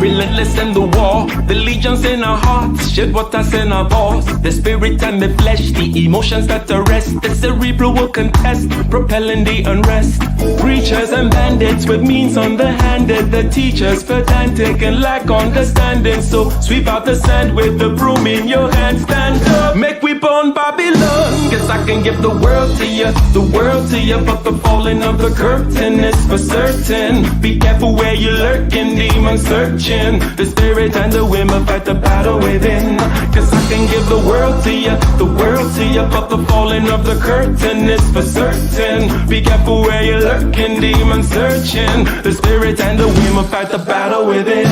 relentless in the war. The legions in our hearts, shed waters in our voice. The spirit and the flesh, the emotions that arrest. The cerebral will contest, propelling the unrest. Preachers and bandits with means underhanded. The teachers pedantic and lack understanding. So sweep out the sand with the broom in your hand. Stand up, make we burn Babylon. Guess I can give the world to you, the world to you. But the falling of the curtain is for certain. Be careful where you're lurking, demons searching. The spirit and the women fight the battle within. Guess I can give the world to you, the world to you. But the falling of the curtain is for certain. Be careful where you're lurking, demons searching. The spirit and the women fight the battle within.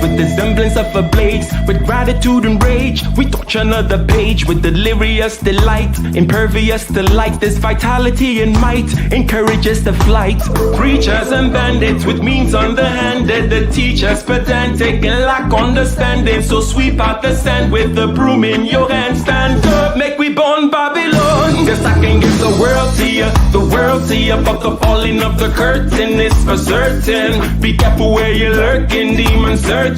With the semblance of a blaze, with gratitude and rage, we touch another page with delirious delight, impervious to light. This vitality and might encourages the flight. Preachers and bandits with means underhanded, the teachers pedantic and lack understanding. So sweep out the sand with the broom in your hand. Stand up, make we burn Babylon. Guess I can give the world to you, the world to you. But the falling of the curtain is for certain. Be careful where you're lurking, demons searching.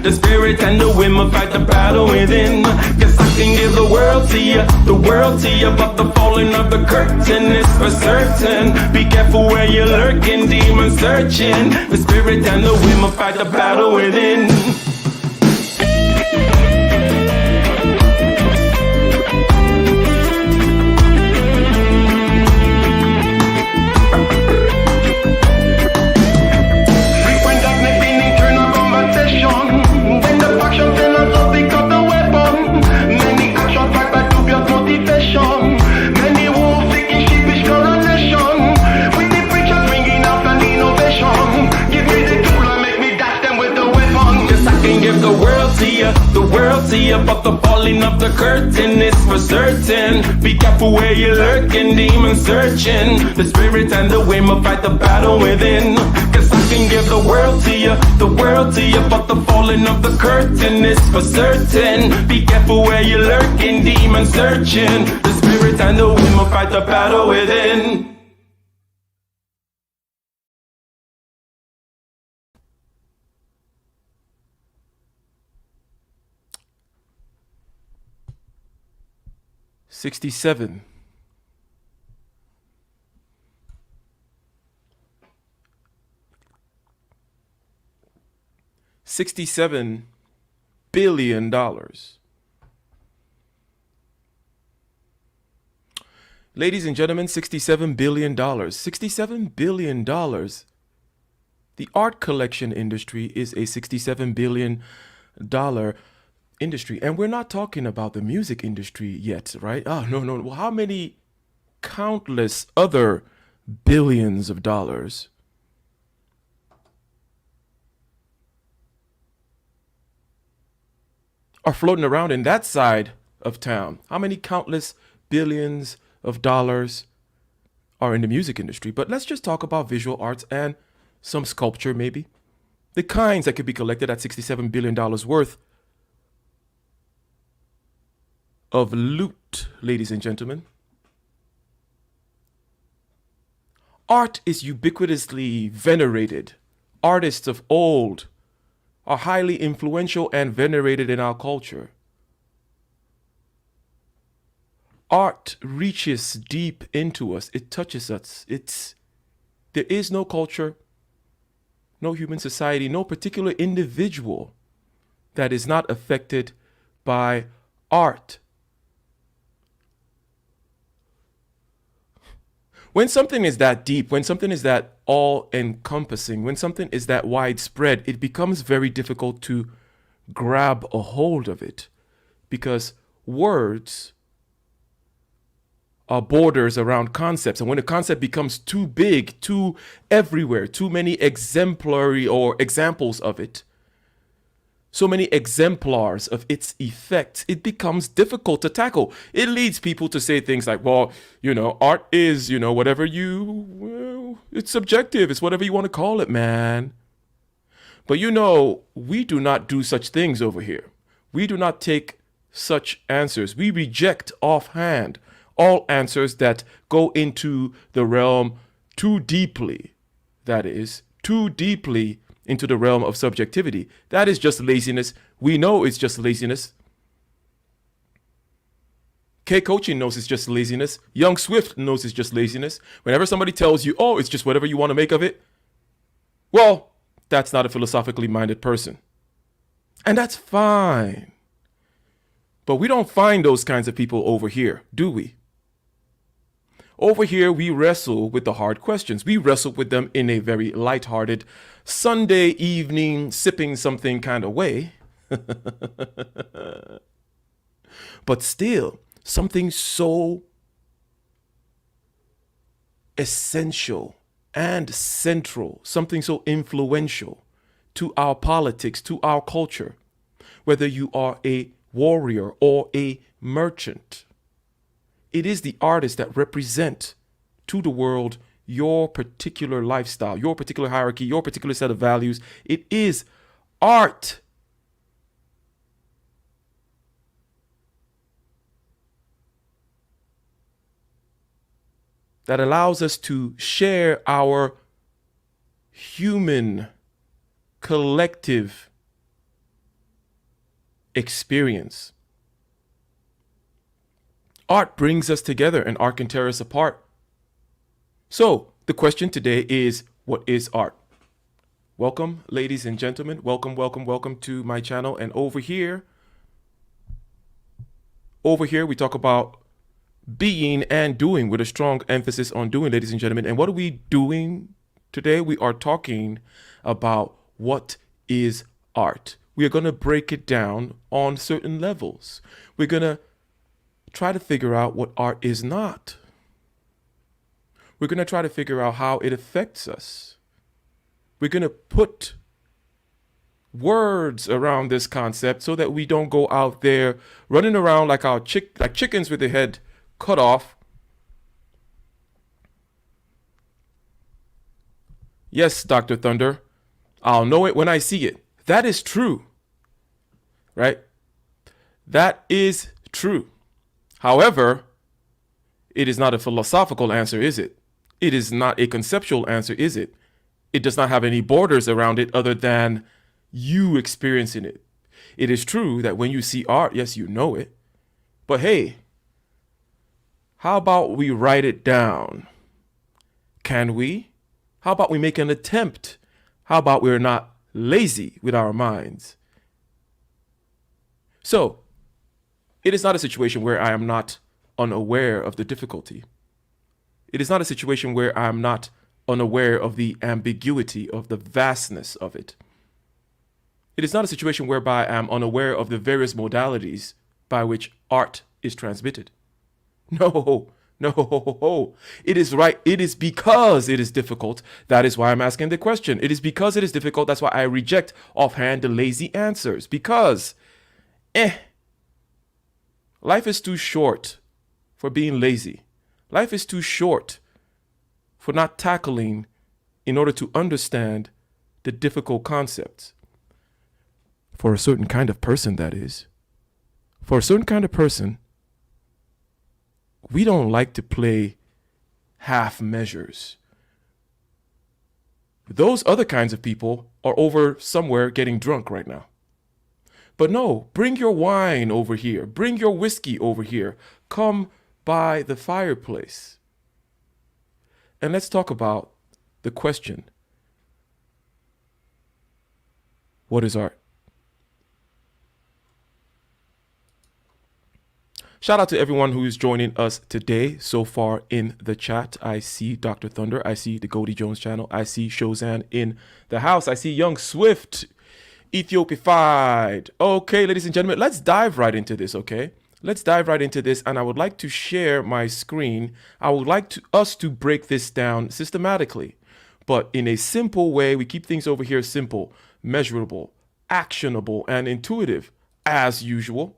The spirit and the women fight the battle within. Guess I can give the world to you, the world to you. But the falling of the curtain is for certain. Be careful where you're lurking, demons searching. The spirit and the women fight the battle within. The world to you, but the falling of the curtain is for certain. Be careful where you're lurking, demons searching. The spirit and the women fight the battle within. Cause I can give the world to you, the world to you. But the falling of the curtain is for certain. Be careful where you're lurking, demons searching. The spirit and the women fight the battle within. $67 billion. Ladies and gentlemen, $67 billion. $67 billion. The art collection industry is a $67 billion industry, and we're not talking about the music industry yet, right? Oh, no. Well, how many countless other billions of dollars are floating around in that side of town? How many countless billions of dollars are in the music industry? But let's just talk about visual arts and some sculpture, maybe. The kinds that could be collected at $67 billion worth of loot, ladies and gentlemen. Art is ubiquitously venerated. Artists of old are highly influential and venerated in our culture. Art reaches deep into us. It touches us. There is no culture, no human society, no particular individual that is not affected by art. When something is that deep, when something is that all-encompassing, when something is that widespread, it becomes very difficult to grab a hold of it, because words are borders around concepts. And when a concept becomes too big, too everywhere, too many exemplary or examples of it, so many exemplars of its effects, it becomes difficult to tackle. It leads people to say things like, well, art is, whatever it's subjective. It's whatever you want to call it, man. But you know, we do not do such things over here. We do not take such answers. We reject offhand all answers that go into the realm too deeply. That is, too deeply into the realm of subjectivity. That is just laziness. We know it's just laziness. K Coaching knows it's just laziness. Young Swift knows it's just laziness. Whenever somebody tells you, oh, it's just whatever you want to make of it, well, that's not a philosophically minded person. And that's fine. But we don't find those kinds of people over here, do we? Over here, we wrestle with the hard questions. We wrestle with them in a very lighthearted, Sunday evening, sipping something kind of way. But still, something so essential and central, something so influential to our politics, to our culture, whether you are a warrior or a merchant. It is the artists that represent to the world your particular lifestyle, your particular hierarchy, your particular set of values. It is art. That allows us to share our human collective experience. Art brings us together and art can tear us apart. So the question today is, what is art? Welcome, ladies and gentlemen. Welcome, welcome, welcome to my channel. And over here, we talk about being and doing with a strong emphasis on doing, ladies and gentlemen. And what are we doing today? We are talking about what is art. We are going to break it down on certain levels. We're going to try to figure out what art is not. We're going to try to figure out how it affects us. We're going to put words around this concept so that we don't go out there running around like chickens with their head cut off. Yes, Dr. Thunder, I'll know it when I see it. That is true, right? That is true. However, it is not a philosophical answer, is it? It is not a conceptual answer, is it? It does not have any borders around it other than you experiencing it. It is true that when you see art, yes, you know it. But hey, how about we write it down? Can we? How about we make an attempt? How about we're not lazy with our minds? So, it is not a situation where I am not unaware of the difficulty. It is not a situation where I am not unaware of the ambiguity, of the vastness of it. It is not a situation whereby I am unaware of the various modalities by which art is transmitted. No. It is right. It is because it is difficult. That is why I'm asking the question. It is because it is difficult. That's why I reject offhand the lazy answers. Because, life is too short for being lazy. Life is too short for not tackling in order to understand the difficult concepts. For a certain kind of person, that is. For a certain kind of person, we don't like to play half measures. Those other kinds of people are over somewhere getting drunk right now. But no, bring your wine over here. Bring your whiskey over here. Come by the fireplace. And let's talk about the question, what is art? Shout out to everyone who is joining us today so far in the chat. I see Dr. Thunder. I see the Goldie Jones channel. I see Shozan in the house. I see Young Swift, Ethiopified. Okay, ladies and gentlemen, let's dive right into this, okay? Let's dive right into this, and I would like to share my screen. I would like us to break this down systematically, but in a simple way. We keep things over here simple, measurable, actionable, and intuitive, as usual.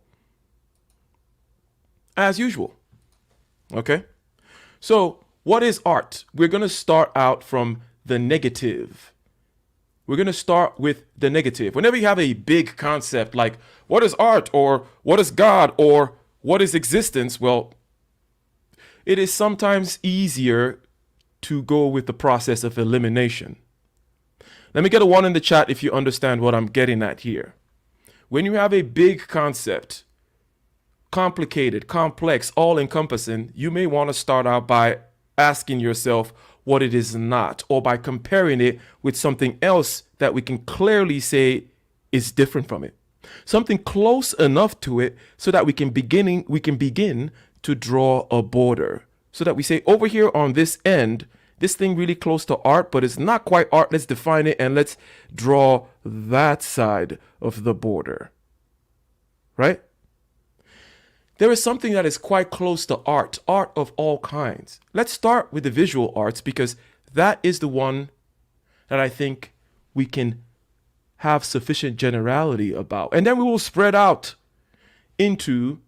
As usual. Okay? So, what is art? We're going to start out from the negative. We're going to start with the negative. Whenever you have a big concept like what is art or what is God or what is existence, well, it is sometimes easier to go with the process of elimination. Let me get a 1 in the chat if you understand what I'm getting at here. When you have a big concept, complicated, complex, all-encompassing, you may want to start out by asking yourself what it is not, or by comparing it with something else that we can clearly say is different from it. Something close enough to it so that we can begin to draw a border. So that we say over here on this end, this thing really close to art, but it's not quite art. Let's define it and let's draw that side of the border. Right? There is something that is quite close to art of all kinds. Let's start with the visual arts because that is the one that I think we can have sufficient generality about. And then we will spread out into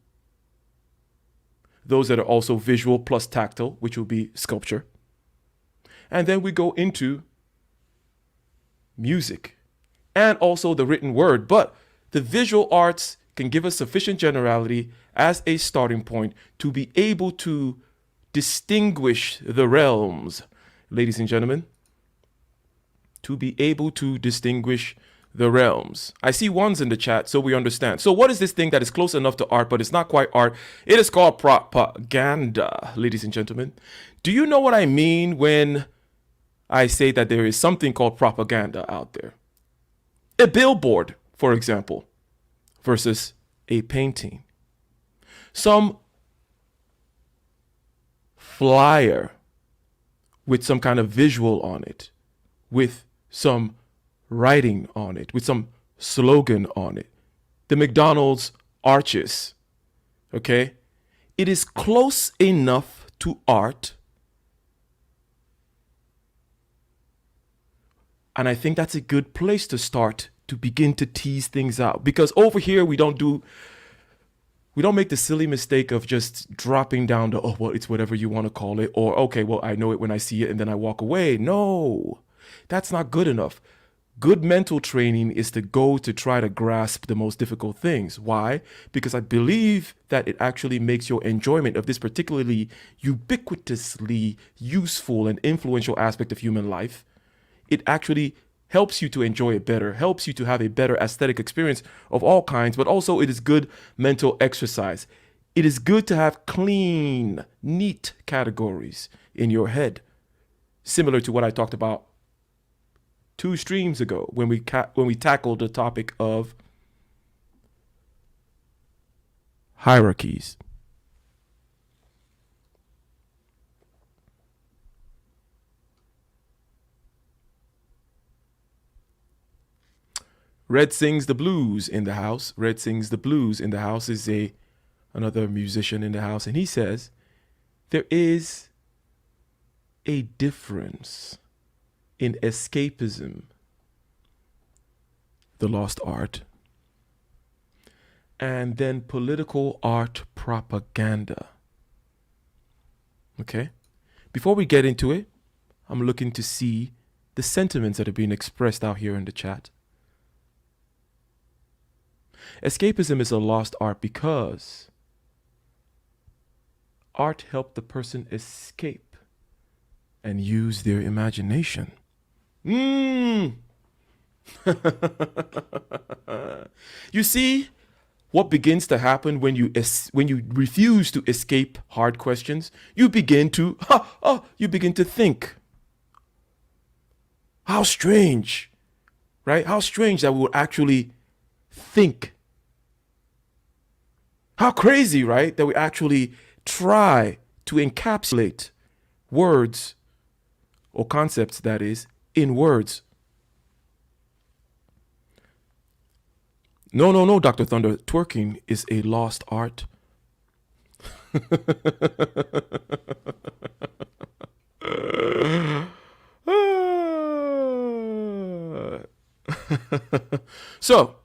those that are also visual plus tactile, which will be sculpture. And then we go into music and also the written word. But the visual arts can give us sufficient generality as a starting point to be able to distinguish the realms, ladies and gentlemen. To be able to distinguish the realms. I see 1s in the chat, so we understand. So what is this thing that is close enough to art, but it's not quite art? It is called propaganda, ladies and gentlemen. Do you know what I mean when I say that there is something called propaganda out there? A billboard, for example, versus a painting. Some flyer with some kind of visual on it, with some writing on it, with some slogan on it. The McDonald's arches, okay? It is close enough to art. And I think that's a good place to start to begin to tease things out. Because over here, we don't make the silly mistake of just dropping down to, oh, well, it's whatever you want to call it. Or, okay, well, I know it when I see it and then I walk away. No, that's not good enough. Good mental training is to go to try to grasp the most difficult things. Why? Because I believe that it actually makes your enjoyment of this particularly ubiquitously useful and influential aspect of human life. It actually helps you to enjoy it better, helps you to have a better aesthetic experience of all kinds, but also it is good mental exercise. It is good to have clean, neat categories in your head, similar to what I talked about 2 streams ago when we tackled the topic of hierarchies. Red sings the blues in the house. Red sings the blues in the house is another musician in the house, and he says there is a difference in escapism, the lost art, and then political art propaganda. Okay? Before we get into it, I'm looking to see the sentiments that are being expressed out here in the chat. Escapism is a lost art because art helped the person escape and use their imagination. You see what begins to happen when you refuse to escape hard questions? You begin to think. How strange, right? How strange that we would actually think. How crazy, right? That we actually try to encapsulate words or concepts, that is, in words. No, Dr. Thunder. Twerking is a lost art. So,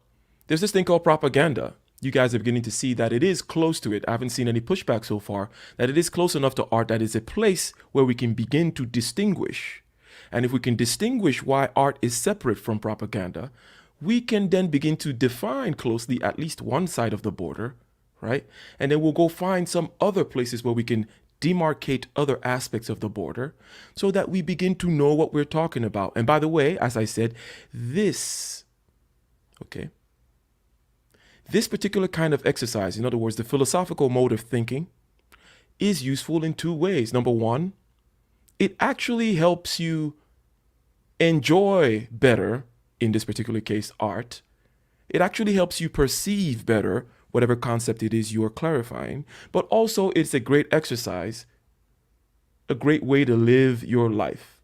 there's this thing called propaganda. You guys are beginning to see that it is close to it. I haven't seen any pushback so far. That it is close enough to art that is a place where we can begin to distinguish. And if we can distinguish why art is separate from propaganda, we can then begin to define closely at least one side of the border, right? And then we'll go find some other places where we can demarcate other aspects of the border so that we begin to know what we're talking about. And by the way, as I said, this particular kind of exercise, in other words, the philosophical mode of thinking, is useful in two ways. Number one, it actually helps you enjoy better, in this particular case, art. It actually helps you perceive better whatever concept it is you are clarifying. But also, it's a great exercise, a great way to live your life.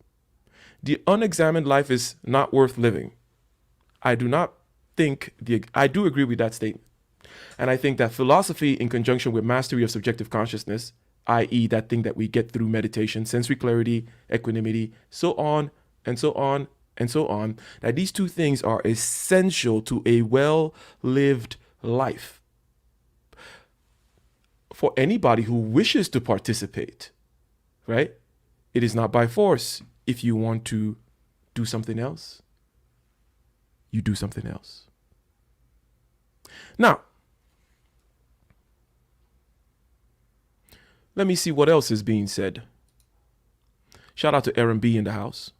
The unexamined life is not worth living. I do agree with that statement. And I think that philosophy, in conjunction with mastery of subjective consciousness, i.e., that thing that we get through meditation, sensory clarity, equanimity, so on and so on and so on, that these two things are essential to a well-lived life for anybody who wishes to participate, right? It is not by force. If you want to do something else, you do something else. Now, let me see what else is being said. Shout out to Aaron B in the house.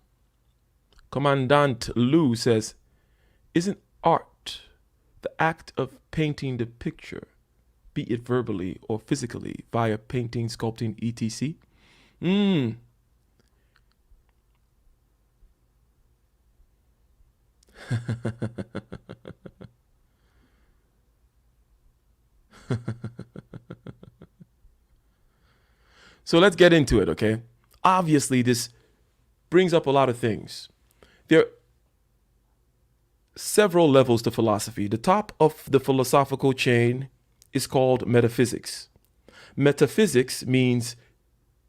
Commandant Lou says, isn't art the act of painting the picture, be it verbally or physically, via painting, sculpting, etc.? So let's get into it, okay? Obviously, this brings up a lot of things. There are several levels to philosophy. The top of the philosophical chain is called metaphysics. Metaphysics means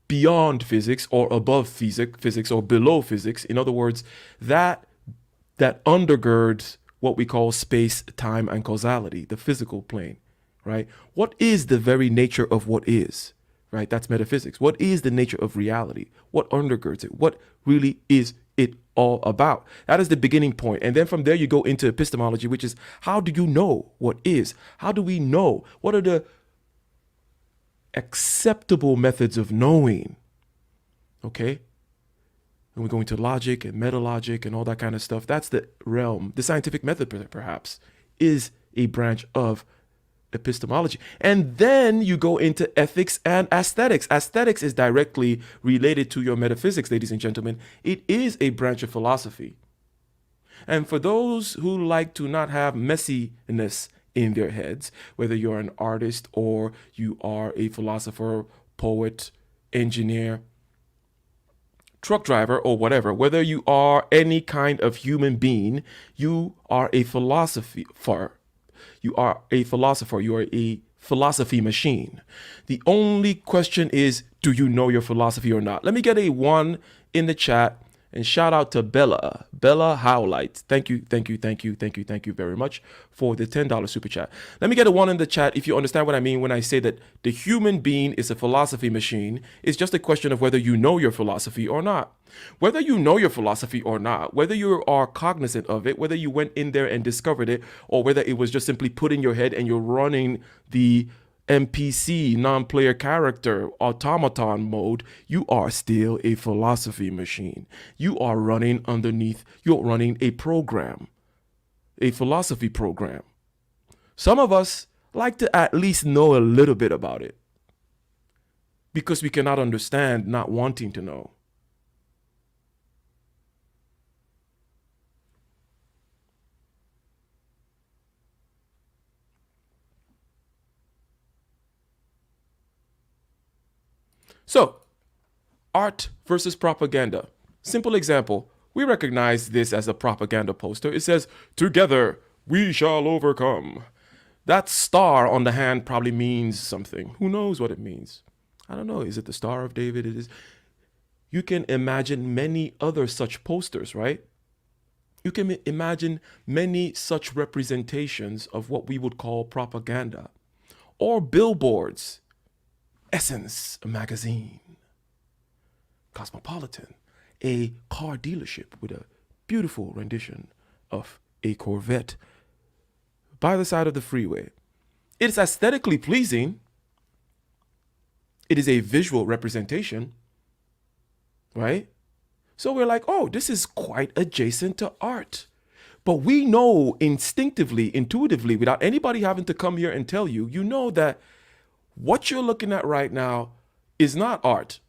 beyond physics or above physics or below physics. In other words, that undergirds what we call space, time, and causality, the physical plane, right? What is the very nature of what is? Right? That's metaphysics. What is the nature of reality? What undergirds it? What really is it all about? That is the beginning point. And then from there, you go into epistemology, which is how do you know what is? How do we know? What are the acceptable methods of knowing? Okay? And we go into logic and metalogic and all that kind of stuff. That's the realm. The scientific method, perhaps, is a branch of epistemology. And then you go into ethics and aesthetics. Aesthetics is directly related to your metaphysics, ladies and gentlemen. It is a branch of philosophy. And for those who like to not have messiness in their heads, whether you're an artist or you are a philosopher, poet, engineer, truck driver, or whatever, whether you are any kind of human being, you are a philosopher. You are a philosopher. You are a philosophy machine. The only question is, do you know your philosophy or not? Let me get a 1 in the chat and shout out to Bella Howlight. Thank you very much for the $10 super chat. Let me get a 1 in the chat if you understand what I mean when I say that the human being is a philosophy machine. It's just a question of whether you know your philosophy or not. Whether you know your philosophy or not, whether you are cognizant of it, whether you went in there and discovered it, or whether it was just simply put in your head and you're running the NPC, non-player character, automaton mode, you are still a philosophy machine. You are running you're running a program, a philosophy program. Some of us like to at least know a little bit about it because we cannot understand not wanting to know. So, art versus propaganda. Simple example. We recognize this as a propaganda poster. It says, "Together we shall overcome." That star on the hand probably means something. Who knows what it means? I don't know. Is it the Star of David? It is. You can imagine many other such posters, right? You can imagine many such representations of what we would call propaganda. Or billboards. Essence magazine, Cosmopolitan, a car dealership with a beautiful rendition of a Corvette by the side of the freeway. It's aesthetically pleasing. It is a visual representation, right? So we're like, oh, this is quite adjacent to art. But we know instinctively, intuitively, without anybody having to come here and tell you, you know that what you're looking at right now is not art.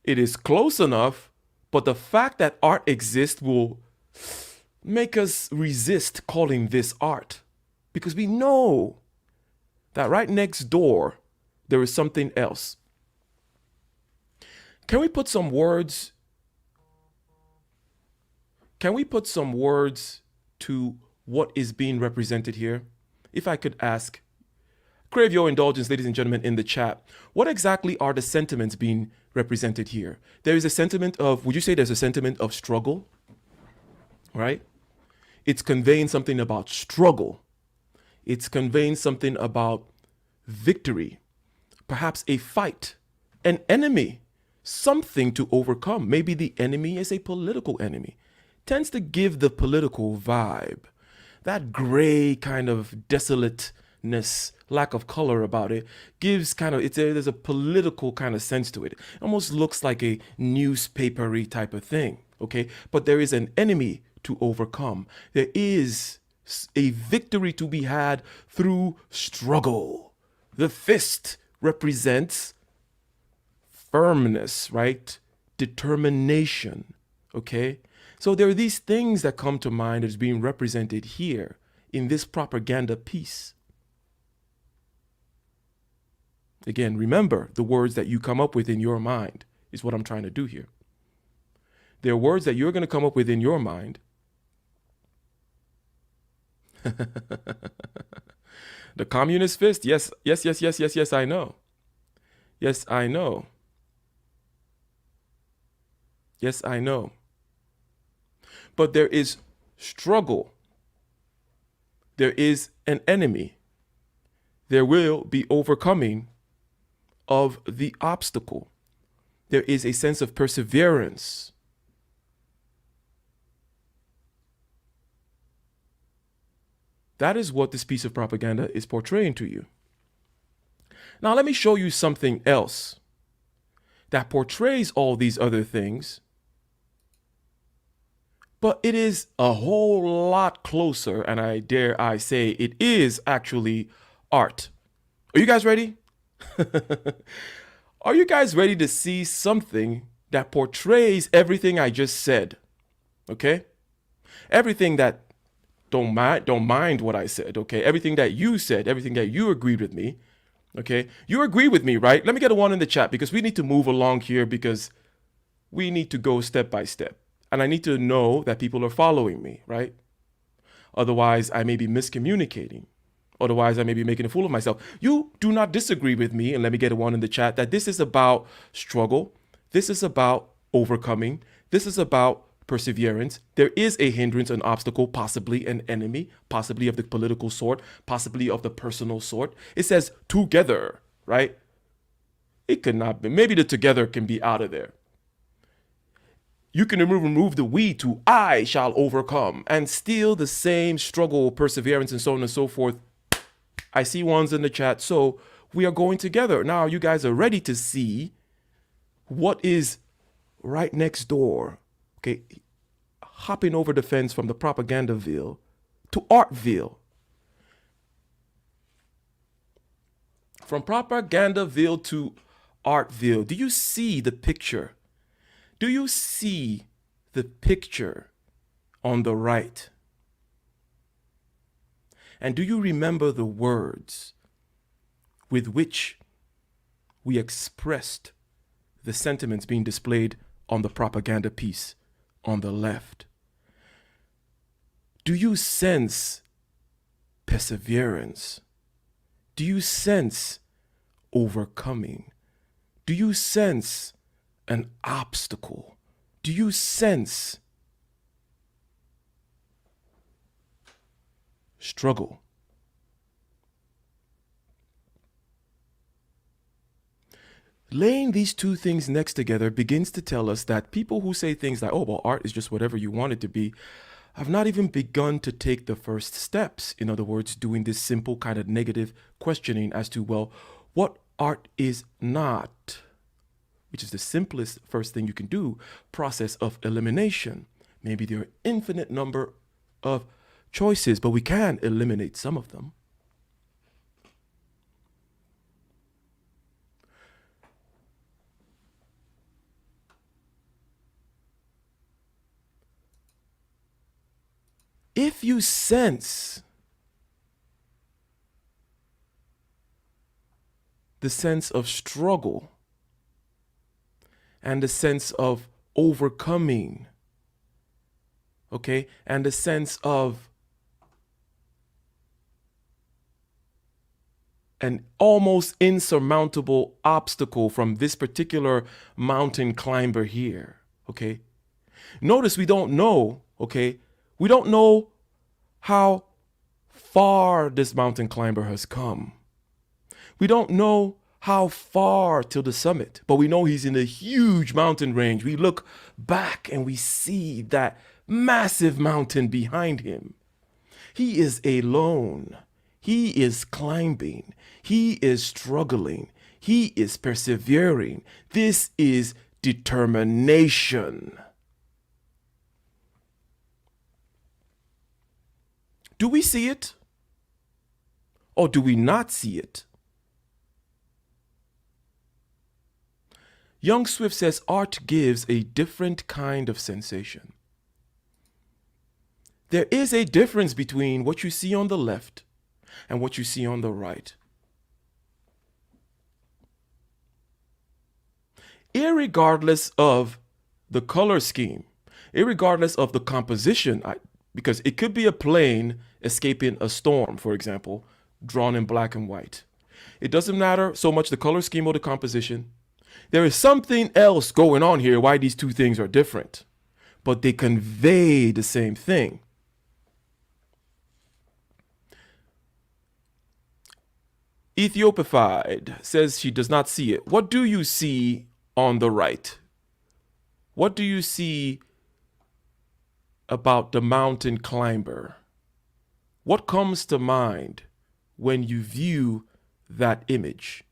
It is close enough, but the fact that art exists will make us resist calling this art, because we know that right next door there is something else. Can we put some words? Can we put some words to what is being represented here? If I could ask, crave your indulgence, ladies and gentlemen, in the chat. What exactly are the sentiments being represented here? There is a sentiment of, would you say there's a sentiment of struggle? Right? It's conveying something about struggle. It's conveying something about victory, perhaps a fight, an enemy, something to overcome. Maybe the enemy is a political enemy. Tends to give the political vibe. That gray kind of desolateness, lack of color about it, gives kind of, there's a political kind of sense to it. It almost looks like a newspapery type of thing, okay? But there is an enemy to overcome. There is a victory to be had through struggle. The fist represents firmness, right? Determination, okay? So there are these things that come to mind as being represented here in this propaganda piece. Again, remember the words that you come up with in your mind is what I'm trying to do here. There are words that you're going to come up with in your mind. The communist fist, yes, I know. Yes, I know. Yes, I know. But there is struggle. There is an enemy. There will be overcoming of the obstacle. There is a sense of perseverance. That is what this piece of propaganda is portraying to you. Now, let me show you something else that portrays all these other things, but it is a whole lot closer, and I dare I say it is actually art. Are you guys ready? Are you guys ready to see something that portrays everything I just said? Okay? Everything that don't mind what I said, okay? Everything that you said, everything that you agreed with me, okay? You agree with me, right? Let me get a 1 in the chat, because we need to move along here, because we need to go step by step. And I need to know that people are following me, right? Otherwise, I may be miscommunicating. Otherwise, I may be making a fool of myself. You do not disagree with me, and let me get a 1 in the chat, that this is about struggle. This is about overcoming. This is about perseverance. There is a hindrance, an obstacle, possibly an enemy, possibly of the political sort, possibly of the personal sort. It says together, right? It could not be. Maybe the together can be out of there. You can remove the we to I shall overcome, and still the same struggle, perseverance, and so on and so forth. I see 1s in the chat. So we are going together. Now you guys are ready to see what is right next door. Okay, hopping over the fence from the Propagandaville to Artville. From Propagandaville to Artville, do you see the picture? Do you see the picture on the right? And do you remember the words with which we expressed the sentiments being displayed on the propaganda piece on the left? Do you sense perseverance? Do you sense overcoming? Do you sense an obstacle? Do you sense struggle? laying these two things next together begins to tell us that people who say things like, oh, well, art is just whatever you want it to be, have not even begun to take the first steps. In other words, doing this simple kind of negative questioning as to, well, what art is not, which is the simplest first thing you can do, process of elimination. Maybe there are infinite number of choices, but we can eliminate some of them. If you sense the sense of struggle and the sense of overcoming, okay, and the sense of an almost insurmountable obstacle from this particular mountain climber here, okay? Notice we don't know, okay? We don't know how far this mountain climber has come. We don't know how far till the summit, but we know he's in a huge mountain range. We look back and we see that massive mountain behind him. He is alone. He is climbing. He is struggling. He is persevering. This is determination. Do we see it? Or do we not see it? Young Swift says art gives a different kind of sensation. There is a difference between what you see on the left and what you see on the right. Irregardless of the color scheme, irregardless of the composition, because it could be a plane escaping a storm, for example, drawn in black and white. It doesn't matter so much the color scheme or the composition. There is something else going on here why these two things are different, but they convey the same thing. Ethiopified says she does not see it. What do you see on the right? What do you see about the mountain climber? What comes to mind when you view that image?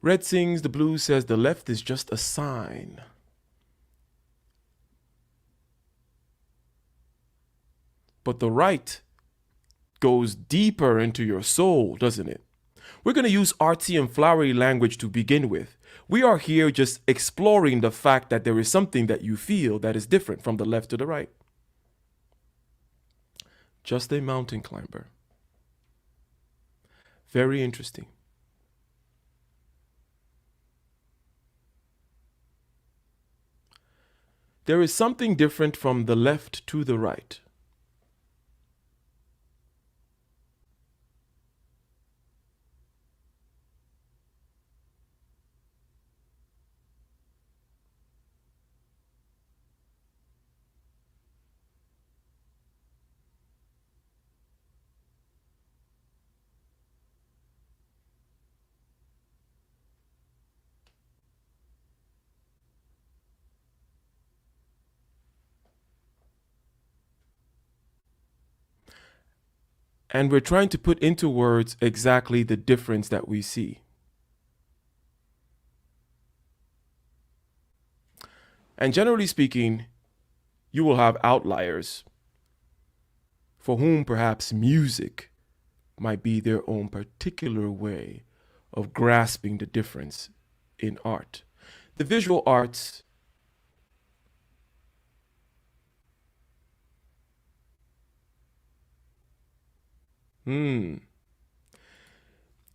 Red Sings the Blues says the left is just a sign. But the right goes deeper into your soul, doesn't it? We're going to use artsy and flowery language to begin with. We are here just exploring the fact that there is something that you feel that is different from the left to the right. Just a mountain climber. Very interesting. There is something different from the left to the right. And we're trying to put into words exactly the difference that we see. And generally speaking, you will have outliers for whom perhaps music might be their own particular way of grasping the difference in art. The visual arts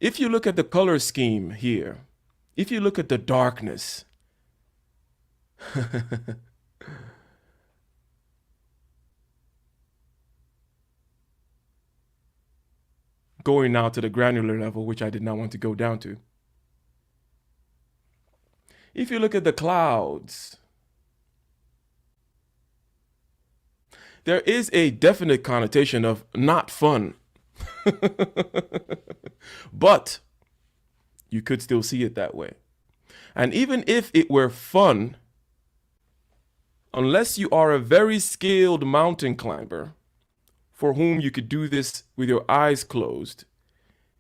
If you look at the color scheme here, if you look at the darkness, going now to the granular level, which I did not want to go down to. If you look at the clouds, there is a definite connotation of not fun. But you could still see it that way. And even if it were fun, unless you are a very skilled mountain climber for whom you could do this with your eyes closed,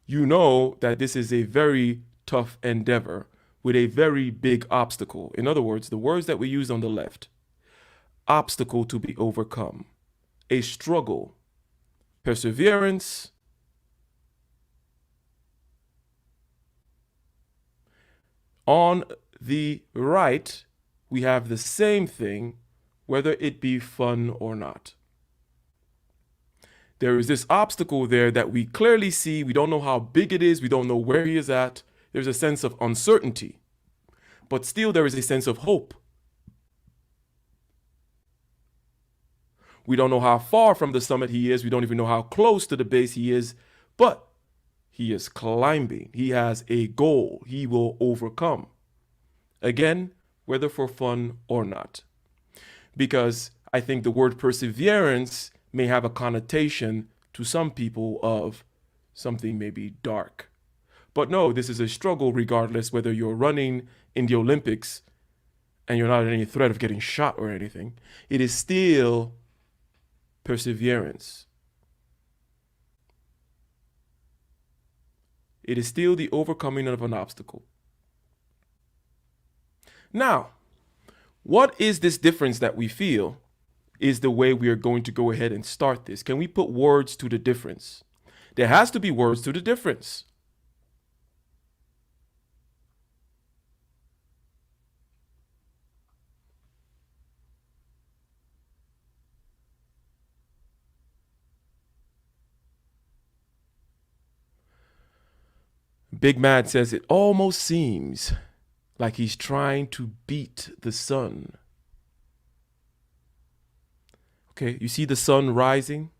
you know that this is a very tough endeavor with a very big obstacle. In other words, the words that we use on the left: obstacle to be overcome, a struggle, perseverance, on the right, we have the same thing, whether it be fun or not. There is this obstacle there that we clearly see. We don't know how big it is. We don't know where he is at. There's a sense of uncertainty, but still there is a sense of hope. We don't know how far from the summit he is. We don't even know how close to the base he is, but he is climbing. He has a goal. He will overcome. Again, whether for fun or not. Because I think the word perseverance may have a connotation to some people of something maybe dark. But no, this is a struggle regardless whether you're running in the Olympics and you're not at any threat of getting shot or anything. It is still perseverance. It is still the overcoming of an obstacle. Now, what is this difference that we feel is the way we are going to go ahead and start this? Can we put words to the difference? There has to be words to the difference. Big Mad says it almost seems like he's trying to beat the sun. Okay, you see the sun rising?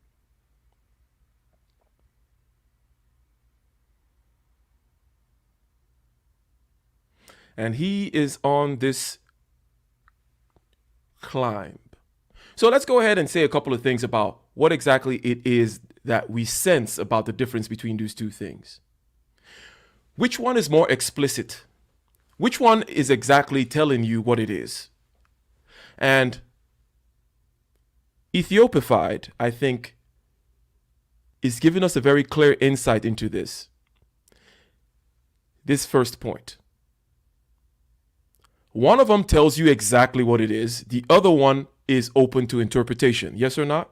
And he is on this climb. So let's go ahead and say a couple of things about what exactly it is that we sense about the difference between these two things. Which one is more explicit? Which one is exactly telling you what it is? And Ethiopified, I think, is giving us a very clear insight into this. This first point. One of them tells you exactly what it is. The other one is open to interpretation. Yes or not?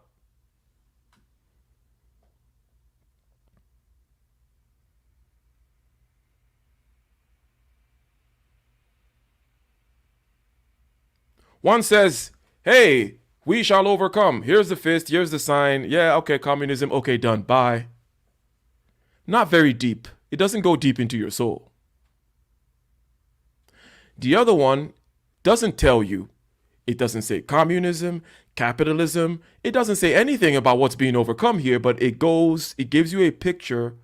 One says, hey, we shall overcome. Here's the fist. Here's the sign. Yeah, okay, communism. Okay, done. Bye. Not very deep. It doesn't go deep into your soul. The other one doesn't tell you. It doesn't say communism, capitalism. It doesn't say anything about what's being overcome here, but it gives you a picture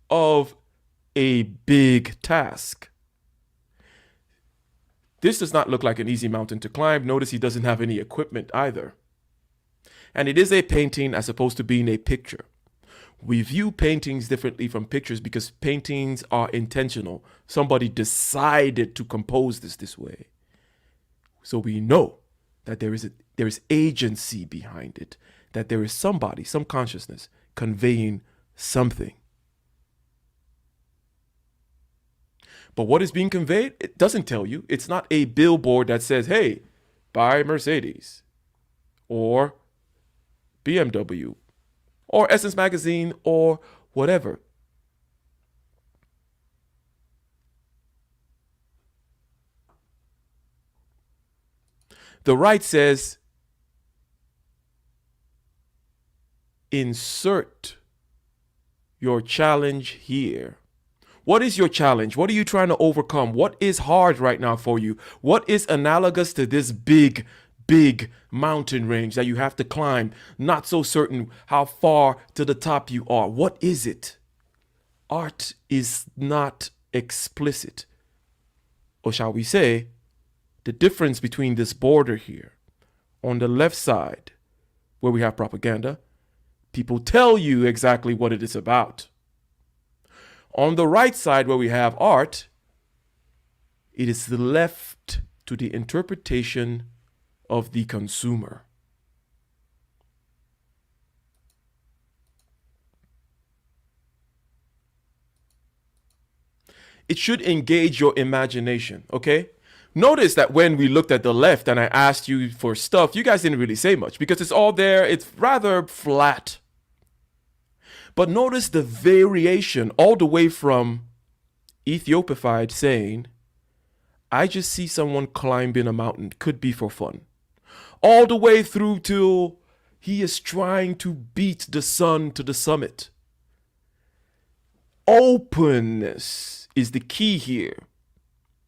of a big task. This does not look like an easy mountain to climb. Notice he doesn't have any equipment either. And it is a painting as opposed to being a picture. We view paintings differently from pictures because paintings are intentional. Somebody decided to compose this way. So we know that there is agency behind it, that there is somebody, some consciousness conveying something. But what is being conveyed? It doesn't tell you. It's not a billboard that says, hey, buy Mercedes or BMW or Essence Magazine or whatever. The right says, insert your challenge here. What is your challenge? What are you trying to overcome? What is hard right now for you? What is analogous to this big mountain range that you have to climb? Not so certain how far to the top you are. What is it? Art is not explicit. Or shall we say, the difference between this border here. On the left side, where we have propaganda, people tell you exactly what it is about. On the right side, where we have art, it is left to the interpretation of the consumer. It should engage your imagination, okay? Notice that when we looked at the left and I asked you for stuff, you guys didn't really say much because it's all there. It's rather flat. But notice the variation all the way from Ethiopified saying, I just see someone climbing a mountain, could be for fun, all the way through to he is trying to beat the sun to the summit. Openness is the key here,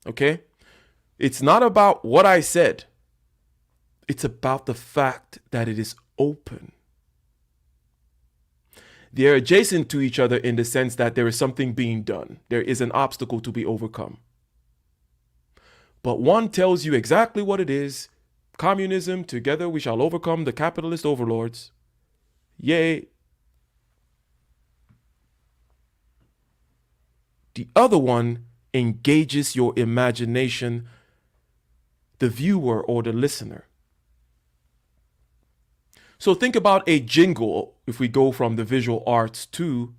okay? It's not about what I said. It's about the fact that it is open. They're adjacent to each other in the sense that there is something being done. There is an obstacle to be overcome. But one tells you exactly what it is. Communism, together we shall overcome the capitalist overlords. Yay. The other one engages your imagination, the viewer or the listener. So think about a jingle if we go from the visual arts to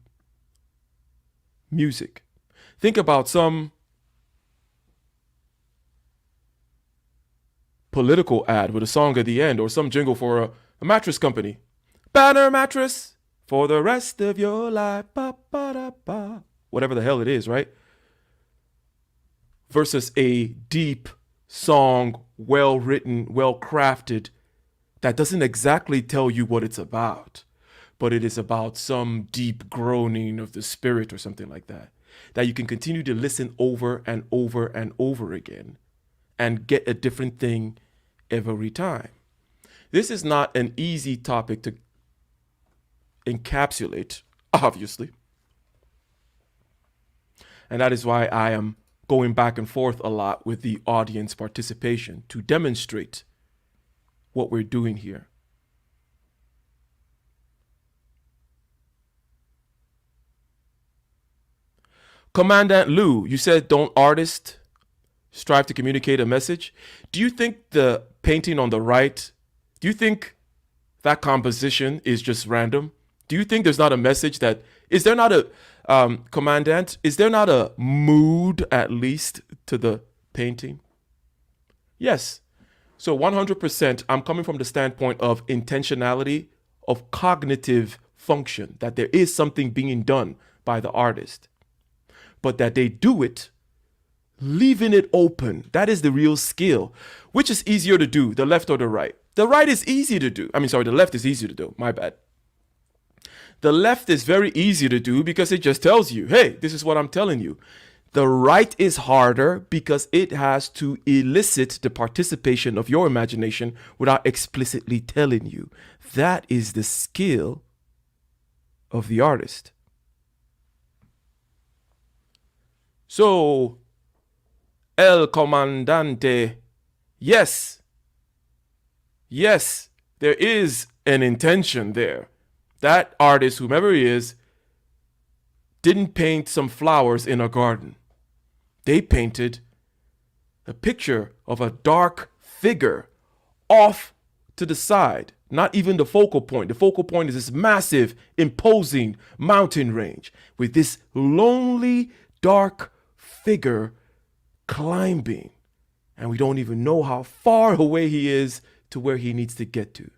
music. Think about some political ad with a song at the end or some jingle for a mattress company. Banner mattress for the rest of your life. Ba, ba, da, ba. Whatever the hell it is, right? Versus a deep song, well written, well crafted, that doesn't exactly tell you what it's about, but it is about some deep groaning of the spirit or something like that, that you can continue to listen over and over and over again and get a different thing every time. This is not an easy topic to encapsulate, obviously. And that is why I am going back and forth a lot with the audience participation to demonstrate what we're doing here. Commandant Lou, you said don't artists strive to communicate a message? Do you think the painting on the right, do you think that composition is just random? Do you think there's not a message that, is there not a, Commandant, is there not a mood at least to the painting? Yes. So 100%, I'm coming from the standpoint of intentionality, of cognitive function, that there is something being done by the artist, but that they do it, leaving it open. That is the real skill. Which is easier to do, the left or the right? The right is easy to do. The left is easy to do. My bad. The left is very easy to do because it just tells you, hey, this is what I'm telling you. The right is harder because it has to elicit the participation of your imagination without explicitly telling you. That is the skill of the artist. So, El Comandante, yes, there is an intention there. That artist, whomever he is, didn't paint some flowers in a garden. They painted a picture of a dark figure off to the side, not even the focal point. The focal point is this massive, imposing mountain range with this lonely, dark figure climbing. And we don't even know how far away he is to where he needs to get to.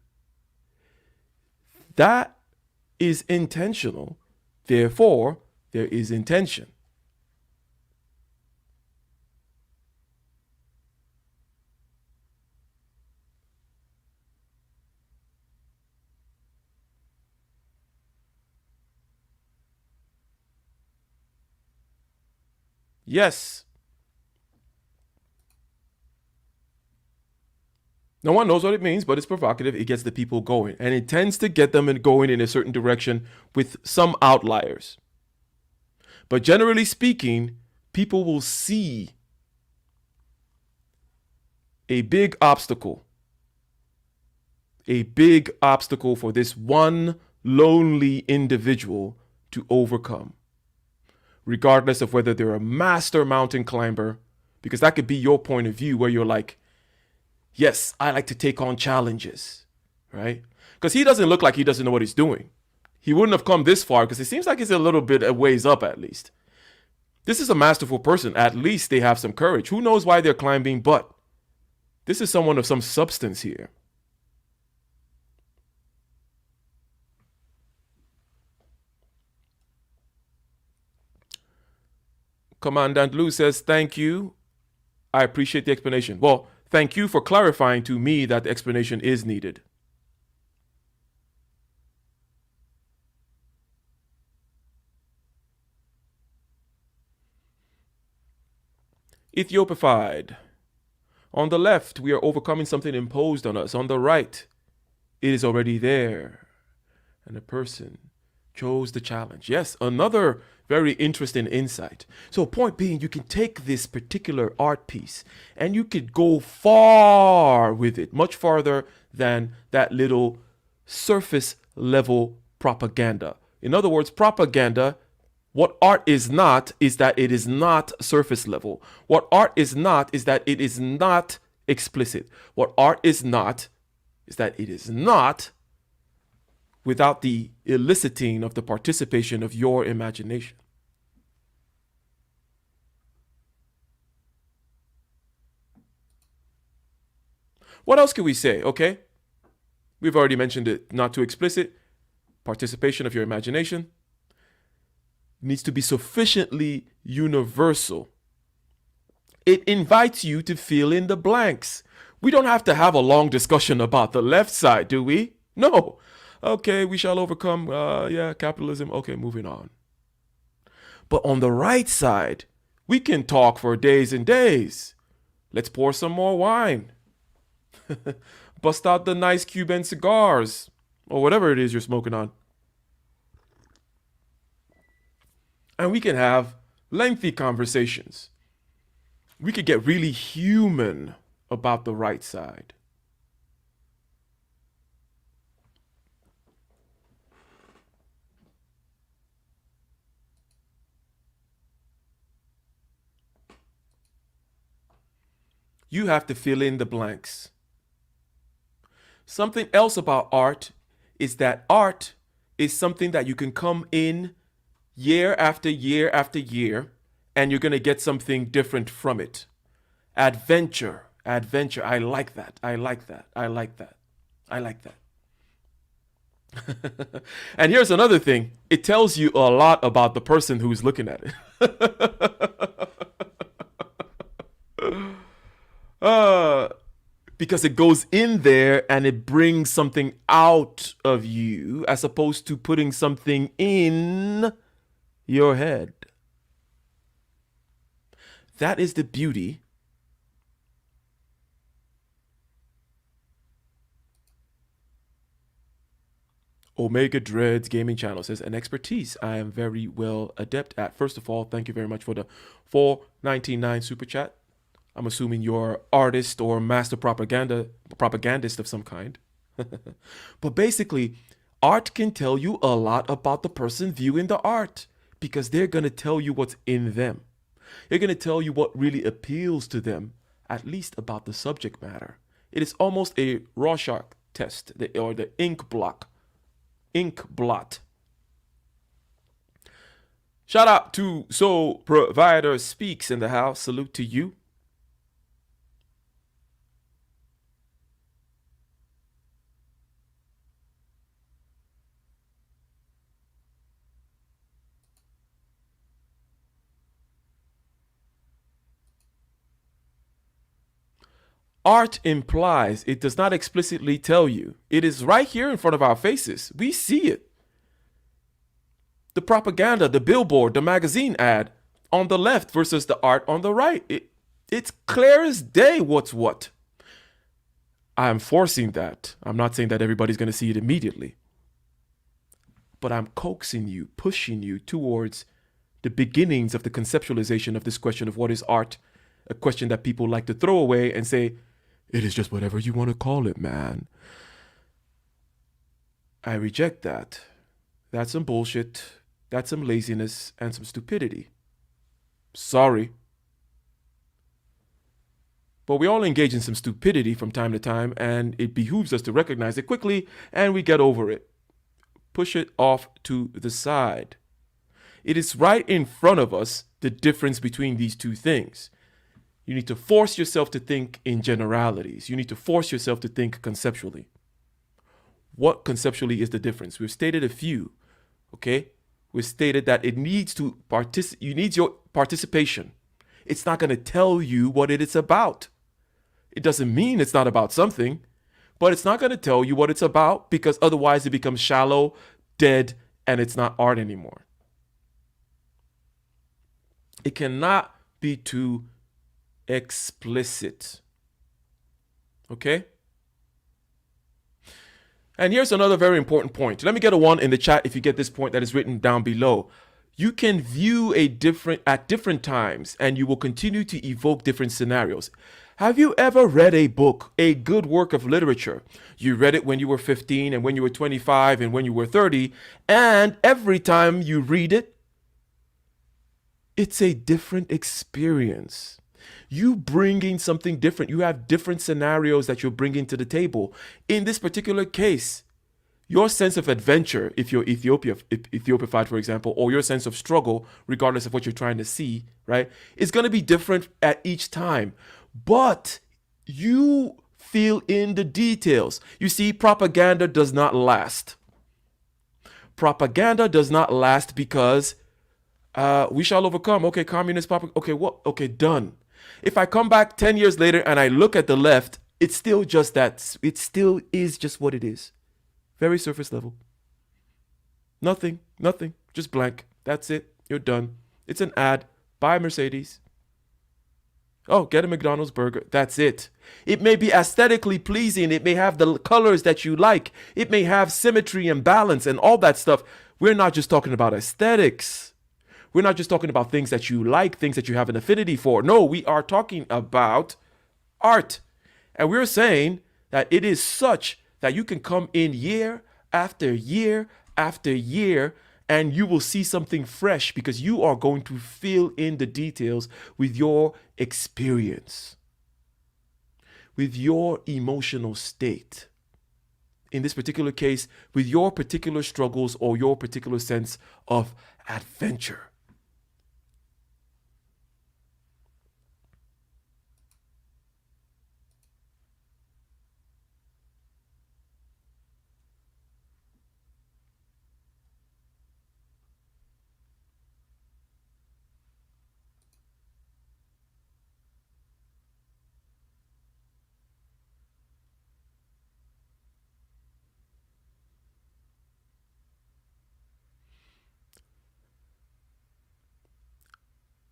That is intentional. Therefore, there is intention. Yes. No one knows what it means, but it's provocative. It gets the people going. And it tends to get them going in a certain direction with some outliers. But generally speaking, people will see a big obstacle. A big obstacle for this one lonely individual to overcome, regardless of whether they're a master mountain climber, because that could be your point of view where you're like, yes, I like to take on challenges, right? Because he doesn't look like he doesn't know what he's doing. He wouldn't have come this far because it seems like he's a little bit a ways up at least. This is a masterful person. At least they have some courage. Who knows why they're climbing, but this is someone of some substance here. Commandant Lou says, thank you. I appreciate the explanation. Well, thank you for clarifying to me that the explanation is needed. Ethiopified. On the left, we are overcoming something imposed on us. On the right, it is already there. And the person chose the challenge. Yes, another very interesting insight. So point being, you can take this particular art piece and you could go far with it, much farther than that little surface level propaganda. In other words, propaganda, what art is not is that it is not surface level. What art is not is that it is not explicit. What art is not is that it is not without the eliciting of the participation of your imagination. What else can we say? Okay, we've already mentioned it, not too explicit. Participation of your imagination needs to be sufficiently universal. It invites you to fill in the blanks. We don't have to have a long discussion about the left side, do we? No. Okay, we shall overcome, capitalism. Okay, moving on. But on the right side, we can talk for days and days. Let's pour some more wine. Bust out the nice Cuban cigars or whatever it is you're smoking on. And we can have lengthy conversations. We could get really human about the right side. You have to fill in the blanks. Something else about art is that art is something that you can come in year after year after year, and you're going to get something different from it. Adventure. I like that. And here's another thing. It tells you a lot about the person who's looking at it. Because it goes in there and it brings something out of you as opposed to putting something in your head. That is the beauty Omega Dreads Gaming Channel says, an expertise I am very well adept at. First of all, thank you very much for the $4.99 super chat. I'm assuming you're artist or master propagandist of some kind. But basically, art can tell you a lot about the person viewing the art because they're going to tell you what's in them. They're going to tell you what really appeals to them, at least about the subject matter. It is almost a Rorschach test or the ink blot. Shout out to Soul Provider Speaks in the house. Salute to you. Art implies, it does not explicitly tell you. It is right here in front of our faces. We see it. The propaganda, the billboard, the magazine ad on the left versus the art on the right. It's clear as day what's what. I'm forcing that. I'm not saying that everybody's going to see it immediately. But I'm coaxing you, pushing you towards the beginnings of the conceptualization of this question of what is art, a question that people like to throw away and say, It is just whatever you want to call it, man. I reject that. That's some bullshit. That's some laziness and some stupidity. Sorry. But we all engage in some stupidity from time to time, and it behooves us to recognize it quickly and we get over it. Push it off to the side. It is right in front of us, the difference between these two things. You need to force yourself to think in generalities. You need to force yourself to think conceptually. What conceptually is the difference? We've stated a few, okay? We've stated that it needs to you need your participation. It's not going to tell you what it is about. It doesn't mean it's not about something, but it's not going to tell you what it's about, because otherwise it becomes shallow, dead, and it's not art anymore. It cannot be too explicit. Okay? And here's another very important point. Let me get a 1 in the chat if you get this point that is written down below. You can view at different times, and you will continue to evoke different scenarios. Have you ever read a book, a good work of literature? You read it when you were 15 and when you were 25 and when you were 30, and every time you read it, it's a different experience. You bringing something different. You have different scenarios that you're bringing to the table. In this particular case, your sense of adventure, if you're Ethiopified, for example, or your sense of struggle, regardless of what you're trying to see, right, is going to be different at each time. But you feel in the details. You see, propaganda does not last. Propaganda does not last because we shall overcome. Okay, communist propaganda. Okay, what? Okay, done. If I come back 10 years later and I look at the left, it's still just that. It still is just what it is. Very surface level. Nothing, just blank. That's it. You're done. It's an ad. Buy a Mercedes. Oh, get a McDonald's burger. That's it. It may be aesthetically pleasing. It may have the colors that you like. It may have symmetry and balance and all that stuff. We're not just talking about aesthetics. We're not just talking about things that you like, things that you have an affinity for. No, we are talking about art. And we're saying that it is such that you can come in year after year after year and you will see something fresh because you are going to fill in the details with your experience, with your emotional state. In this particular case, with your particular struggles or your particular sense of adventure.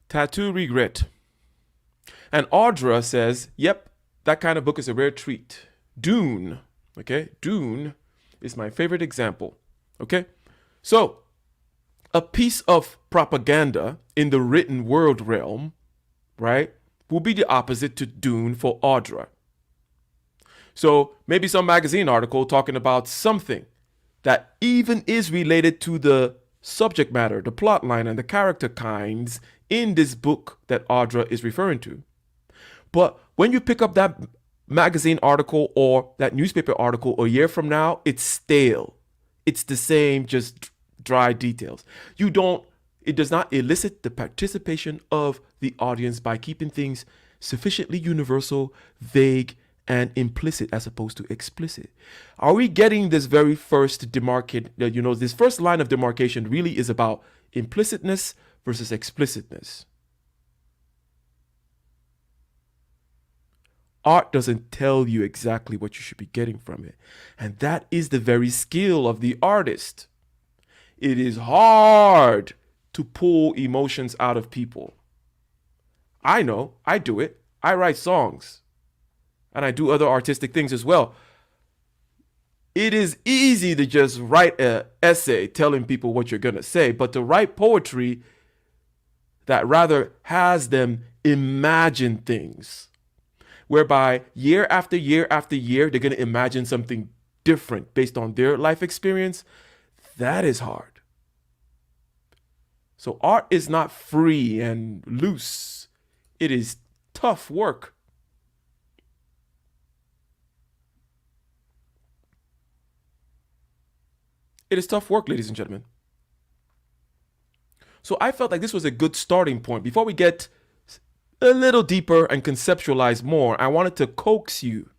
Tattoo regret. And Audra says, yep, that kind of book is a rare treat. Dune. Okay, Dune is my favorite example. Okay, so a piece of propaganda in the written word realm, right, will be the opposite to Dune for Audra. So maybe some magazine article talking about something that even is related to the subject matter, the plot line, and the character kinds in this book that Audra is referring to. But when you pick up that magazine article or that newspaper article a year from now, it's stale. It's the same, just dry details. It does not elicit the participation of the audience by keeping things sufficiently universal, vague, and implicit as opposed to explicit. Are we getting this very first this first line of demarcation really is about implicitness versus explicitness. Art doesn't tell you exactly what you should be getting from it. And that is the very skill of the artist. It is hard to pull emotions out of people. I know, I do it. I write songs. And I do other artistic things as well. It is easy to just write an essay telling people what you're going to say, but to write poetry that rather has them imagine things, whereby year after year after year, they're going to imagine something different based on their life experience. That is hard. So art is not free and loose. It is tough work. It is tough work, ladies and gentlemen. So I felt like this was a good starting point. Before we get a little deeper and conceptualize more, I wanted to coax you.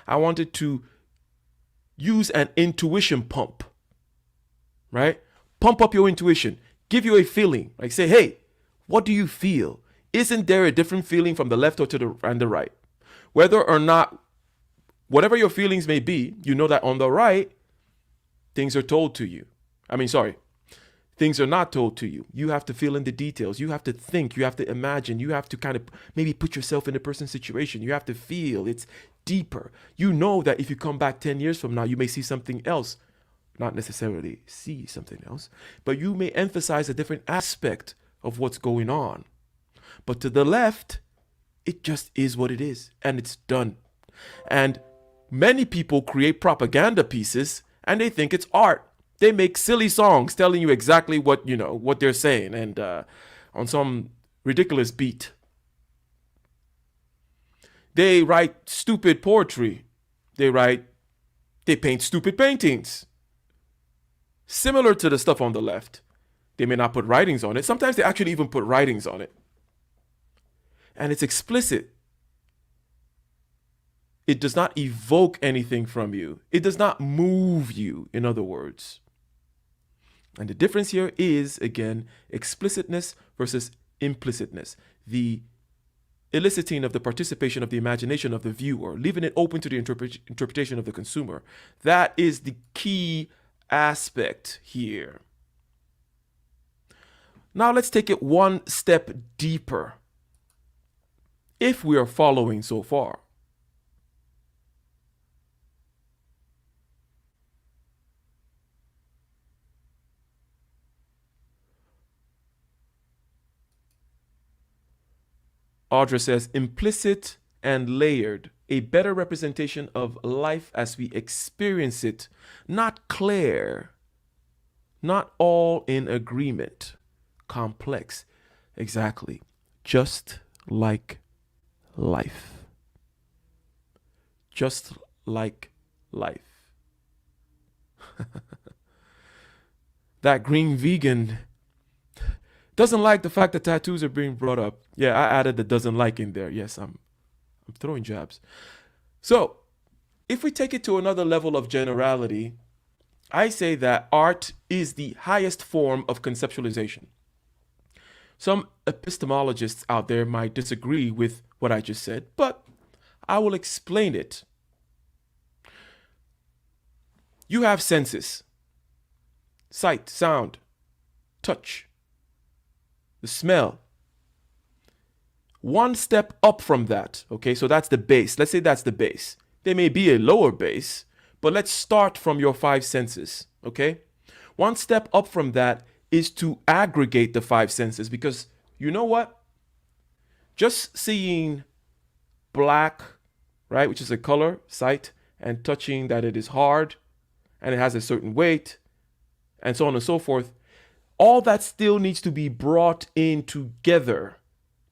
I wanted to use an intuition pump, right? Pump up your intuition. Give you a feeling. Like say, hey, what do you feel? Isn't there a different feeling from the left or to the right? Whether or not, whatever your feelings may be, you know that on the right, things are told to you. Things are not told to you. You have to fill in the details. You have to think. You have to imagine. You have to kind of maybe put yourself in a person's situation. You have to feel. It's deeper. You know that if you come back 10 years from now, you may see something else. Not necessarily see something else, but you may emphasize a different aspect of what's going on. But to the left, it just is what it is, and it's done. And many people create propaganda pieces, and they think it's art. They make silly songs telling you exactly what they're saying, and on some ridiculous beat. They write stupid poetry. They paint stupid paintings. Similar to the stuff on the left. They may not put writings on it. Sometimes they actually even put writings on it. And it's explicit. It does not evoke anything from you. It does not move you, in other words. And the difference here is, again, explicitness versus implicitness. The eliciting of the participation of the imagination of the viewer, leaving it open to the interpretation of the consumer. That is the key aspect here. Now let's take it one step deeper. If we are following so far. Audra says, implicit and layered, a better representation of life as we experience it, not clear, not all in agreement, complex. Exactly. Just like life. Just like life. That green vegan doesn't like the fact that tattoos are being brought up. Yeah, I added the doesn't like in there. Yes, I'm throwing jabs. So, if we take it to another level of generality, I say that art is the highest form of conceptualization. Some epistemologists out there might disagree with what I just said, but I will explain it. You have senses: sight, sound, touch, the smell. One step up from that, okay, so that's the base. Let's say that's the base. There may be a lower base, but let's start from your five senses, okay? One step up from that is to aggregate the five senses, because you know what? Just seeing black, right, which is a color, sight, and touching that it is hard and it has a certain weight, and so on and so forth, all that still needs to be brought in together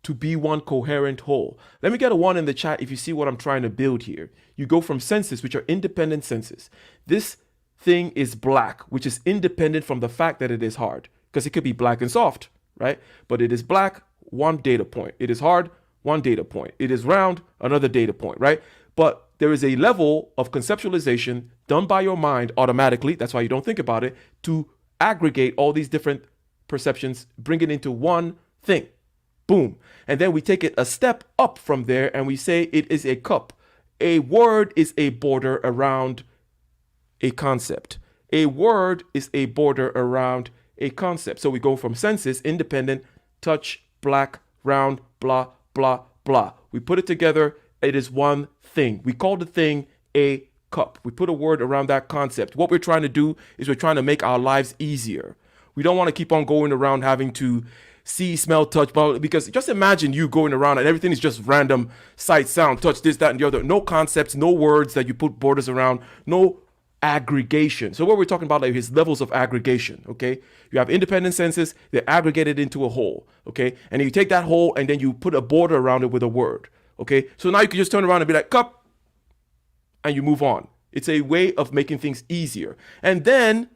to be one coherent whole. Let me get a 1 in the chat if you see what I'm trying to build here. You go from senses, which are independent senses. This thing is black, which is independent from the fact that it is hard, because it could be black and soft, right? But it is black, one data point. It is hard, one data point. It is round, another data point, right? But there is a level of conceptualization done by your mind automatically, that's why you don't think about it, to aggregate all these different perceptions, bring it into one thing. Boom. And then we take it a step up from there and we say it is a cup. A word is a border around a concept. A word is a border around a concept. So we go from senses, independent, touch, black, round, blah, blah, blah. We put it together. It is one thing. We call the thing a cup. We put a word around that concept. What we're trying to do is we're trying to make our lives easier. We don't want to keep on going around having to see, smell, touch, blah, blah, because just imagine you going around and everything is just random sight, sound, touch, this, that, and the other. No concepts, no words that you put borders around, no aggregation. So what we're talking about is levels of aggregation, okay? You have independent senses, they're aggregated into a whole, okay? And you take that whole and then you put a border around it with a word, okay? So now you can just turn around and be like, cup, and you move on. It's a way of making things easier. And then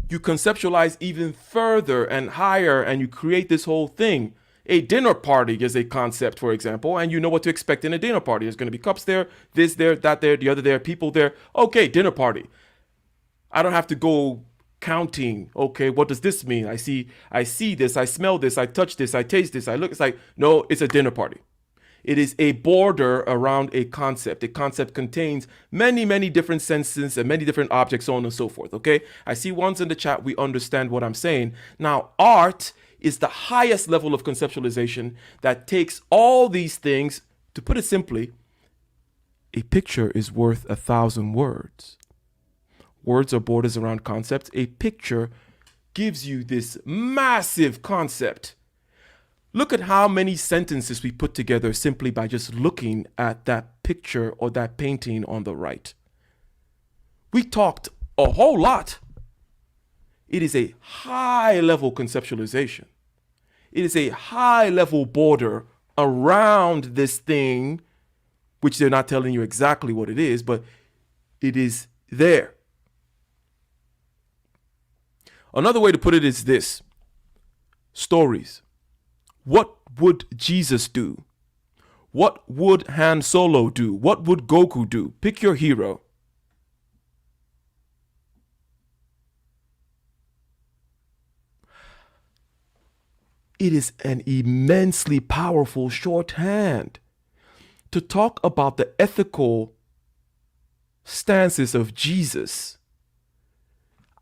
you conceptualize even further and higher, and you create this whole thing. A dinner party is a concept, for example, and you know what to expect in a dinner party. There's going to be cups there, this there, that there, the other there, people there. Okay, dinner party. I don't have to go counting. Okay, what does this mean? I see this, I smell this, I touch this, I taste this, I look. It's like, no, it's a dinner party. It is a border around a concept. A concept contains many, many different senses and many different objects, so on and so forth, okay? I see ones in the chat, we understand what I'm saying. Now, art is the highest level of conceptualization that takes all these things. To put it simply, a picture is worth 1,000 words. Words are borders around concepts. A picture gives you this massive concept. Look at how many sentences we put together simply by just looking at that picture or that painting on the right. We talked a whole lot. It is a high level conceptualization. It is a high level border around this thing, which they're not telling you exactly what it is, but it is there. Another way to put it is this: stories. What would Jesus do? What would Han Solo do? What would Goku do? Pick your hero. It is an immensely powerful shorthand to talk about the ethical stances of Jesus.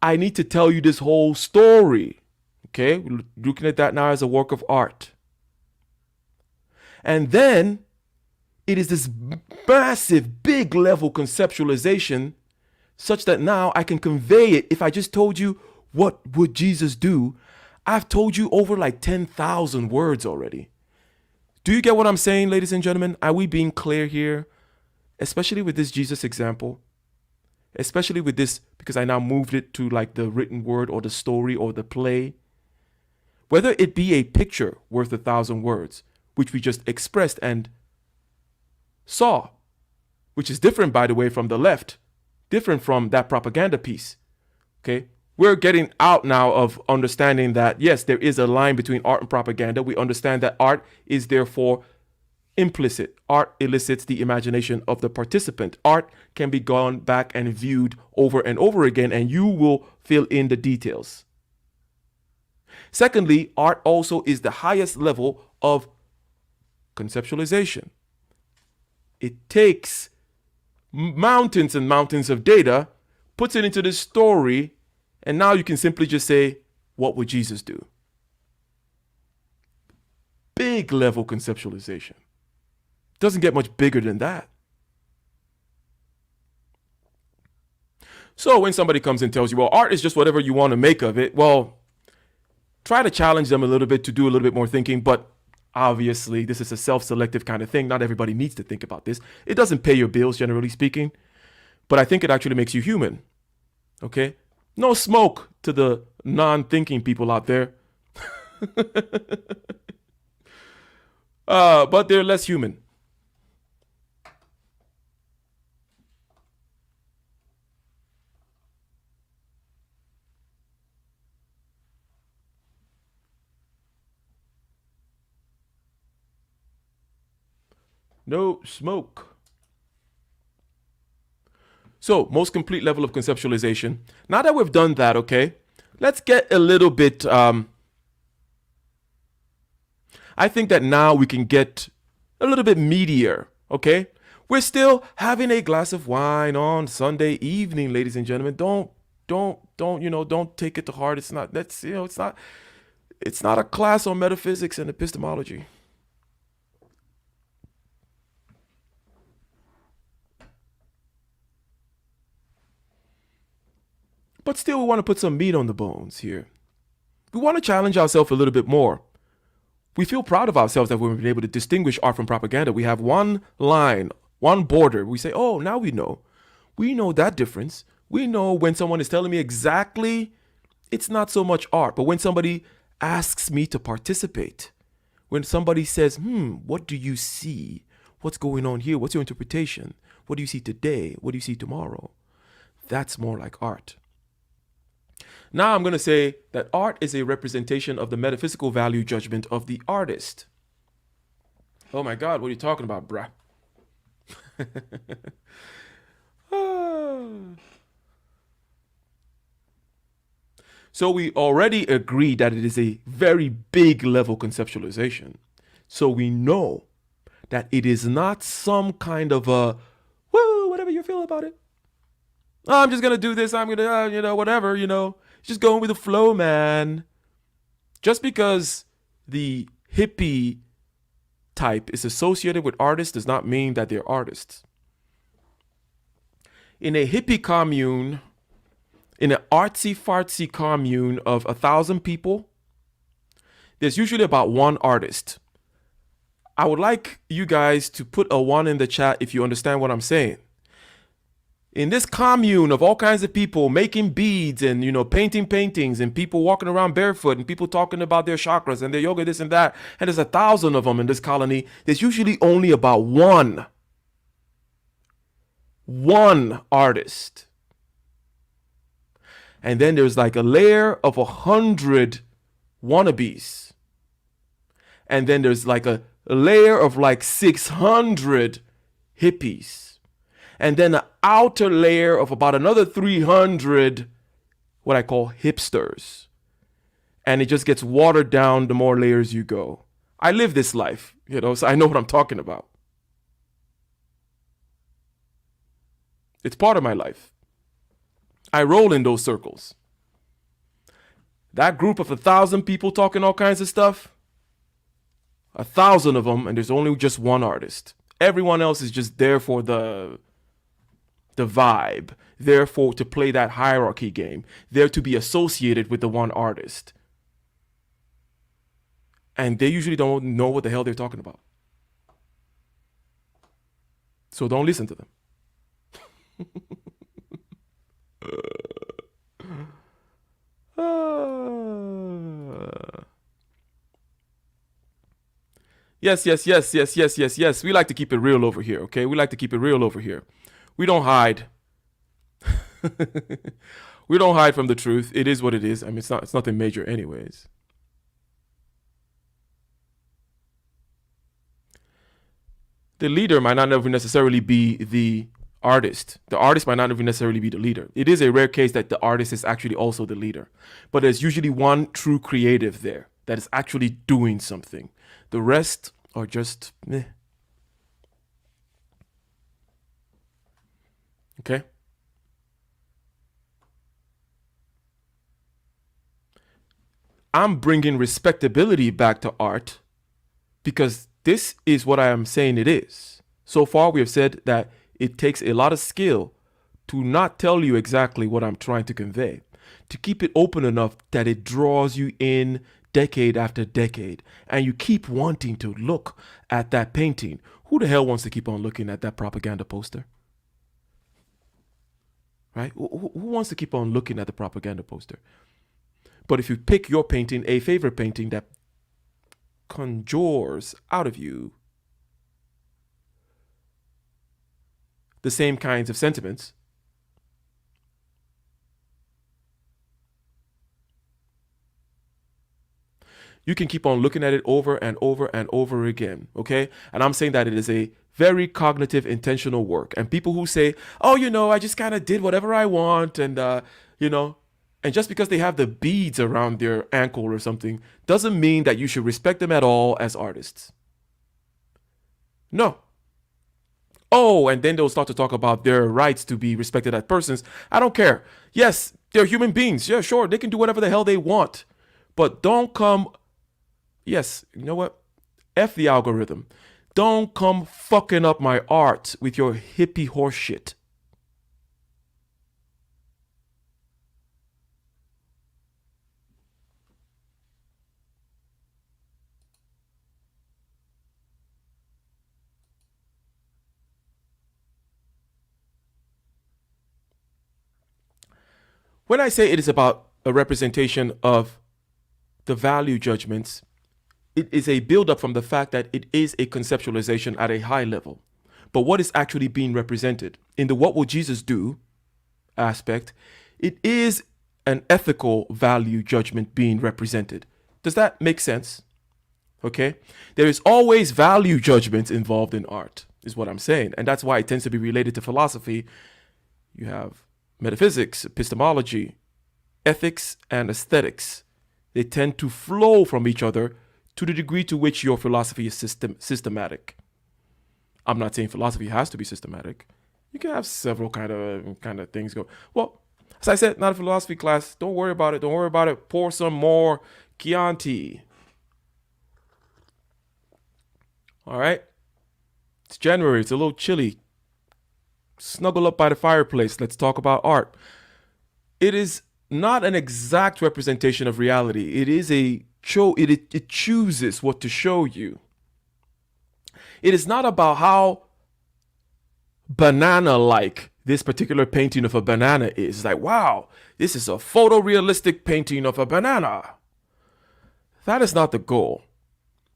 I need to tell you this whole story. Okay, we're looking at that now as a work of art. And then it is this massive, big level conceptualization such that now I can convey it. If I just told you, what would Jesus do? I've told you over like 10,000 words already. Do you get what I'm saying, ladies and gentlemen? Are we being clear here? Especially with this Jesus example. Especially with this, because I now moved it to like the written word or the story or the play. Whether it be a picture worth 1,000 words, which we just expressed and saw, which is different, by the way, from the left, different from that propaganda piece. Okay, we're getting out now of understanding that, yes, there is a line between art and propaganda. We understand that art is therefore implicit. Art elicits the imagination of the participant. Art can be gone back and viewed over and over again, and you will fill in the details. Secondly, art also is the highest level of conceptualization. It takes mountains and mountains of data, puts it into this story, and now you can simply just say, what would Jesus do? Big level conceptualization. Doesn't get much bigger than that. So when somebody comes and tells you, well, art is just whatever you want to make of it, well, try to challenge them a little bit to do a little bit more thinking, but obviously this is a self-selective kind of thing. Not everybody needs to think about this. It doesn't pay your bills, generally speaking, but I think it actually makes you human. Okay? No smoke to the non-thinking people out there. But they're less human. No smoke. So, most complete level of conceptualization. Now that we've done that, okay, let's get a little bit, I think that now we can get a little bit meatier, okay? We're still having a glass of wine on Sunday evening, ladies and gentlemen. Don't take it to heart. It's not a class on metaphysics and epistemology. But still, we want to put some meat on the bones here. We want to challenge ourselves a little bit more. We feel proud of ourselves that we've been able to distinguish art from propaganda. We have one line, one border. We say, oh, now we know. We know that difference. We know when someone is telling me exactly, it's not so much art, but when somebody asks me to participate, when somebody says, what do you see? What's going on here? What's your interpretation? What do you see today? What do you see tomorrow? That's more like art. Now I'm going to say that art is a representation of the metaphysical value judgment of the artist. Oh my God, what are you talking about, bruh? So we already agree that it is a very big level conceptualization. So we know that it is not some kind of a, woo, whatever you feel about it. Oh, I'm just going to do this. I'm going to, whatever, just going with the flow, man. Just because the hippie type is associated with artists does not mean that they're artists. In a hippie commune, in an artsy-fartsy commune of 1,000 people, there's usually about one artist. I would like you guys to put a 1 in the chat if you understand what I'm saying. In this commune of all kinds of people making beads and, painting paintings and people walking around barefoot and people talking about their chakras and their yoga, this and that, and there's 1,000 of them in this colony, there's usually only about one artist. And then there's like a layer of 100 wannabes. And then there's like a layer of like 600 hippies. And then an outer layer of about another 300, what I call hipsters. And it just gets watered down the more layers you go. I live this life, so I know what I'm talking about. It's part of my life. I roll in those circles. That group of 1,000 people talking all kinds of stuff, 1,000 of them, and there's only just one artist. Everyone else is just there for the vibe, there for to play that hierarchy game, there to be associated with the one artist. And they usually don't know what the hell they're talking about. So don't listen to them. Yes. We like to keep it real over here, okay? We like to keep it real over here. We don't hide. We don't hide from the truth. It is what it is. I mean, it's nothing major anyways. The leader might not necessarily be the artist. The artist might not even necessarily be the leader. It is a rare case that the artist is actually also the leader. But there's usually one true creative there that is actually doing something. The rest are just meh. Okay? I'm bringing respectability back to art because this is what I am saying it is. So far, we have said that it takes a lot of skill to not tell you exactly what I'm trying to convey, to keep it open enough that it draws you in decade after decade, and you keep wanting to look at that painting. Who the hell wants to keep on looking at that propaganda poster? Right? Who wants to keep on looking at the propaganda poster? But if you pick your painting, a favorite painting that conjures out of you the same kinds of sentiments, you can keep on looking at it over and over and over again, okay? And I'm saying that it is a very cognitive, intentional work. And people who say, oh, I just kind of did whatever I want, and, and just because they have the beads around their ankle or something doesn't mean that you should respect them at all as artists. No. Oh, and then they'll start to talk about their rights to be respected as persons. I don't care. Yes, they're human beings. Yeah, sure, they can do whatever the hell they want. But don't come... Yes, you know what? F the algorithm. Don't come fucking up my art with your hippie horse shit. When I say it is about a representation of the value judgments, it is a build-up from the fact that it is a conceptualization at a high level. But what is actually being represented in the what will Jesus do aspect, it is an ethical value judgment being represented. Does that make sense? Okay. There is always value judgments involved in art, is what I'm saying. And that's why it tends to be related to philosophy. You have metaphysics, epistemology, ethics, and aesthetics. They tend to flow from each other to the degree to which your philosophy is systematic. I'm not saying philosophy has to be systematic. You can have several kind of things go. Well, as I said, not a philosophy class. Don't worry about it. Don't worry about it. Pour some more Chianti. All right. It's January. It's a little chilly. Snuggle up by the fireplace. Let's talk about art. It is not an exact representation of reality. It is a show. It chooses what to show you. It is not about how banana-like this particular painting of a banana is. It's like, wow, this is a photorealistic painting of a banana. That is not the goal.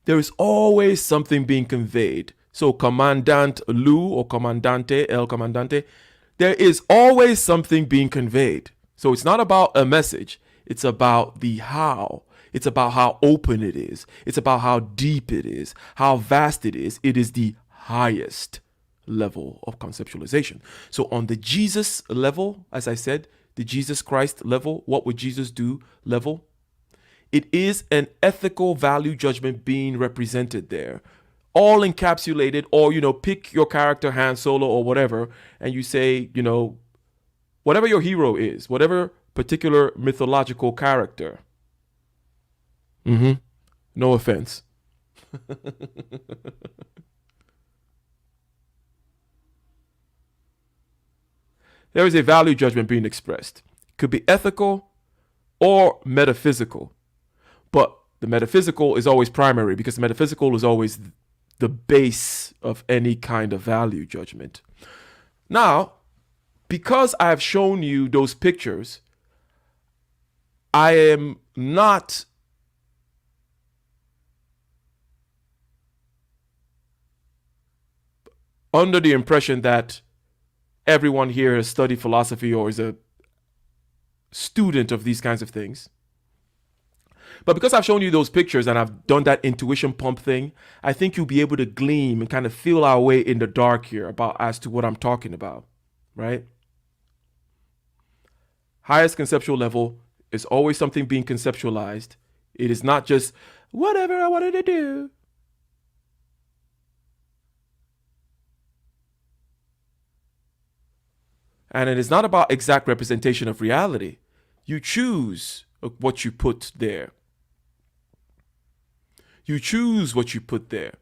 There is always something being conveyed. So Commandant Lou or Comandante, El Comandante, there is always something being conveyed. So it's not about a message. It's about the how. It's about how open it is. It's about how deep it is, how vast it is. It is the highest level of conceptualization. So on the Jesus level, as I said, the Jesus Christ level, what would Jesus do level, it is an ethical value judgment being represented there, all encapsulated. Or, pick your character, Han Solo or whatever, and you say, whatever your hero is, whatever particular mythological character. No offense. There is a value judgment being expressed. It could be ethical or metaphysical. But the metaphysical is always primary because the metaphysical is always the base of any kind of value judgment. Now, because I have shown you those pictures, I am not under the impression that everyone here has studied philosophy or is a student of these kinds of things. But because I've shown you those pictures and I've done that intuition pump thing, I think you'll be able to gleam and kind of feel our way in the dark here as to what I'm talking about, right? Highest conceptual level is always something being conceptualized. It is not just whatever I wanted to do. And it is not about exact representation of reality. You choose what you put there. You choose what you put there.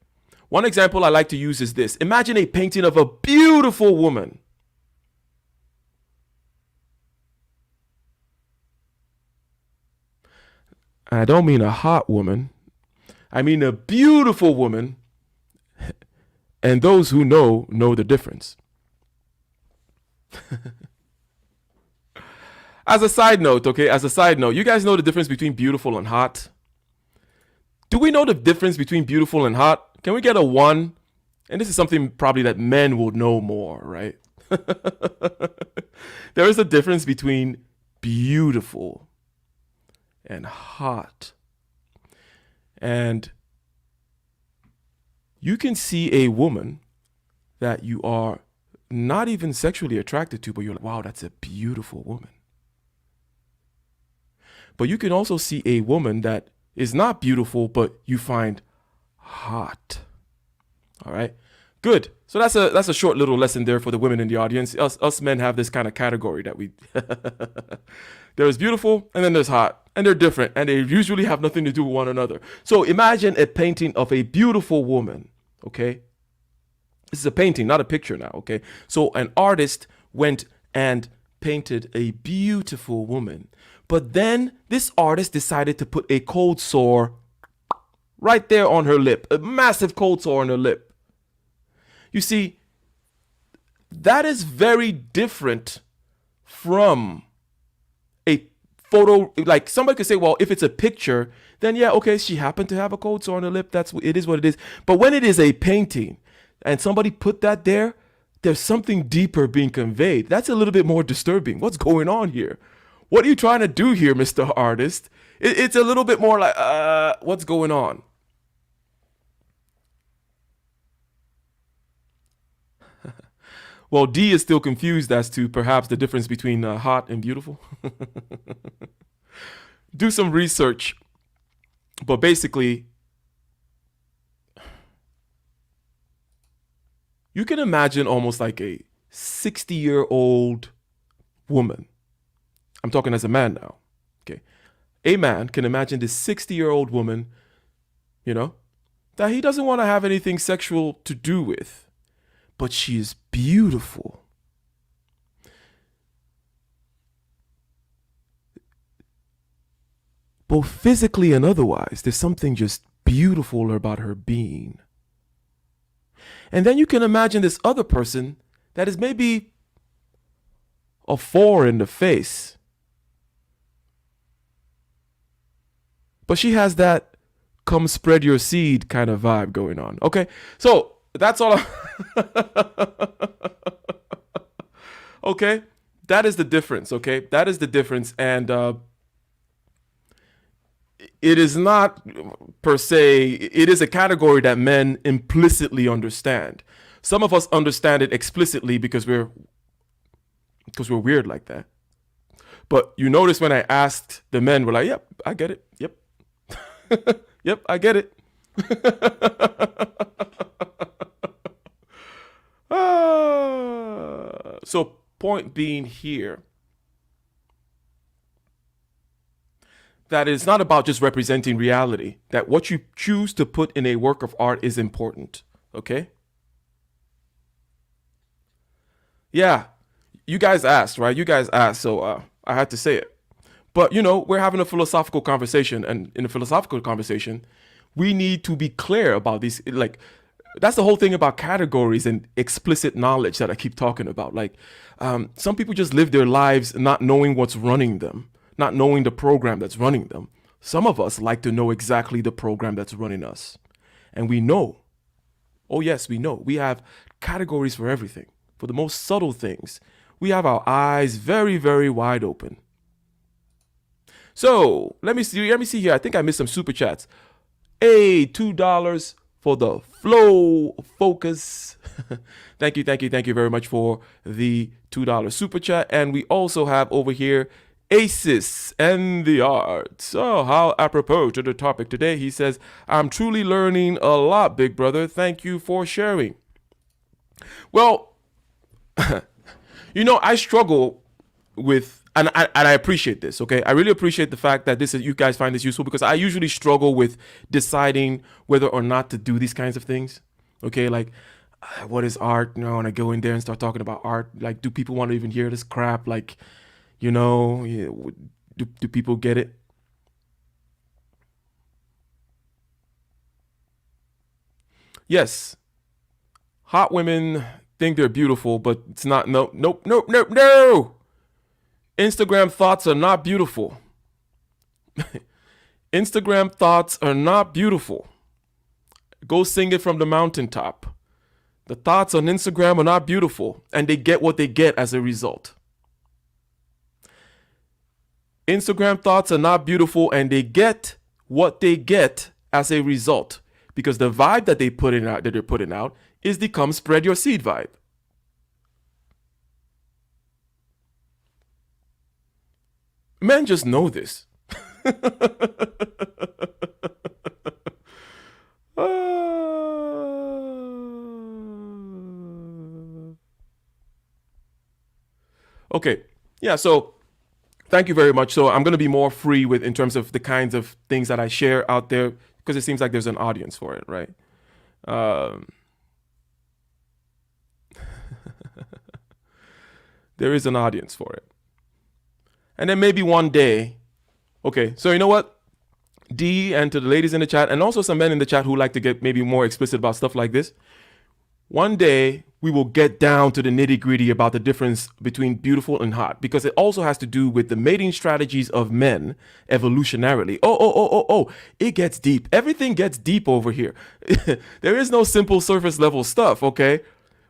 One example I like to use is this. Imagine a painting of a beautiful woman. I don't mean a hot woman. I mean a beautiful woman. And those who know the difference. As a side note, you guys know the difference between beautiful and hot? Do we know the difference between beautiful and hot? Can we get a 1? And this is something probably that men will know more, right? There is a difference between beautiful and hot. And you can see a woman that you are not even sexually attracted to, but you're like, wow, that's a beautiful woman. But you can also see a woman that is not beautiful, but you find hot. All right, good. So that's a short little lesson there for the women in the audience. Us men have this kind of category that we there's beautiful and then there's hot, and they're different, and they usually have nothing to do with one another. So imagine a painting of a beautiful woman. Okay, this is a painting, not a picture now. Okay, so an artist went and painted a beautiful woman, but then this artist decided to put a cold sore right there on her lip, a massive cold sore on her lip. You see, that is very different from photo, like somebody could say, well, if it's a picture, then yeah, okay, she happened to have a cold sore on her lip. It is what it is. But when it is a painting and somebody put that there, there's something deeper being conveyed. That's a little bit more disturbing. What's going on here? What are you trying to do here, Mr. Artist? It's a little bit more like, what's going on? Well, D is still confused as to perhaps the difference between hot and beautiful. Do some research. But basically, you can imagine almost like a 60-year-old woman. I'm talking as a man now. Okay. A man can imagine this 60-year-old woman, that he doesn't want to have anything sexual to do with. But she is beautiful. Both physically and otherwise, there's something just beautiful about her being. And then you can imagine this other person that is maybe a 4 in the face. But she has that come spread your seed kind of vibe going on. Okay, so that's all. Okay, that is the difference. Okay, that is the difference. And it is not per se, it is a category that men implicitly understand. Some of us understand it explicitly because we're weird like that. But you notice when I asked the men, we're like, yep, I get it. Yep. Yep, I get it. So point being here, that it's not about just representing reality, that what you choose to put in a work of art is important, okay? Yeah, you guys asked, right? You guys asked, so I had to say it. But, we're having a philosophical conversation, and in a philosophical conversation, we need to be clear about these, like, that's the whole thing about categories and explicit knowledge that I keep talking about. Like, some people just live their lives not knowing what's running them, not knowing the program that's running them. Some of us like to know exactly the program that's running us. And we know, oh yes, we know, we have categories for everything. For the most subtle things, we have our eyes very, very wide open. So let me see here. I think I missed some super chats. Hey, $2 for the flow focus. Thank you very much for the $2 super chat. And we also have over here Aces and the Arts. Oh, how apropos to the topic today. He says, I'm truly learning a lot, big brother. Thank you for sharing. Well, I struggle with, and I appreciate this, okay? I really appreciate the fact that you guys find this useful, because I usually struggle with deciding whether or not to do these kinds of things, okay? Like, what is art? When I go in there and start talking about art, like, do people want to even hear this crap? Like, do people get it? Yes, hot women think they're beautiful, but it's not. Nope. Instagram thoughts are not beautiful. Instagram thoughts are not beautiful. Go sing it from the mountaintop. The thoughts on Instagram are not beautiful, and they get what they get as a result. Instagram thoughts are not beautiful, and they get what they get as a result, because the vibe that they're putting out is the come spread your seed vibe. Men just know this. Okay, yeah, so thank you very much. So I'm going to be more free in terms of the kinds of things that I share out there, because it seems like there's an audience for it, right? There is an audience for it. And then maybe one day, okay, so you know what? D, and to the ladies in the chat, and also some men in the chat who like to get maybe more explicit about stuff like this. One day we will get down to the nitty gritty about the difference between beautiful and hot, because it also has to do with the mating strategies of men evolutionarily. Oh, it gets deep. Everything gets deep over here. There is no simple surface level stuff, okay?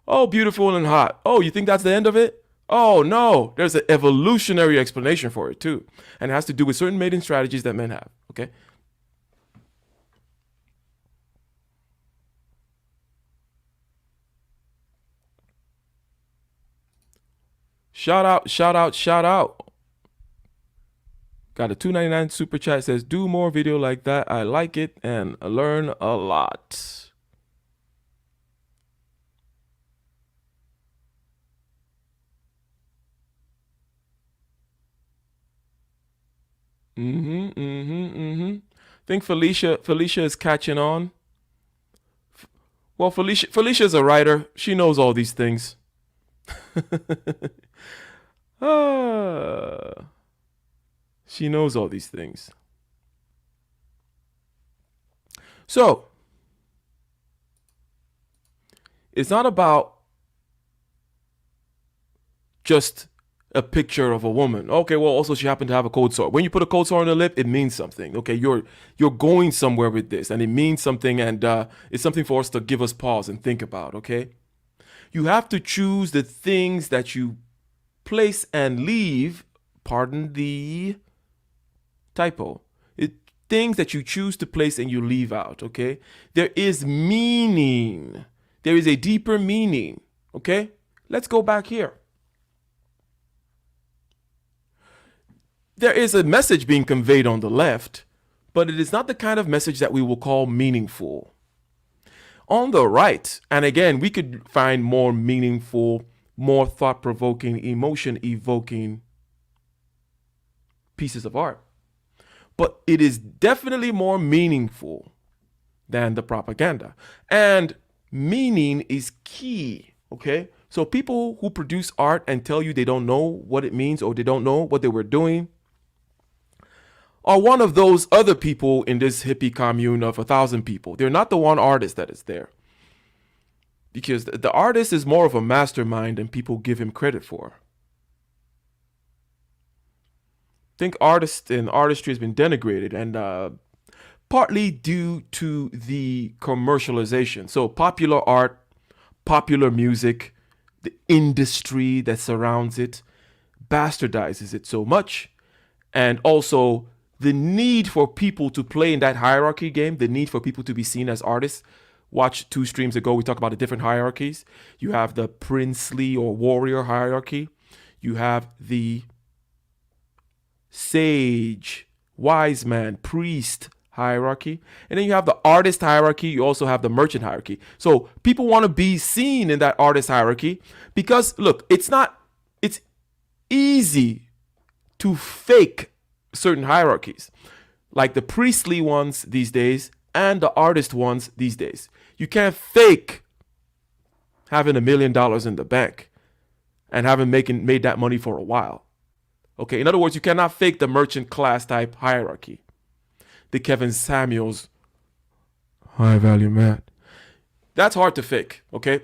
Oh, beautiful and hot. Oh, you think that's the end of it? Oh, no. There's an evolutionary explanation for it, too. And it has to do with certain mating strategies that men have, okay? Shout out, shout out, shout out. Got a $2.99 super chat. Says, do more video like that. I like it and learn a lot. I think Felicia is catching on. Well, Felicia's a writer. She knows all these things. She knows all these things. So, it's not about just a picture of a woman. Okay, well, also she happened to have a cold sore. When you put a cold sore on the lip, it means something. Okay, you're going somewhere with this, and it means something, and it's something for us to give us pause and think about. Okay, you have to choose the things that you place and leave. Pardon the typo. Things that you choose to place and you leave out. Okay, there is meaning. There is a deeper meaning. Okay, let's go back here. There is a message being conveyed on the left, but it is not the kind of message that we will call meaningful. On the right, and again, we could find more meaningful, more thought-provoking, emotion-evoking pieces of art. But it is definitely more meaningful than the propaganda. And meaning is key, okay? So people who produce art and tell you they don't know what it means or they don't know what they were doing are one of those other people in this hippie commune of 1,000 people. They're not the one artist that is there. Because the artist is more of a mastermind than people give him credit for. I think artists and artistry has been denigrated, and partly due to the commercialization. So popular art, popular music, the industry that surrounds it bastardizes it so much. And also the need for people to play in that hierarchy game, the need for people to be seen as artists. Watch 2 streams ago, we talked about the different hierarchies. You have the princely or warrior hierarchy. You have the sage, wise man, priest hierarchy. And then you have the artist hierarchy. You also have the merchant hierarchy. So people want to be seen in that artist hierarchy because, look, it's easy to fake certain hierarchies, like the priestly ones these days and the artist ones these days. You can't fake having $1 million in the bank and having made that money for a while. Okay, in other words, you cannot fake the merchant class type hierarchy. The Kevin Samuels high value man. That's hard to fake, okay?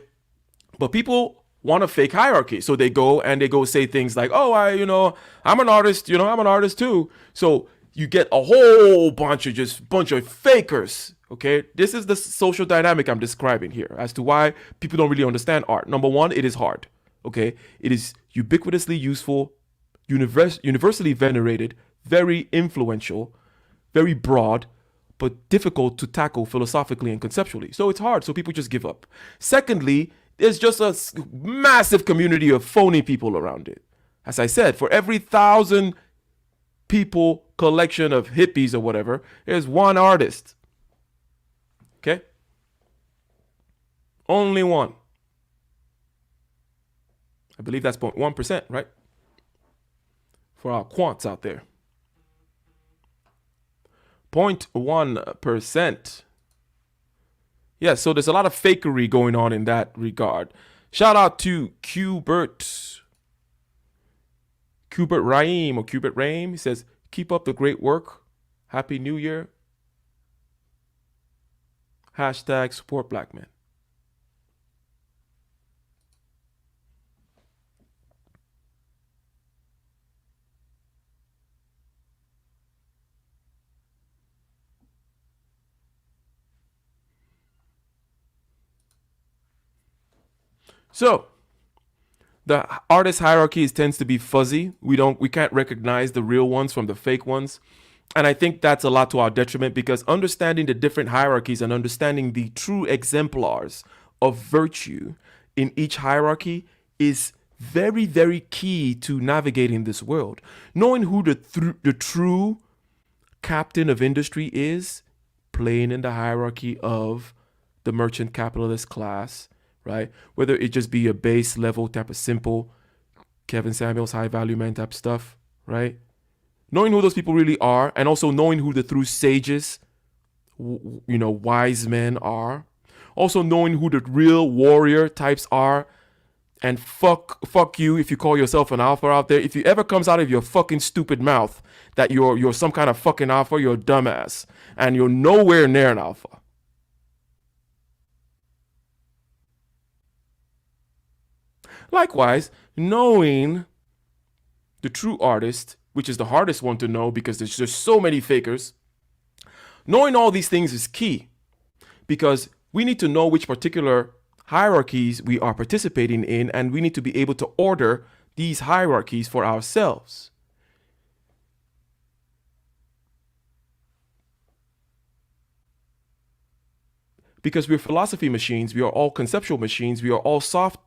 But people want to fake hierarchy. So they go say things like, oh, I'm an artist, I'm an artist too. So you get a whole bunch of fakers, okay? This is the social dynamic I'm describing here as to why people don't really understand art. Number one, it is hard, okay? It is ubiquitously useful, universally venerated, very influential, very broad, but difficult to tackle philosophically and conceptually. So it's hard, so people just give up. Secondly, there's just a massive community of phony people around it. As I said, for every 1,000 people collection of hippies or whatever, there's one artist. Okay? Only one. I believe that's 0.1%, right? For our quants out there. 0.1%. Yeah, so there's a lot of fakery going on in that regard. Shout out to Qbert Raim or Qbert Raim. He says, keep up the great work. Happy New Year. # support black men. So the artist hierarchy tends to be fuzzy. We can't recognize the real ones from the fake ones. And I think that's a lot to our detriment, because understanding the different hierarchies and understanding the true exemplars of virtue in each hierarchy is very, very key to navigating this world. Knowing who the true captain of industry is, playing in the hierarchy of the merchant capitalist class, right? Whether it just be a base level type of simple Kevin Samuels high value man type stuff, right? Knowing who those people really are, and also knowing who the true sages, wise men are. Also knowing who the real warrior types are. And fuck you if you call yourself an alpha out there. If it ever comes out of your fucking stupid mouth that you're some kind of fucking alpha, you're a dumbass. And you're nowhere near an alpha. Likewise, knowing the true artist, which is the hardest one to know because there's just so many fakers, knowing all these things is key, because we need to know which particular hierarchies we are participating in, and we need to be able to order these hierarchies for ourselves. Because we're philosophy machines, we are all conceptual machines, we are all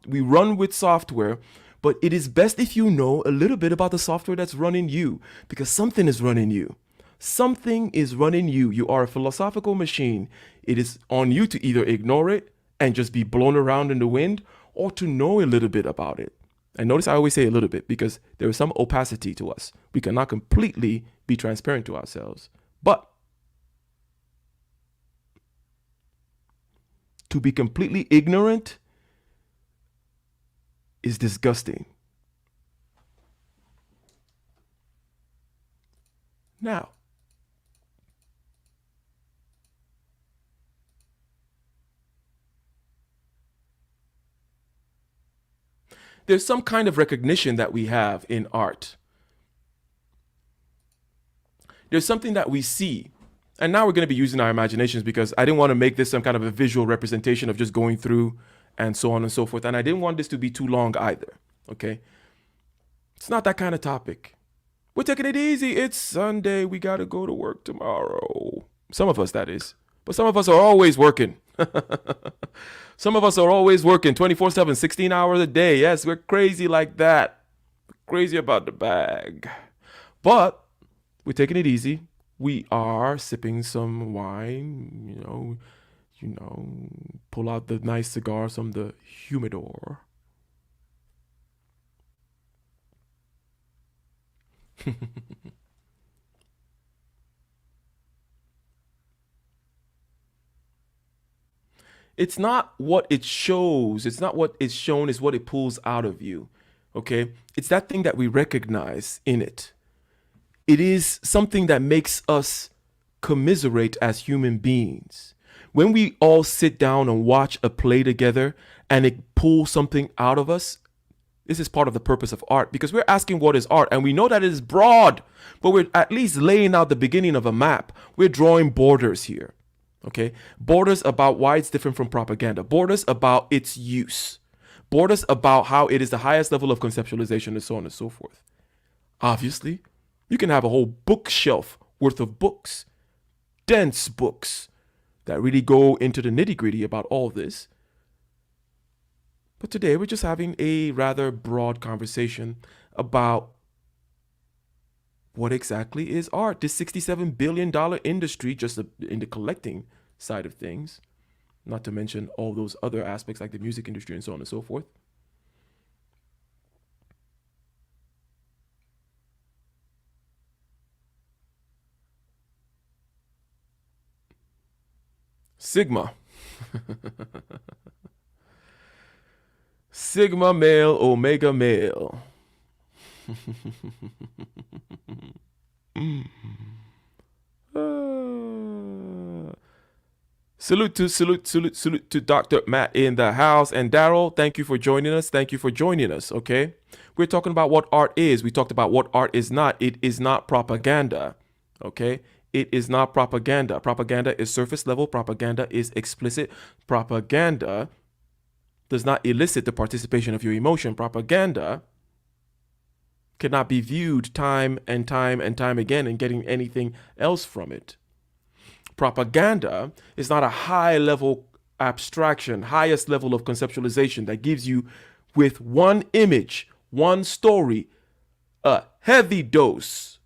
we run with software, but it is best if you know a little bit about the software that's running you, because something is running you. Something is running you. You are a philosophical machine. It is on you to either ignore it and just be blown around in the wind, or to know a little bit about it. And notice I always say a little bit, because there is some opacity to us. We cannot completely be transparent to ourselves. But to be completely ignorant is disgusting. Now, there's some kind of recognition that we have in art. There's something that we see. And now we're going to be using our imaginations, because I didn't want to make this some kind of a visual representation of just going through and so on and so forth. And I didn't want this to be too long either. Okay. It's not that kind of topic. We're taking it easy. It's Sunday. We got to go to work tomorrow. Some of us, that is. But some of us are always working. Some of us are always working 24/7, 16 hours a day. Yes, we're crazy like that. We're crazy about the bag. But we're taking it easy. We are sipping some wine, pull out the nice cigars from the humidor. It's not what it shows. It's not what is shown, is what it pulls out of you. Okay? It's that thing that we recognize in it. It is something that makes us commiserate as human beings. When we all sit down and watch a play together and it pulls something out of us, this is part of the purpose of art, because we're asking what is art, and we know that it is broad, but we're at least laying out the beginning of a map. We're drawing borders here. Okay? Borders about why it's different from propaganda. Borders about its use. Borders about how it is the highest level of conceptualization, and so on and so forth. Obviously, you can have a whole bookshelf worth of books, dense books, that really go into the nitty-gritty about all this. But today we're just having a rather broad conversation about what exactly is art. This $67 billion industry, just in the collecting side of things, not to mention all those other aspects like the music industry and so on and so forth. Sigma. Sigma male, omega male. Salute to Dr. Matt in the house. And Daryl, thank you for joining us. Thank you for joining us. Okay. We're talking about what art is. We talked about what art is not. It is not propaganda. Okay. It is not propaganda. Propaganda is surface level. Propaganda is explicit. Propaganda does not elicit the participation of your emotion. Propaganda cannot be viewed time and time and time again and getting anything else from it. Propaganda is not a high level abstraction, highest level of conceptualization that gives you, with one image, one story, a heavy dose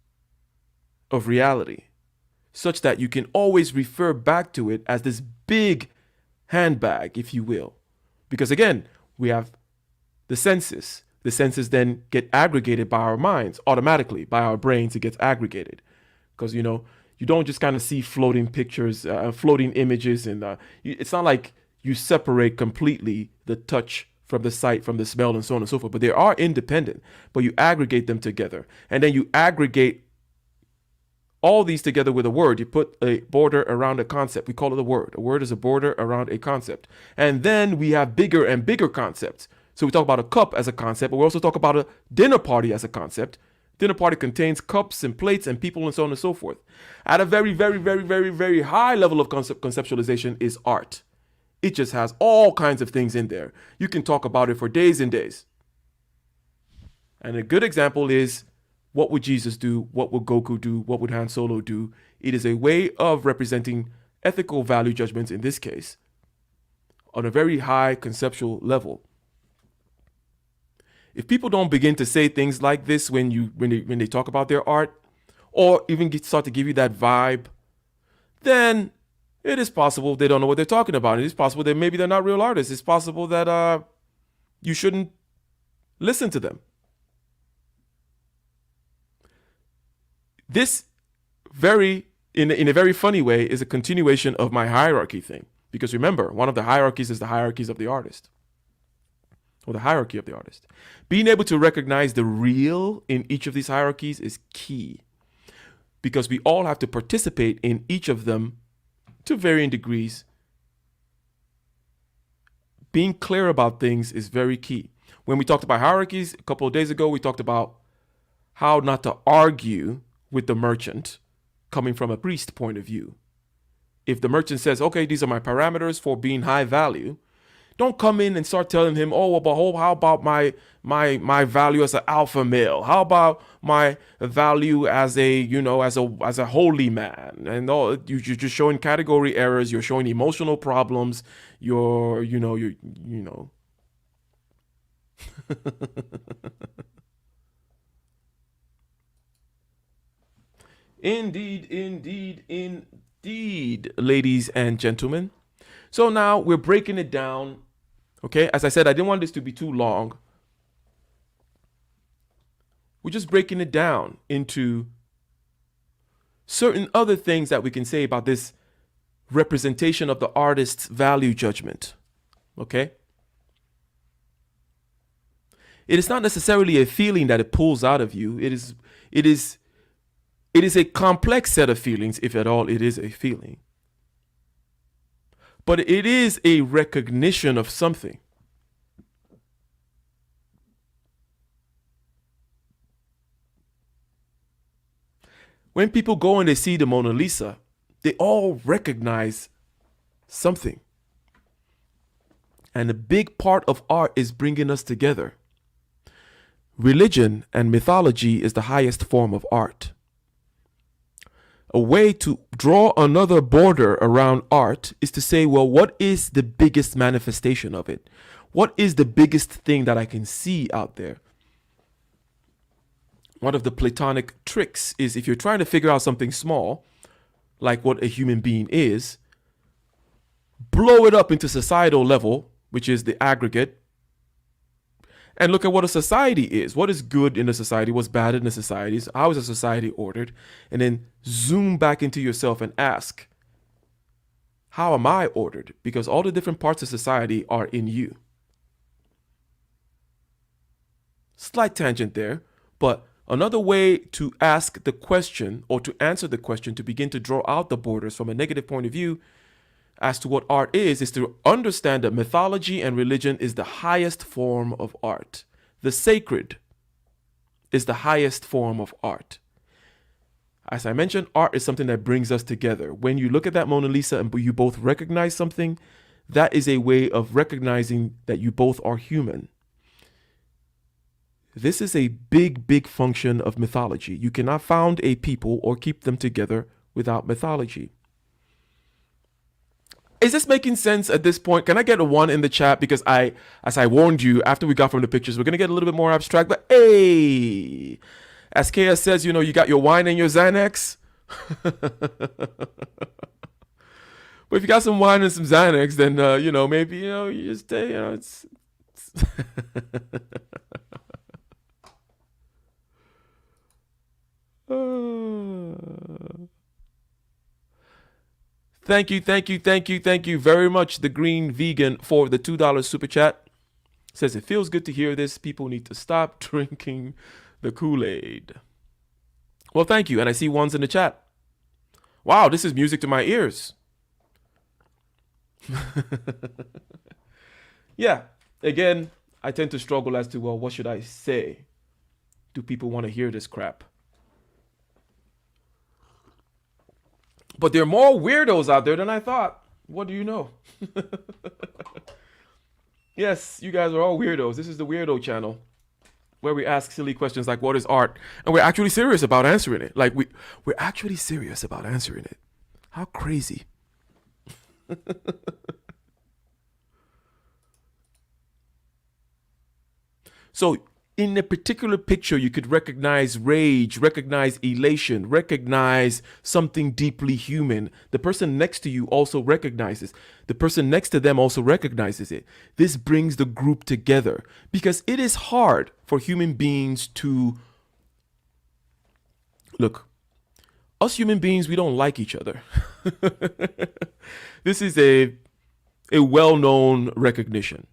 of reality, such that you can always refer back to it as this big handbag, if you will. Because again, we have the senses. The senses then get aggregated by our minds automatically, by our brains. It gets aggregated because, you don't just kind of see floating pictures, floating images. And it's not like you separate completely the touch from the sight, from the smell, and so on and so forth. But they are independent, but you aggregate them together. And then you aggregate all these together with a word. You put a border around a concept. We call it a word. A word is a border around a concept. And then we have bigger and bigger concepts. So we talk about a cup as a concept, but we also talk about a dinner party as a concept. Dinner party contains cups and plates and people and so on and so forth. At a very, very, very, very, very high level of conceptualization is art. It just has all kinds of things in there. You can talk about it for days and days. And a good example is, what would Jesus do? What would Goku do? What would Han Solo do? It is a way of representing ethical value judgments in this case on a very high conceptual level. If people don't begin to say things like this when they talk about their art, or even start to give you that vibe, then it is possible they don't know what they're talking about. It is possible that maybe they're not real artists. It's possible that you shouldn't listen to them. This in a very funny way, is a continuation of my hierarchy thing. Because remember, one of the hierarchies is the hierarchies of the artist. Or the hierarchy of the artist. Being able to recognize the real in each of these hierarchies is key. Because we all have to participate in each of them to varying degrees. Being clear about things is very key. When we talked about hierarchies a couple of days ago, we talked about how not to argue with the merchant coming from a priest point of view. If the merchant says, okay, these are my parameters for being high value, don't come in and start telling him, oh, but how about my value as an alpha male? How about my value as a holy man? And you're just showing category errors. You're showing emotional problems. You're. Indeed, ladies and gentlemen. So now we're breaking it down. Okay, as I said, I didn't want this to be too long. We're just breaking it down into certain other things that we can say about this representation of the artist's value judgment. Okay? It is not necessarily a feeling that it pulls out of you. It is a complex set of feelings, if at all it is a feeling. But it is a recognition of something. When people go and they see the Mona Lisa, they all recognize something. And a big part of art is bringing us together. Religion and mythology is the highest form of art. A way to draw another border around art is to say, well, what is the biggest manifestation of it? What is the biggest thing that I can see out there? One of the Platonic tricks is, if you're trying to figure out something small, like what a human being is, blow it up into societal level, which is the aggregate, and look at what a society is. What is good in a society? What's bad in a society? How is a society ordered? And then zoom back into yourself and ask, how am I ordered? Because all the different parts of society are in you. Slight tangent there, but another way to ask the question, or to answer the question, to begin to draw out the borders from a negative point of view as to what art is to understand that mythology and religion is the highest form of art. The sacred is the highest form of art. As I mentioned, art is something that brings us together. When you look at that Mona Lisa and you both recognize something, that is a way of recognizing that you both are human. This is a big, big function of mythology. You cannot found a people or keep them together without mythology. Is this making sense at this point? Can I get a 1 in the chat? Because as I warned you, after we got from the pictures, we're going to get a little bit more abstract. But hey, as KS says, you got your wine and your Xanax. But if you got some wine and some Xanax, then, maybe, you just stay, it's Thank you very much, the Green Vegan, for the $2 super chat. Says it feels good to hear this. People need to stop drinking the Kool-Aid. Well, thank you, and I see ones in the chat. Wow, this is music to my ears. Yeah, again, I tend to struggle as to, well, what should I say? Do people want to hear this crap? But there are more weirdos out there than I thought. What do you know? Yes, you guys are all weirdos. This is the Weirdo Channel, where we ask silly questions like, what is art? And we're actually serious about answering it. Like, we're actually serious about answering it. How crazy. So, in a particular picture, you could recognize rage, recognize elation, recognize something deeply human. The person next to you also recognizes. The person next to them also recognizes it. This brings the group together because it is hard for human beings to... Look, us human beings, we don't like each other. This is a well-known recognition,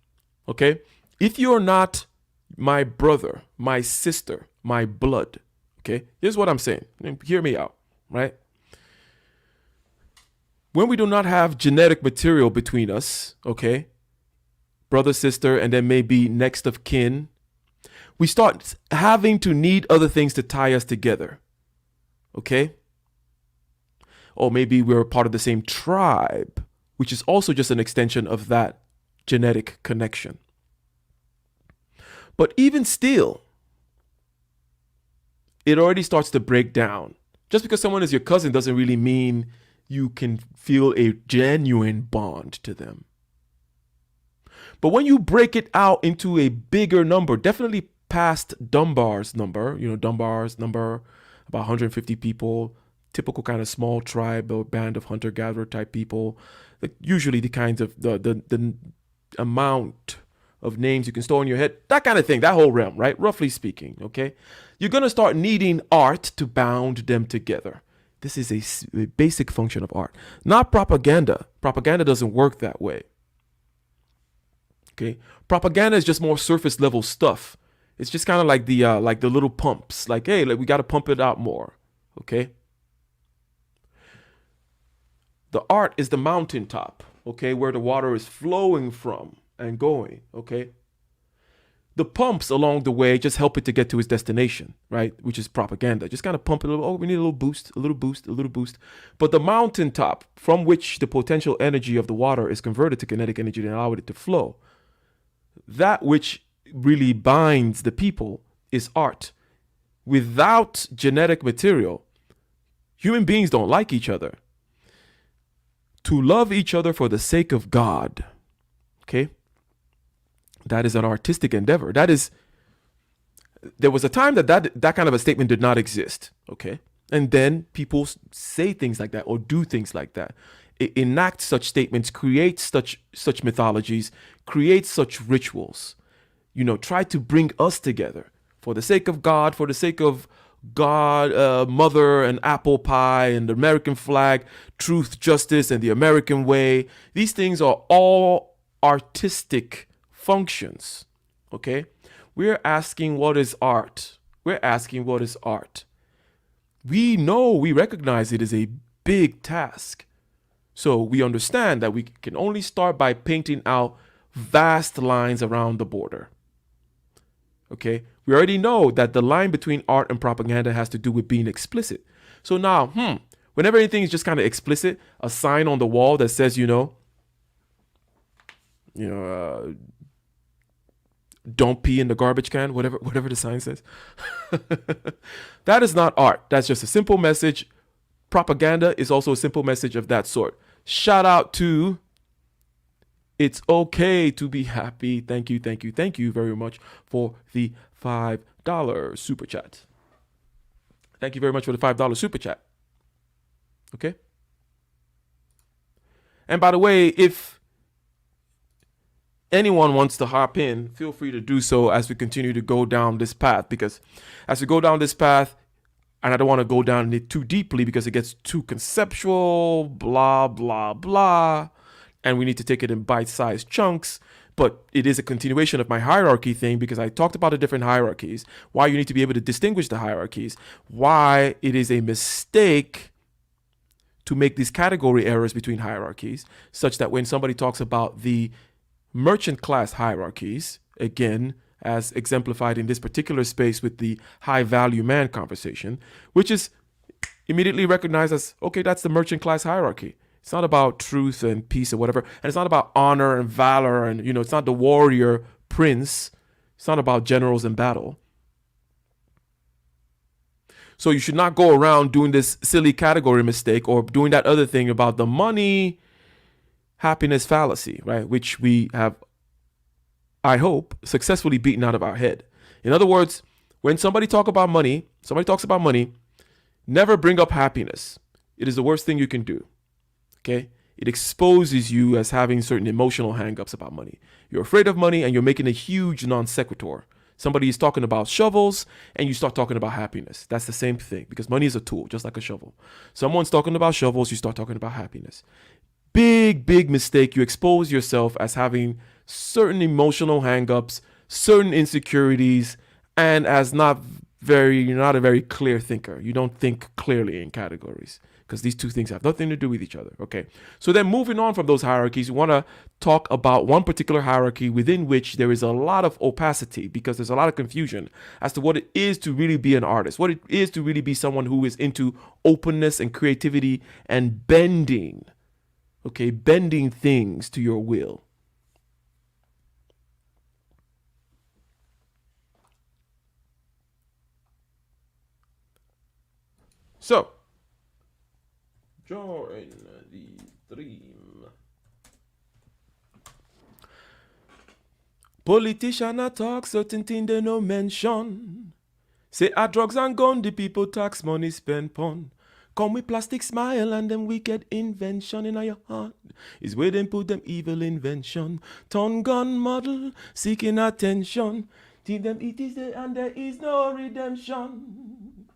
okay? If you're not my brother, my sister, my blood, okay? Here's what I'm saying. Hear me out, right? When we do not have genetic material between us, okay? Brother, sister, and then maybe next of kin, we start having to need other things to tie us together, okay? Or maybe we're a part of the same tribe, which is also just an extension of that genetic connection. But even still, it already starts to break down. Just because someone is your cousin doesn't really mean you can feel a genuine bond to them. But when you break it out into a bigger number, definitely past Dunbar's number, Dunbar's number, about 150 people, typical kind of small tribe or band of hunter-gatherer type people, usually the kinds of the amount of names you can store in your head, that kind of thing, that whole realm, right? Roughly speaking, okay? You're going to start needing art to bound them together. This is a basic function of art, not propaganda. Propaganda doesn't work that way, okay? Propaganda is just more surface level stuff. It's just kind of like the little pumps, like, hey, we got to pump it out more, okay? The art is the mountaintop, okay, where the water is flowing from and going, okay? The pumps along the way just help it to get to its destination, right? Which is propaganda. Just kind of pump it a little. Oh, we need a little boost, a little boost, a little boost. But the mountaintop from which the potential energy of the water is converted to kinetic energy and allow it to flow, that which really binds the people is art. Without genetic material, human beings don't like each other. To love each other for the sake of God, okay? That is an artistic endeavor. There was a time that kind of a statement did not exist, okay? And then people say things like that or do things like that. Enact such statements, create such mythologies, create such rituals, try to bring us together for the sake of God, for the sake of God, mother and apple pie and the American flag, truth, justice, and the American way. These things are all artistic functions, okay? We're asking what is art. We're asking what is art. We recognize it is a big task. So we understand that we can only start by painting out vast lines around the border. Okay? We already know that the line between art and propaganda has to do with being explicit. So now, whenever anything is just kind of explicit, a sign on the wall that says, don't pee in the garbage can, whatever the sign says. That is not art. That's just a simple message. Propaganda is also a simple message of that sort. Shout out to It's Okay to Be Happy. Thank you very much for the $5 super chat. Thank you very much for the $5 super chat. Okay? And by the way, if anyone wants to hop in, feel free to do so as we continue to go down this path. Because as we go down this path, and I don't want to go down it too deeply because it gets too conceptual, blah, blah, blah. And we need to take it in bite-sized chunks. But it is a continuation of my hierarchy thing because I talked about the different hierarchies, why you need to be able to distinguish the hierarchies, why it is a mistake to make these category errors between hierarchies, such that when somebody talks about the merchant class hierarchies, again, as exemplified in this particular space with the high value man conversation, which is immediately recognized as, okay, that's the merchant class hierarchy. It's not about truth and peace or whatever. And it's not about honor and valor. And, it's not the warrior prince. It's not about generals in battle. So you should not go around doing this silly category mistake or doing that other thing about the money happiness fallacy, right? Which we have, I hope, successfully beaten out of our head. In other words, when somebody talks about money, never bring up happiness. It is the worst thing you can do. Okay? It exposes you as having certain emotional hangups about money. You're afraid of money and you're making a huge non sequitur. Somebody is talking about shovels and you start talking about happiness. That's the same thing because money is a tool, just like a shovel. Someone's talking about shovels, you start talking about happiness. Big mistake. You expose yourself as having certain emotional hangups, certain insecurities, and as you're not a very clear thinker. You don't think clearly in categories because these two things have nothing to do with each other. Okay. So then moving on from those hierarchies, we want to talk about one particular hierarchy within which there is a lot of opacity because there's a lot of confusion as to what it is to really be an artist, what it is to really be someone who is into openness and creativity and bending. Okay, bending things to your will. So, join the dream. Politician a talk certain thing they no mention. Say a drugs and gun the people tax money spend pon. Come with plastic smile and them wicked invention in your heart is where them put them evil invention. Ton gun model seeking attention. Till them it is there and there is no redemption.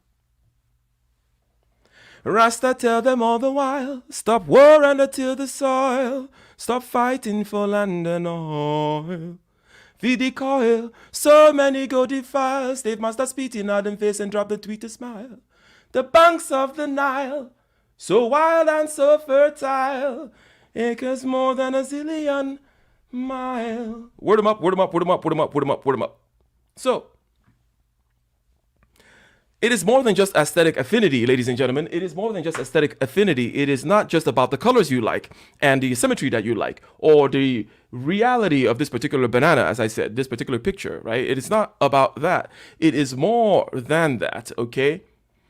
Rasta tell them all the while, stop war and till the soil. Stop fighting for land and oil. Feed the coil, so many go defile. Slave master spitting at them face and drop the tweet to smile. The banks of the Nile, so wild and so fertile, acres more than a zillion mile. Word 'em up. So, it is more than just aesthetic affinity, ladies and gentlemen. It is more than just aesthetic affinity. It is not just about the colors you like and the symmetry that you like or the reality of this particular banana, as I said, this particular picture, right? It is not about that. It is more than that, okay?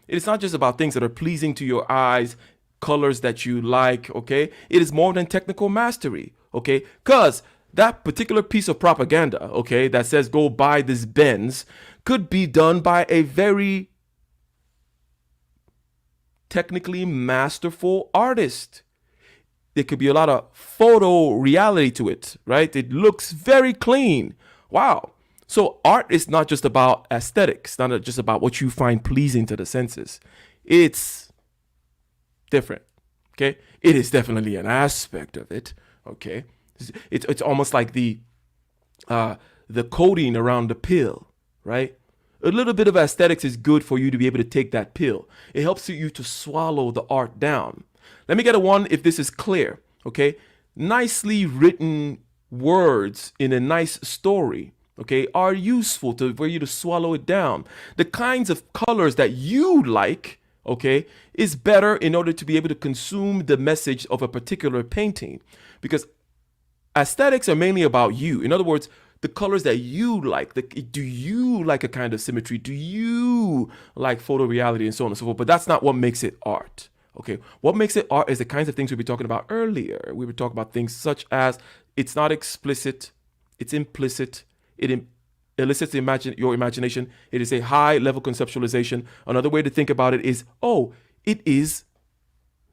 It's not just about things that are pleasing to your eyes, colors that you like, okay? It is more than technical mastery, okay? Because that particular piece of propaganda, okay, that says go buy this Benz could be done by a very technically masterful artist. There could be a lot of photo reality to it, right? It looks very clean. Wow. So art is not just about aesthetics, not just about what you find pleasing to the senses. It's different, okay? It is definitely an aspect of it, okay? It's almost like the coating around the pill, right? A little bit of aesthetics is good for you to be able to take that pill. It helps you to swallow the art down. Let me get a one if this is clear, okay? Nicely written words in a nice story, okay, are useful for you to swallow it down. The kinds of colors that you like, okay, is better in order to be able to consume the message of a particular painting. Because aesthetics are mainly about you. In other words, the colors that you like. Do you like a kind of symmetry? Do you like photoreality and so on and so forth? But that's not what makes it art. Okay, what makes it art is the kinds of things we were talking about earlier. We were talking about things such as it's not explicit, it's implicit, it elicits your imagination. It is a high level conceptualization. Another way to think about it is, oh, it is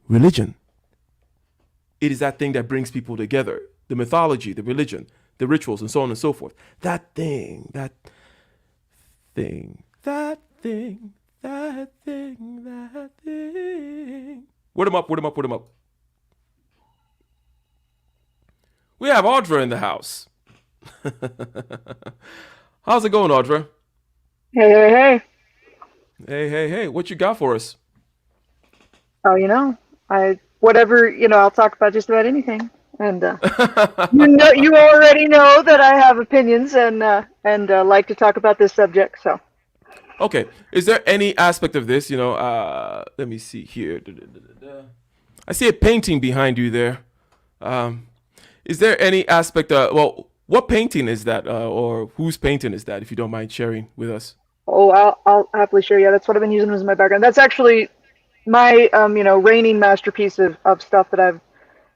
religion. It is that thing that brings people together. The mythology, the religion, the rituals, and so on and so forth. That thing. Word 'em up. We have Audra in the house. How's it going, Audra? Hey. Hey. What you got for us? Oh, I'll talk about just about anything. And you already know that I have opinions and like to talk about this subject. So, Okay. Is there any aspect of this, let me see here. I see a painting behind you there. Is there any aspect, what painting is that, or whose painting is that, if you don't mind sharing with us? I'll happily share. Yeah, that's what I've been using as my background. That's actually my reigning masterpiece of stuff that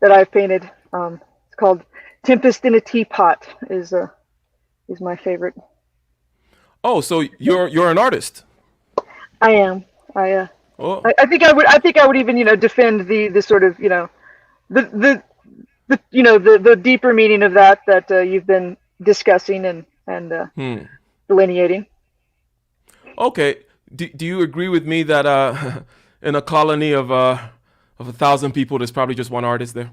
I've painted. It's called Tempest in a Teapot. Is my favorite. Oh, so you're an artist. I am. I Oh, I think I would even defend the sort of the the deeper meaning of that you've been discussing and delineating. okay. Do you agree with me that in a colony of 1,000 people, there's probably just one artist there?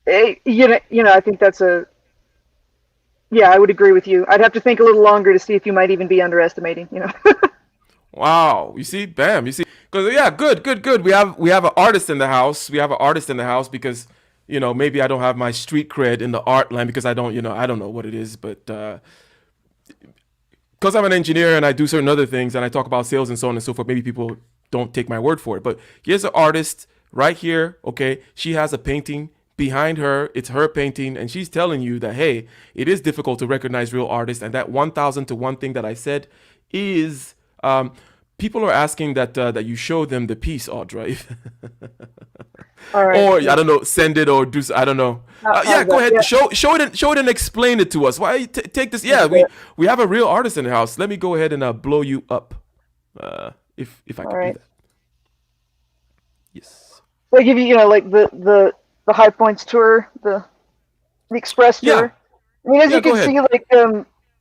I think that's yeah, I would agree with you. I'd have to think a little longer to see if you might even be underestimating. Wow. You see, bam. You see, because yeah, good. We have an artist in the house. We have an artist in the house because maybe I don't have my street cred in the art line because I don't know what it is, but because I'm an engineer and I do certain other things and I talk about sales and so on and so forth, maybe people don't take my word for it. But here's an artist right here. Okay, she has a painting behind her. It's her painting, and she's telling you that hey, it is difficult to recognize real artists, and that 1,000 to 1 thing that I said is people are asking that you show them the piece, Audra. All right. Or I don't know, send it or do I don't know. Yeah, go ahead. Yeah. Show it and explain it to us. Why take this? Yeah, we have a real artist in the house. Let me go ahead and blow you up, if I All could right. do that. Yes. So I give you like the High Points tour, the Express Yeah. tour. I mean, as Yeah. you Go can ahead. see, like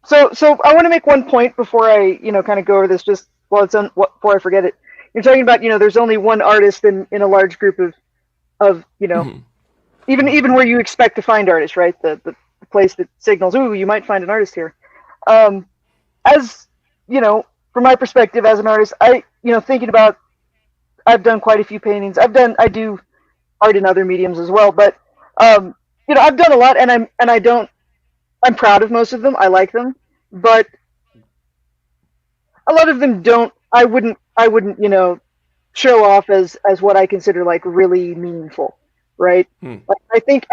so I want to make one point before I kind of go over this, just while it's on before I forget it. You're talking about there's only one artist in a large group of even where you expect to find artists, right? The place that signals, ooh, you might find an artist here. As from my perspective as an artist, thinking about, I've done quite a few paintings. I do art in other mediums as well, but I've done a lot, and I'm proud of most of them. I like them, but a lot of them don't. I wouldn't show off as what I consider like really meaningful, right? Like, I think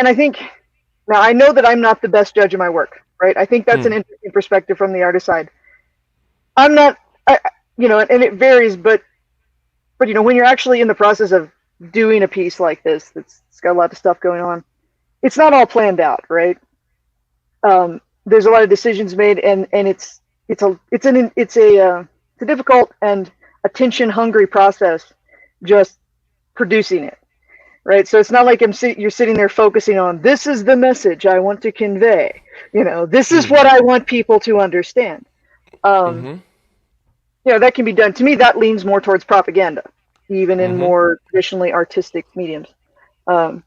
now I know that I'm not the best judge of my work, right? I think that's an interesting perspective from the artist side. I'm not, and it varies, but when you're actually in the process of doing a piece like this, it's got a lot of stuff going on. It's not all planned out, right? There's a lot of decisions made, and it's a difficult and attention hungry process just producing it, right? So it's not like you're sitting there focusing on, this is the message I want to convey, this is what I want people to understand. That can be done. To me, that leans more towards propaganda, even in more traditionally artistic mediums. I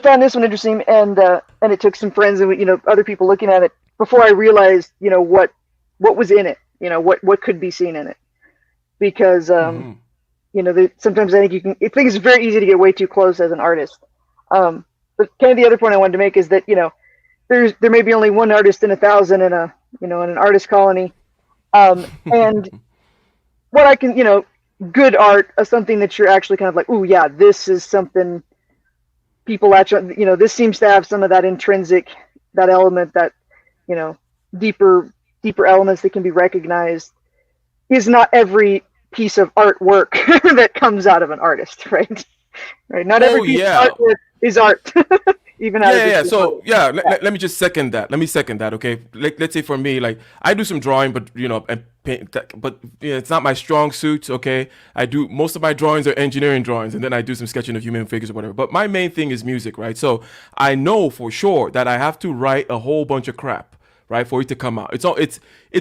found this one interesting, and it took some friends and other people looking at it before I realized what was in it, what could be seen in it, because sometimes I think I think it's very easy to get way too close as an artist. But kind of the other point I wanted to make is that there may be only one artist in 1,000 in in an artist colony, and what I can good art is something that you're actually kind of like, ooh, yeah, this is something people latch on, this seems to have some of that intrinsic, that element, that, deeper elements that can be recognized, is not every piece of artwork that comes out of an artist, right? Right. Not every piece of artwork is art, even out of this. So let me just second that. Let me second that. Okay. Let's say for me, like I do some drawing, but and paint, but it's not my strong suit. Okay. I do most of my drawings are engineering drawings, and then I do some sketching of human figures or whatever. But my main thing is music, right? So I know for sure that I have to write a whole bunch of crap, right, for it to come out. It's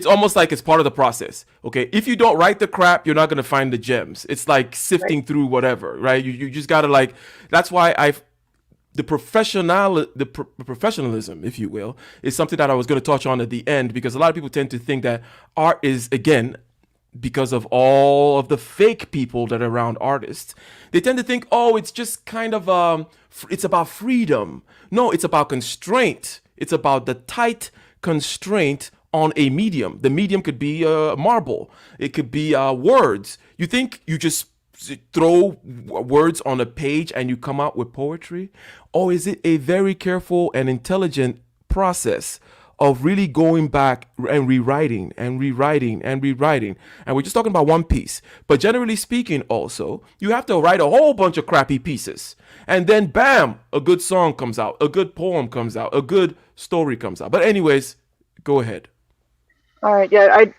almost like it's part of the process. Okay, if you don't write the crap, you're not gonna find the gems. It's like sifting through whatever, right? You just gotta like. That's why the professionalism, if you will, is something that I was gonna touch on at the end, because a lot of people tend to think that art is, again, because of all of the fake people that are around artists, they tend to think, oh, it's just kind of it's about freedom. No, it's about constraint. It's about the tight constraint on a medium. The medium could be marble. It could be words. You think you just throw words on a page and you come out with poetry? Or is it a very careful and intelligent process of really going back and rewriting and rewriting and rewriting? And we're just talking about one piece. But generally speaking, also, you have to write a whole bunch of crappy pieces. And then, bam, a good song comes out, a good poem comes out, a good story comes out. But anyways, go ahead. All right. Yeah, I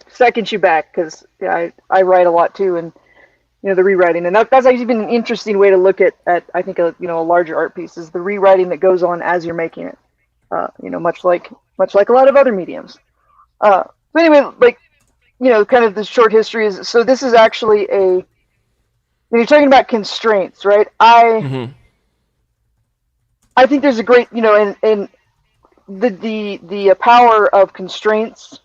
second you back, because I write a lot too, and the rewriting, and that's actually been an interesting way to look at I think a larger art piece, is the rewriting that goes on as you're making it. Much like a lot of other mediums. But anyway, like kind of the short history is, so this is actually when you're talking about constraints, right? I think there's a great, in the power of constraints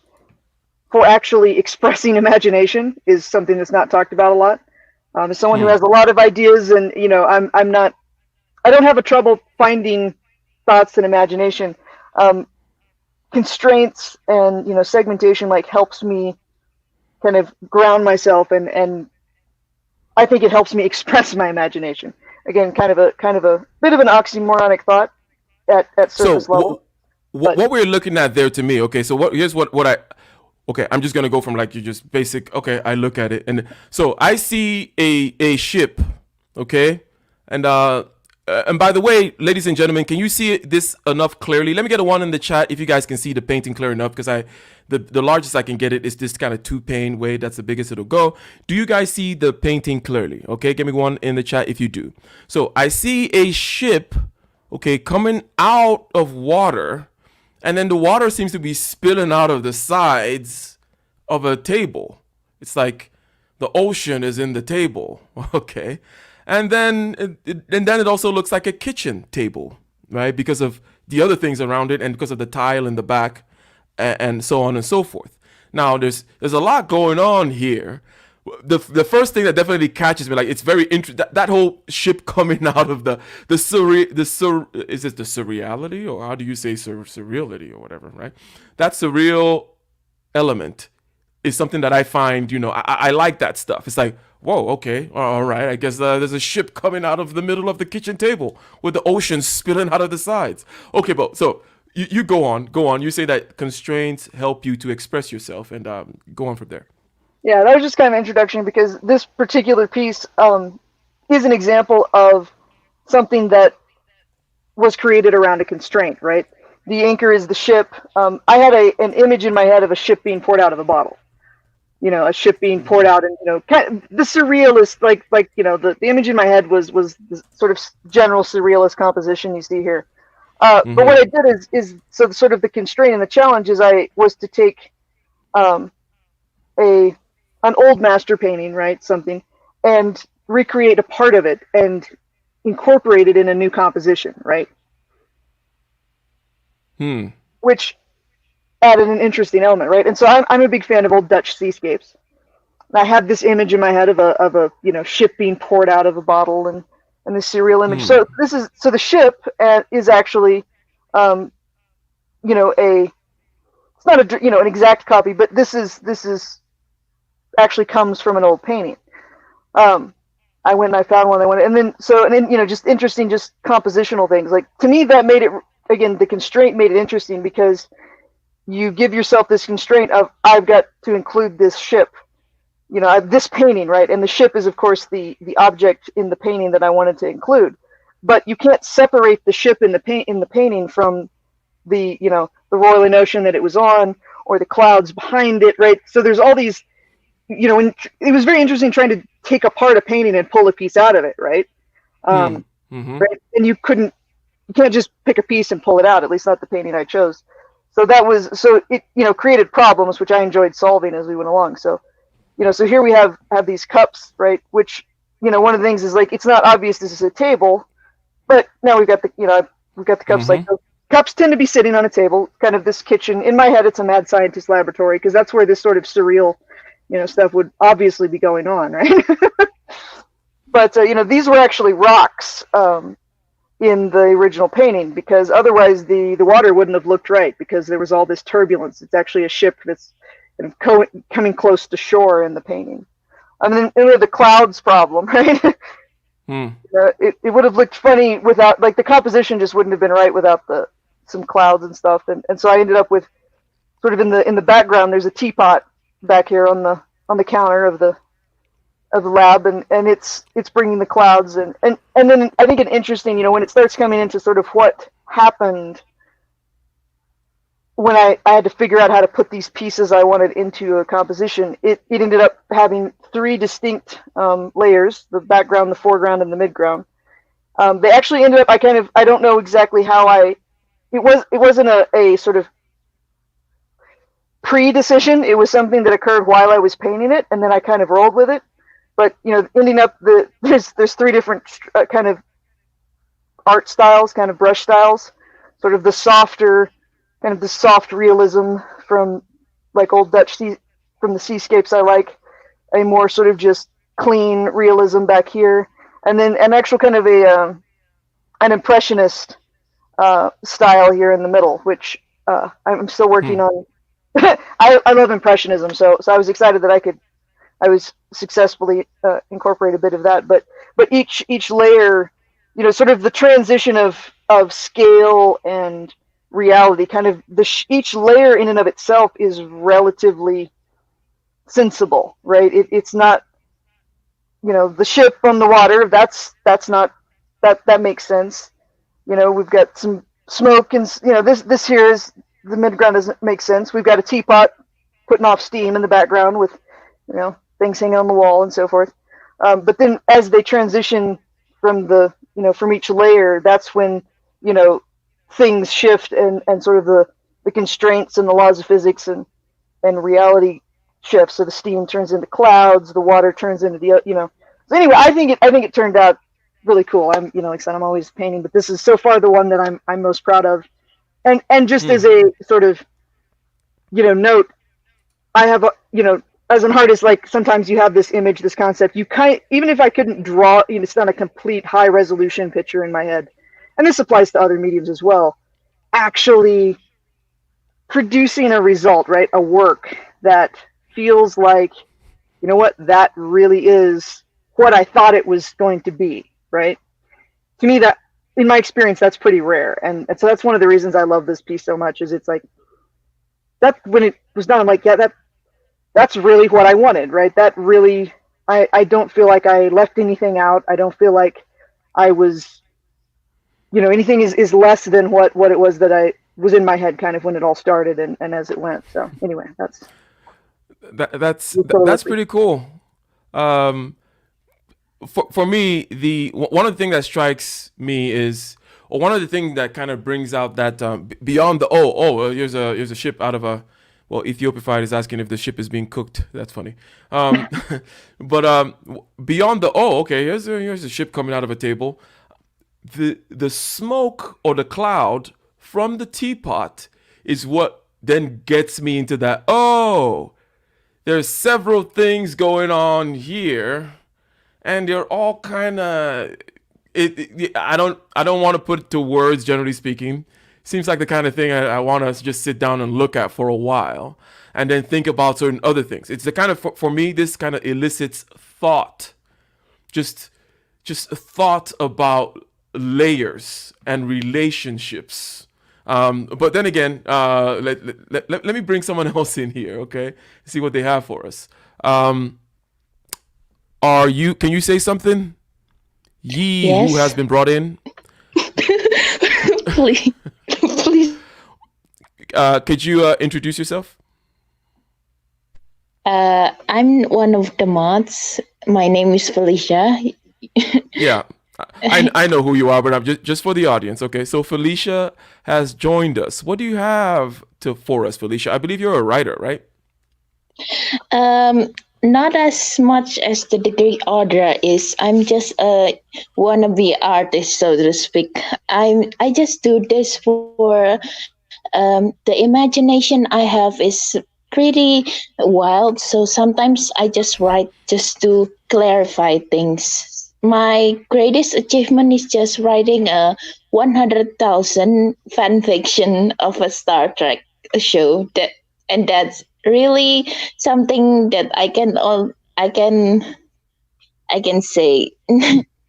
for actually expressing imagination is something that's not talked about a lot. As someone who has a lot of ideas, and I don't have a trouble finding thoughts and imagination. Constraints and segmentation helps me kind of ground myself, and I think it helps me express my imagination. Again, kind of a bit of an oxymoronic thought at surface level. What we're looking at there, to me, okay, so here's what I, okay, I'm just gonna go from like you just basic, okay, I look at it, and so I see a ship, okay, and by the way, ladies and gentlemen, can you see this enough clearly? Let me get a 1 in the chat if you guys can see the painting clear enough, because the largest I can get it is this kind of 2-pane way. That's the biggest it'll go. Do you guys see the painting clearly? Okay, give me 1 in the chat if you do. So I see a ship, okay, coming out of water, and then the water seems to be spilling out of the sides of a table. It's like the ocean is in the table, okay? And then it also looks like a kitchen table, right? Because of the other things around it, and because of the tile in the back, and so on and so forth. Now, there's a lot going on here. The first thing that definitely catches me, like, it's very interesting, that whole ship coming out of is it the surreality, or how do you say surreality or whatever, right? That surreal element is something that I find, I like that stuff. It's like, whoa, okay, all right, I guess there's a ship coming out of the middle of the kitchen table with the ocean spilling out of the sides. Okay, but so you go on. You say that constraints help you to express yourself, and go on from there. Yeah, that was just kind of an introduction, because this particular piece is an example of something that was created around a constraint, right? The anchor is the ship. I had an image in my head of a ship being poured out of a bottle. A ship being poured out, and kind of the surrealist, the image in my head was the sort of general surrealist composition you see here. But what I did is so sort of the constraint and the challenge was to take an old master painting, right, something, and recreate a part of it and incorporate it in a new composition, right? Which added an interesting element, right? And so I'm a big fan of old Dutch seascapes. I had this image in my head of a ship being poured out of a bottle, and this surreal image. So the ship is actually it's not an exact copy, but this is actually comes from an old painting. I went and I found one I wanted, and then just interesting, just compositional things. Like to me, that made it again. The constraint made it interesting because you give yourself this constraint of I've got to include this ship, this painting, right? And the ship is of course the object in the painting that I wanted to include, but you can't separate the ship in the painting from the the roiling ocean that it was on or the clouds behind it, right? So there's all these, and it was very interesting trying to take apart a painting and pull a piece out of it, right? Mm-hmm. Right, and you can't just pick a piece and pull it out. At least not the painting I chose. So it created problems which I enjoyed solving as we went along. So so here we have these cups, right? Which one of the things is like it's not obvious this is a table, but now we've got the cups. Like cups tend to be sitting on a table, kind of this kitchen. In my head, it's a mad scientist laboratory because that's where this sort of surreal stuff would obviously be going on, right? But these were actually rocks in the original painting because otherwise the water wouldn't have looked right because there was all this turbulence. It's actually a ship that's coming close to shore in the painting. And then the clouds problem, right? It would have looked funny without, like, the composition just wouldn't have been right without some clouds and stuff. And so I ended up with sort of in the background. There's a teapot back here on the counter of the lab, and it's bringing the clouds and then I think an interesting, when it starts coming into sort of what happened when I had to figure out how to put these pieces I wanted into a composition, it ended up having three distinct layers: the background, the foreground, and the midground. They actually ended up, I don't know exactly how it wasn't a sort of pre-decision. It was something that occurred while I was painting it, and then I kind of rolled with it. But ending up there's three different kind of art styles, kind of brush styles, sort of the softer, kind of the soft realism from like old Dutch from the seascapes I like, a more sort of just clean realism back here, and then an actual kind of an impressionist style here in the middle, which I'm still working on. I love impressionism, so I was excited that I was successfully incorporate a bit of that, but each layer, sort of the transition of scale and reality, kind of each layer in and of itself is relatively sensible, right? It's not, the ship on the water. That's not that makes sense. We've got some smoke and this here is the midground doesn't make sense. We've got a teapot putting off steam in the background with things hanging on the wall and so forth. But then as they transition from from each layer, that's when, things shift and sort of the constraints and the laws of physics and reality shifts. So the steam turns into clouds, the water turns into So anyway, I think it turned out really cool. I'm, like I said, I'm always painting, but this is so far the one that I'm most proud of. And just as a sort of, note, I have, as an artist, like sometimes you have this image, this concept, even if I couldn't draw, it's not a complete high resolution picture in my head. And this applies to other mediums as well. Actually producing a result, right? A work that feels like, that really is what I thought it was going to be, right? To me, that, in my experience, that's pretty rare. And so that's one of the reasons I love this piece so much, is it's like, that when it was done, I'm like, yeah, that's really what I wanted, right? That really, I don't feel like I left anything out. I don't feel like I was, anything is less than what it was that I was in my head kind of when it all started and as it went. So anyway, that's pretty cool. For me, one of the things that strikes me is, or one of the things that kind of brings out that beyond the here's a ship out of a, well, Ethiopified is asking if the ship is being cooked. That's funny. But beyond the here's a ship coming out of a table. The smoke or the cloud from the teapot is what then gets me into that. There's several things going on here, and they're all kind of. I don't want to put it to words. Generally speaking, seems like the kind of thing I want to just sit down and look at for a while, and then think about certain other things. It's the kind of, for me, this kind of elicits thought. Just just thought about layers and relationships. But then again, let me bring someone else in here, okay? See what they have for us. Are you? Can you say something? Ye who has Yes. been brought in. Please, please. Could you introduce yourself? I'm one of the mods. My name is Felicia. Yeah, I know who you are, but I'm just for the audience. Okay, so Felicia has joined us. What do you have to for us, Felicia? I believe you're a writer, right? um, Not as much as the degree Audra is. I'm just a wannabe artist, so to speak. I just do this for the imagination I have is pretty wild. So sometimes I just write just to clarify things. My greatest achievement is just writing a 100,000 fan fiction of a Star Trek show and that's really something that I can say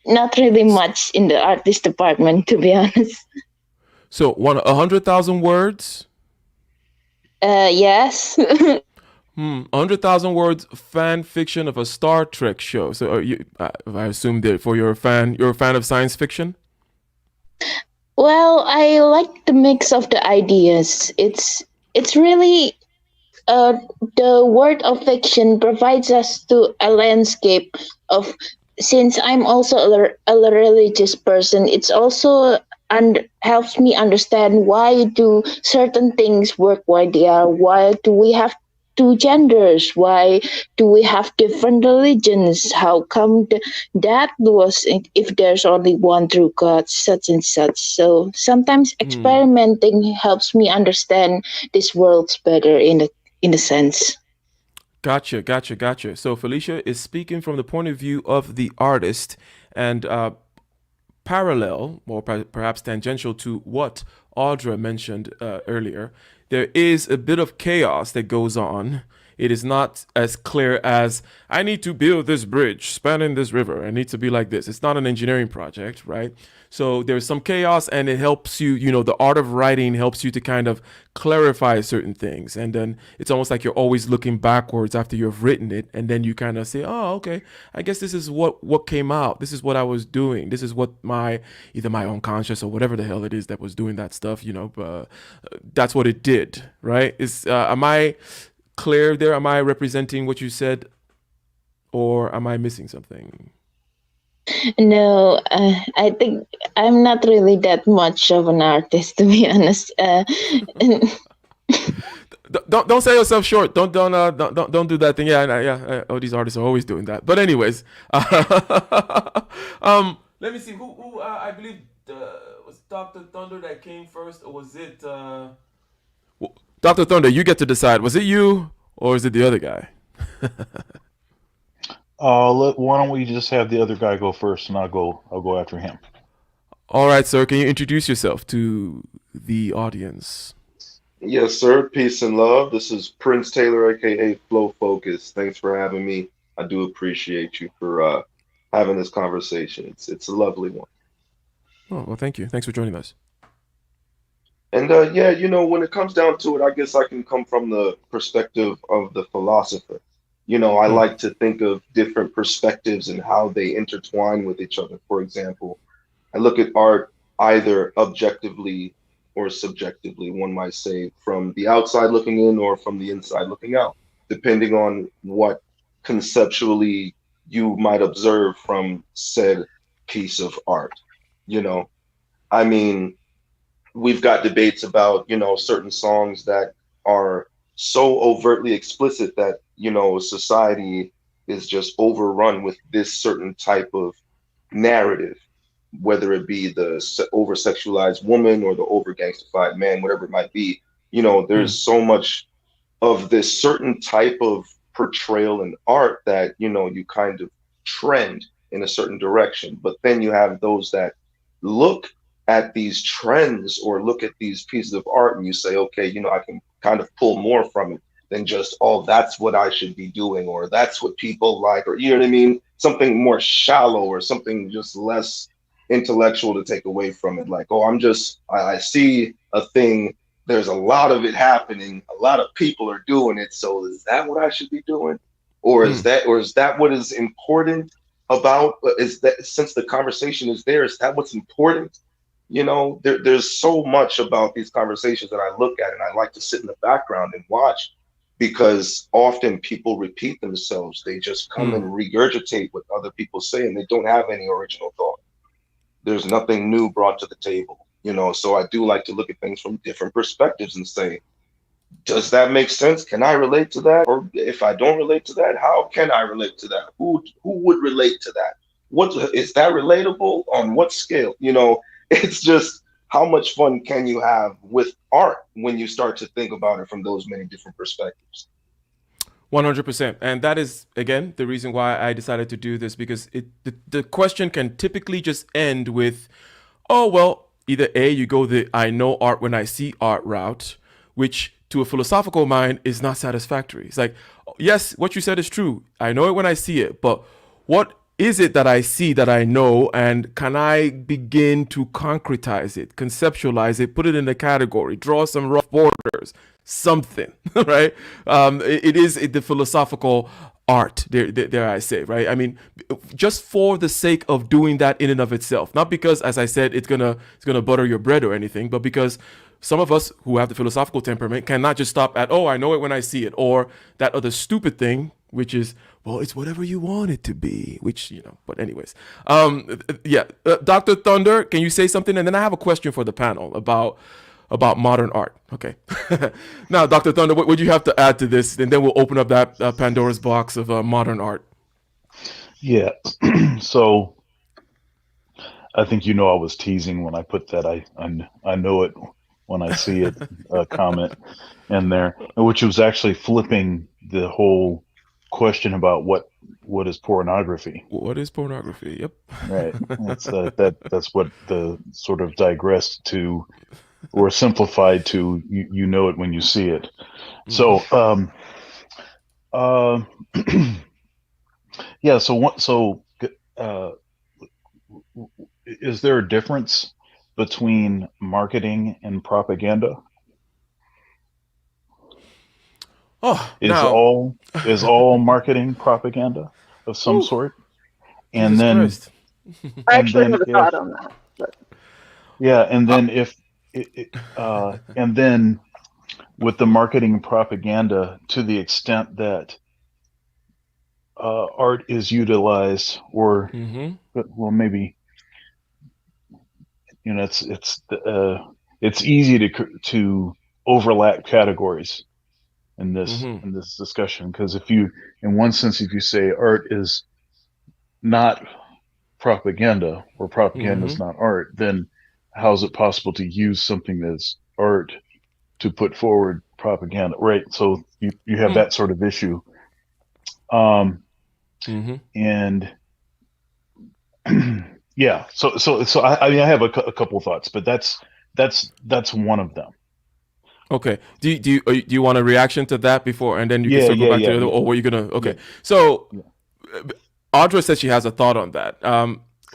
not really much in the artist department, to be honest. So 100,000 words. Yes. 100,000 words fan fiction of a Star Trek show. So I assume that for you're a fan of science fiction. Well, I like the mix of the ideas. It's really uh, the word of fiction provides us to a landscape of, since I'm also a religious person, it's also and helps me understand why do certain things work why they are, why do we have two genders, why do we have different religions, how come that was, if there's only one true god, such and such. So sometimes experimenting helps me understand these worlds better in a sense. Gotcha. So Felicia is speaking from the point of view of the artist, and parallel, or perhaps tangential to what Audra mentioned earlier, there is a bit of chaos that goes on. It is not as clear as I need to build this bridge spanning this river. It needs to be like this. It's not an engineering project, right? So there's some chaos, and it helps you. The art of writing helps you to kind of clarify certain things, and then it's almost like you're always looking backwards after you've written it, and then you kind of say, "Oh, okay, I guess this is what came out. This is what I was doing. This is what my either my unconscious or whatever the hell it is that was doing that stuff. That's what it did, right? Is am I clear there? Am I representing what you said, or am I missing something? No, I think I'm not really that much of an artist, to be honest. Don't sell yourself short. Don't do that thing. Yeah. Oh, these artists are always doing that. But anyways, let me see who I believe was Doctor Thunder that came first, or was it Doctor Thunder? You get to decide. Was it you or is it the other guy? Why don't we just have the other guy go first, and I'll go after him. All right, sir. Can you introduce yourself to the audience? Yes, sir. Peace and love. This is Prince Taylor, aka Flow Focus. Thanks for having me. I do appreciate you for having this conversation. It's a lovely one. Oh well, thank you. Thanks for joining us. And yeah, when it comes down to it, I guess I can come from the perspective of the philosopher. I Hmm. like to think of different perspectives and how they intertwine with each other. For example, I look at art either objectively or subjectively, one might say, from the outside looking in or from the inside looking out, depending on what conceptually you might observe from said piece of art. You know, I mean, we've got debates about, certain songs that are so overtly explicit that, society is just overrun with this certain type of narrative, whether it be the over sexualized woman or the over gangstified man, whatever it might be. Hmm. There's so much of this certain type of portrayal in art that you kind of trend in a certain direction, but then you have those that look at these trends or look at these pieces of art and you say, okay, I can kind of pull more from it than just, oh, that's what I should be doing or that's what people like, or you know what I mean. something more shallow or something just less intellectual to take away from it. Like, oh, I see a thing. There's a lot of it happening. A lot of people are doing it. So is that what I should be doing? Or is that what is important about, is that, since the conversation is there, is that what's important? You know, there's so much about these conversations that I look at and I like to sit in the background and watch, because often people repeat themselves. They just come and regurgitate what other people say, and they don't have any original thought. There's nothing new brought to the table, you know. So I do like to look at things from different perspectives and say, does that make sense? Can I relate to that? Or if I don't relate to that, how can I relate to that? Who would relate to that? What is that relatable? On what scale? You know, it's just, how much fun can you have with art when you start to think about it from those many different perspectives? 100%. And that is, again, the reason why I decided to do this, because the question can typically just end with, oh, well, either A, you go the I know art when I see art route, which to a philosophical mind is not satisfactory. It's like, yes, what you said is true. I know it when I see it, but what is it that I see that I know, and can I begin to concretize it, conceptualize it, put it in a category, draw some rough borders, something, right? It is the philosophical art, dare I say, right? I mean, just for the sake of doing that in and of itself, not because, as I said, it's gonna butter your bread or anything, but because some of us who have the philosophical temperament cannot just stop at, oh, I know it when I see it, or that other stupid thing, which is, well, it's whatever you want it to be, which, you know, but anyways. Dr. Thunder, can you say something? And then I have a question for the panel about modern art. Okay. Now, Dr. Thunder, what would you have to add to this? And then we'll open up that Pandora's box of modern art. Yeah. So I think, you know, I was teasing when I put that I know it when I see it comment in there, which was actually flipping the whole question about what is pornography. What is pornography? Yep. Right. That's what the sort of digressed to, or simplified to, you know it when you see it. So yeah, so is there a difference between marketing and propaganda? Oh, is all marketing propaganda of some sort? And Jesus then Christ. I actually have a thought on that. But. Yeah, and then and then with the marketing and propaganda, to the extent that art is utilized, or well, maybe, you know, it's easy to overlap categories in this discussion, because if you, in one sense, if you say art is not propaganda, or propaganda is not art, then how is it possible to use something that's art to put forward propaganda, right? So you have that sort of issue. And yeah, so I mean, I have a couple of thoughts, but that's one of them. Okay. Do you want a reaction to that before, and then you can circle back to the other, or were you gonna? Okay. So Audra said she has a thought on that.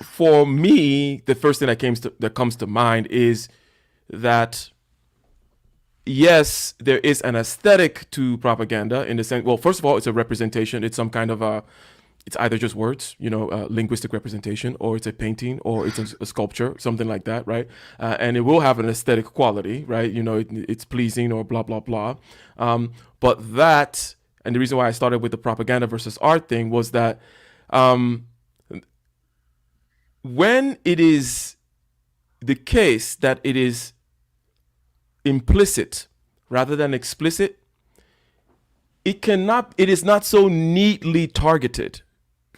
For me, the first thing that comes to mind is that, yes, there is an aesthetic to propaganda in the sense. Well, first of all, it's a representation. It's some kind of it's either just words, you know, linguistic representation, or it's a painting, or it's a sculpture, something like that, right? And it will have an aesthetic quality, right? You know, it's pleasing, or blah, blah, blah. But that, and the reason why I started with the propaganda versus art thing was that when it is the case that it is implicit rather than explicit, it is not so neatly targeted.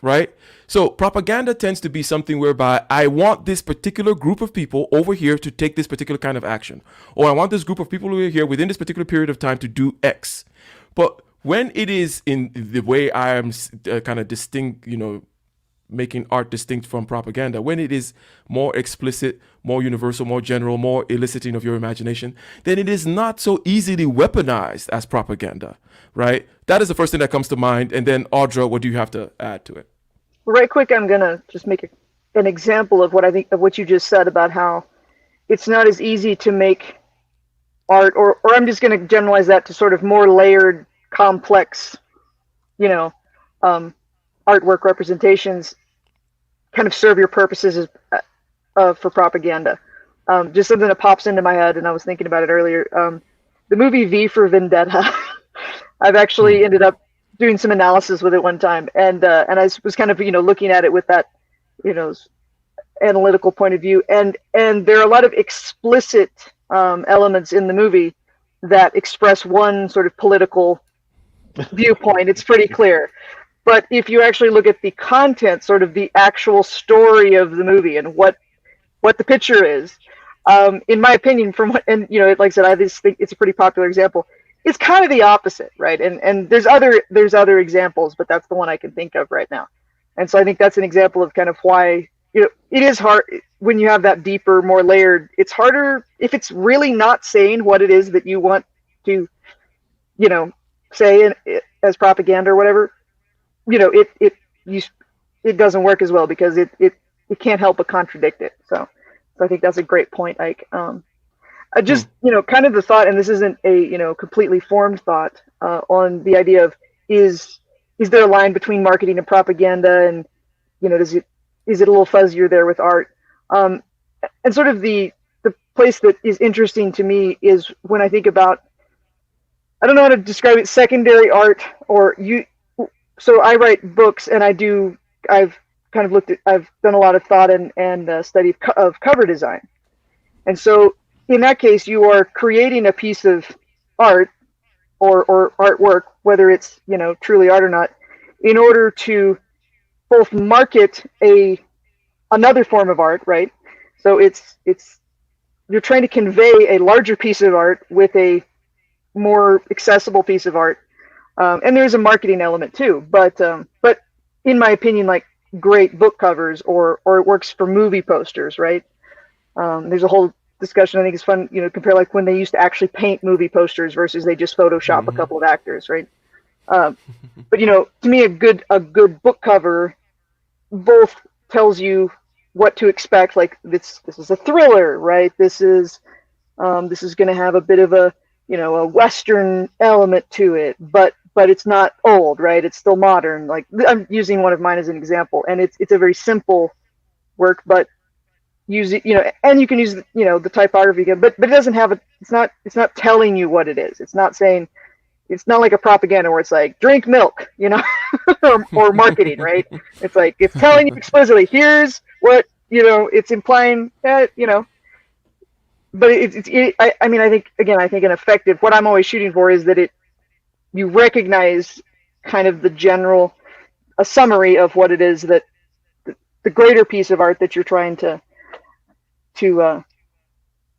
Right? So propaganda tends to be something whereby I want this particular group of people over here to take this particular kind of action, or I want this group of people over here within this particular period of time to do X. But when it is in the way I am kind of distinct, you know, making art distinct from propaganda, when it is more explicit, more universal, more general, more eliciting of your imagination, then it is not so easily weaponized as propaganda, right? That is the first thing that comes to mind. And then Audra, what do you have to add to it? right quick, I'm gonna just make an example of what I think of what you just said about how it's not as easy to make art, or I'm just gonna generalize that to sort of more layered, complex, you know, artwork representations kind of serve your purposes as, for propaganda. Just something that pops into my head, and I was thinking about it earlier. The movie V for Vendetta. I've actually ended up doing some analysis with it one time, and I was kind of looking at it with that analytical point of view, and there are a lot of explicit elements in the movie that express one sort of political viewpoint. It's pretty clear. But if you actually look at the content, sort of the actual story of the movie and what the picture is, in my opinion, from what, and like I said, I just think it's a pretty popular example. It's kind of the opposite, right? And there's other examples, but that's the one I can think of right now. And so I think that's an example of kind of why it is hard when you have that deeper, more layered. It's harder if it's really not saying what it is that you want to, say as propaganda or whatever. It doesn't work as well because it can't help but contradict it. So I think that's a great point, Ike. I just kind of the thought, and this isn't a completely formed thought on the idea of is there a line between marketing and propaganda, and is it a little fuzzier there with art, and sort of the place that is interesting to me is when I think about, I don't know how to describe it, secondary art, or so I write books, and I've done a lot of thought and study of cover design. And so in that case, you are creating a piece of art or artwork, whether it's, truly art or not, in order to both market another form of art, right? So you're trying to convey a larger piece of art with a more accessible piece of art. And there's a marketing element too, but in my opinion, like great book covers or it works for movie posters, right? There's a whole discussion. I think it's fun, compare like when they used to actually paint movie posters versus they just Photoshop a couple of actors, right? But to me, a good book cover both tells you what to expect. Like this is a thriller, right? This is going to have a bit of a a Western element to it, but it's not old, right? It's still modern. Like I'm using one of mine as an example, and it's a very simple work, but use it, and you can use the typography again, but it doesn't have it's not telling you what it is. It's not saying, it's not like a propaganda where it's like drink milk, or marketing, right? It's like it's telling you explicitly, here's what it's implying that but I think an effective, what I'm always shooting for is that you recognize kind of the general, a summary of what it is that the greater piece of art that you're trying to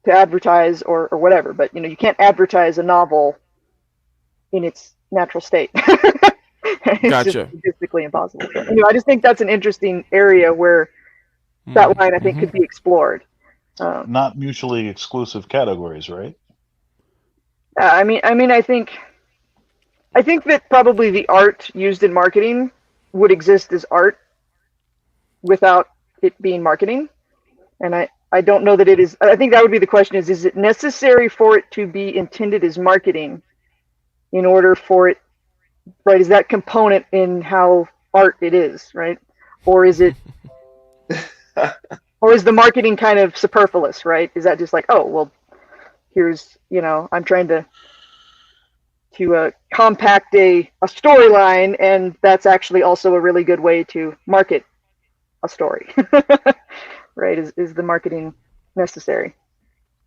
advertise or whatever. But you can't advertise a novel in its natural state. It's Gotcha. just statistically impossible. So, I just think that's an interesting area where that line I think could be explored. Not mutually exclusive categories, right? I think that probably the art used in marketing would exist as art without it being marketing. And I don't know that it is. I think that would be the question is it necessary for it to be intended as marketing in order for it, right? Is that component in how art it is, right? Or is it, or is the marketing kind of superfluous, right? Is that just like, oh, well, here's, I'm trying to compact a storyline, and that's actually also a really good way to market a story, right? Is the marketing necessary?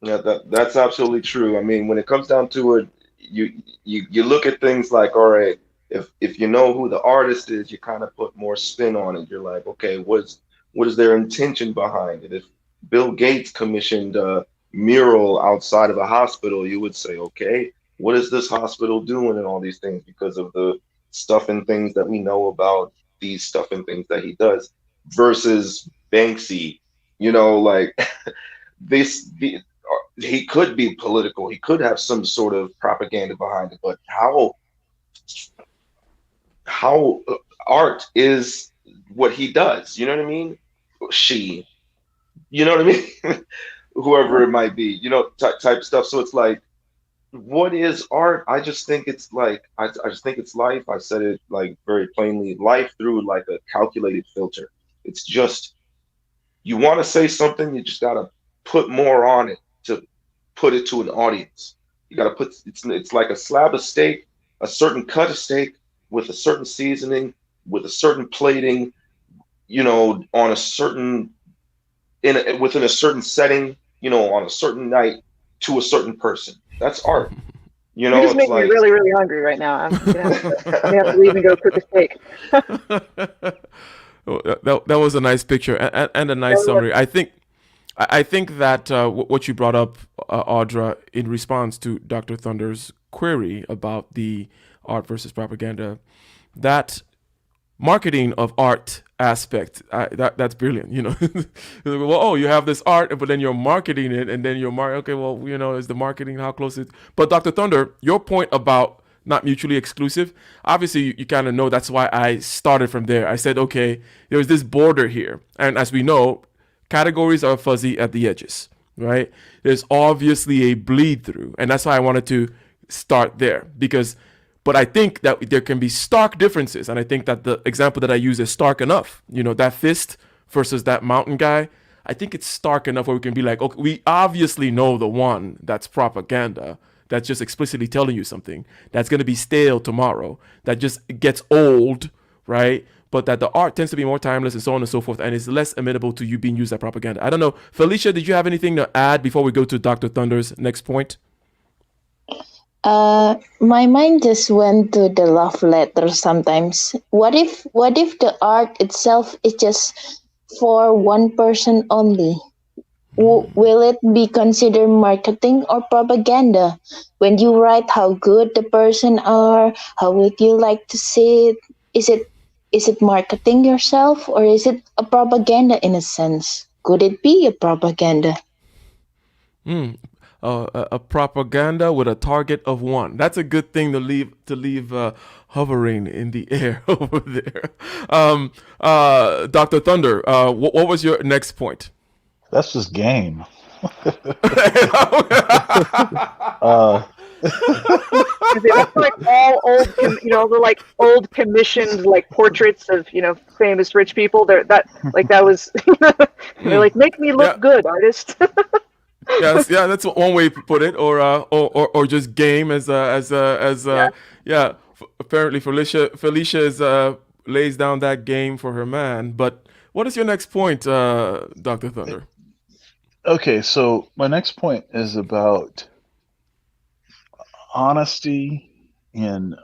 Yeah, that's absolutely true. I mean, when it comes down to it, you look at things like, all right, if you know who the artist is, you kind of put more spin on it. You're like, okay, what is their intention behind it? If Bill Gates commissioned a mural outside of a hospital, you would say, okay, what is this hospital doing and all these things because of the stuff and things that we know about these stuff and things that he does, versus Banksy, like he could be political, he could have some sort of propaganda behind it, but how art is what he does. You know what I mean? She, you know what I mean? Whoever it might be, type of stuff. So it's like, what is art? I just think it's like, I just think it's life. I said it like very plainly, life through like a calculated filter. It's just, you want to say something, you just got to put more on it to put it to an audience. You got to put, it's like a slab of steak, a certain cut of steak with a certain seasoning, with a certain plating, on a certain, within a certain setting, on a certain night to a certain person. That's art. You just It's make me like, really, really hungry right now. I'm gonna have to leave and go cook a steak. Well, that was a nice picture and a nice summary. I think that what you brought up, Audra, in response to Dr. Thunder's query about the art versus propaganda, that marketing of art aspect, that's brilliant. Well, oh, you have this art, but then you're marketing it, and then okay, well, is the marketing, how close it? But Dr. Thunder, your point about not mutually exclusive, obviously you kind of know that's why I started from there. I said, okay, there's this border here, and as we know, categories are fuzzy at the edges, right? There's obviously a bleed through, and that's why I wanted to start there, but I think that there can be stark differences, and I think that the example that I use is stark enough. That fist versus that mountain guy, I think it's stark enough where we can be like, okay, we obviously know the one that's propaganda, that's just explicitly telling you something that's going to be stale tomorrow, that just gets old, right? But that the art tends to be more timeless and so on and so forth, and is less amenable to you being used as propaganda. I don't know. Felicia, did you have anything to add before we go to Dr. Thunder's next point? My mind just went to the love letter sometimes. What if the art itself is just for one person only? Will it be considered marketing or propaganda? When you write how good the person are, how would you like to see it? Is it marketing yourself, or is it a propaganda in a sense? Could it be a propaganda? A propaganda with a target of one. That's a good thing to leave hovering in the air over there. Dr. Thunder, what was your next point? That's just game. That's like all old, the like old commissioned like portraits of famous rich people. That was they're like, make me look good, artist. Yes, yeah, that's one way to put it, or just game apparently Felicia is lays down that game for her man. But what is your next point, Dr. Thunder? Okay, so my next point is about honesty and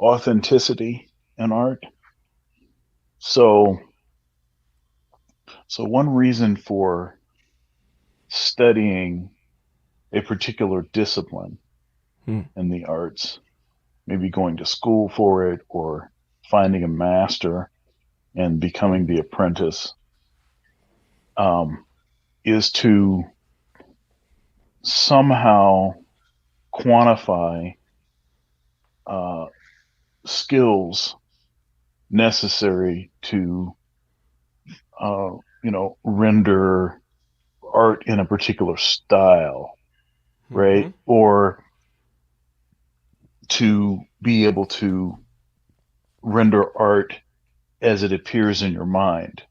authenticity in art. So one reason for studying a particular discipline in the arts, maybe going to school for it or finding a master and becoming the apprentice, is to somehow quantify skills necessary to render art in a particular style, right? Or to be able to render art as it appears in your mind,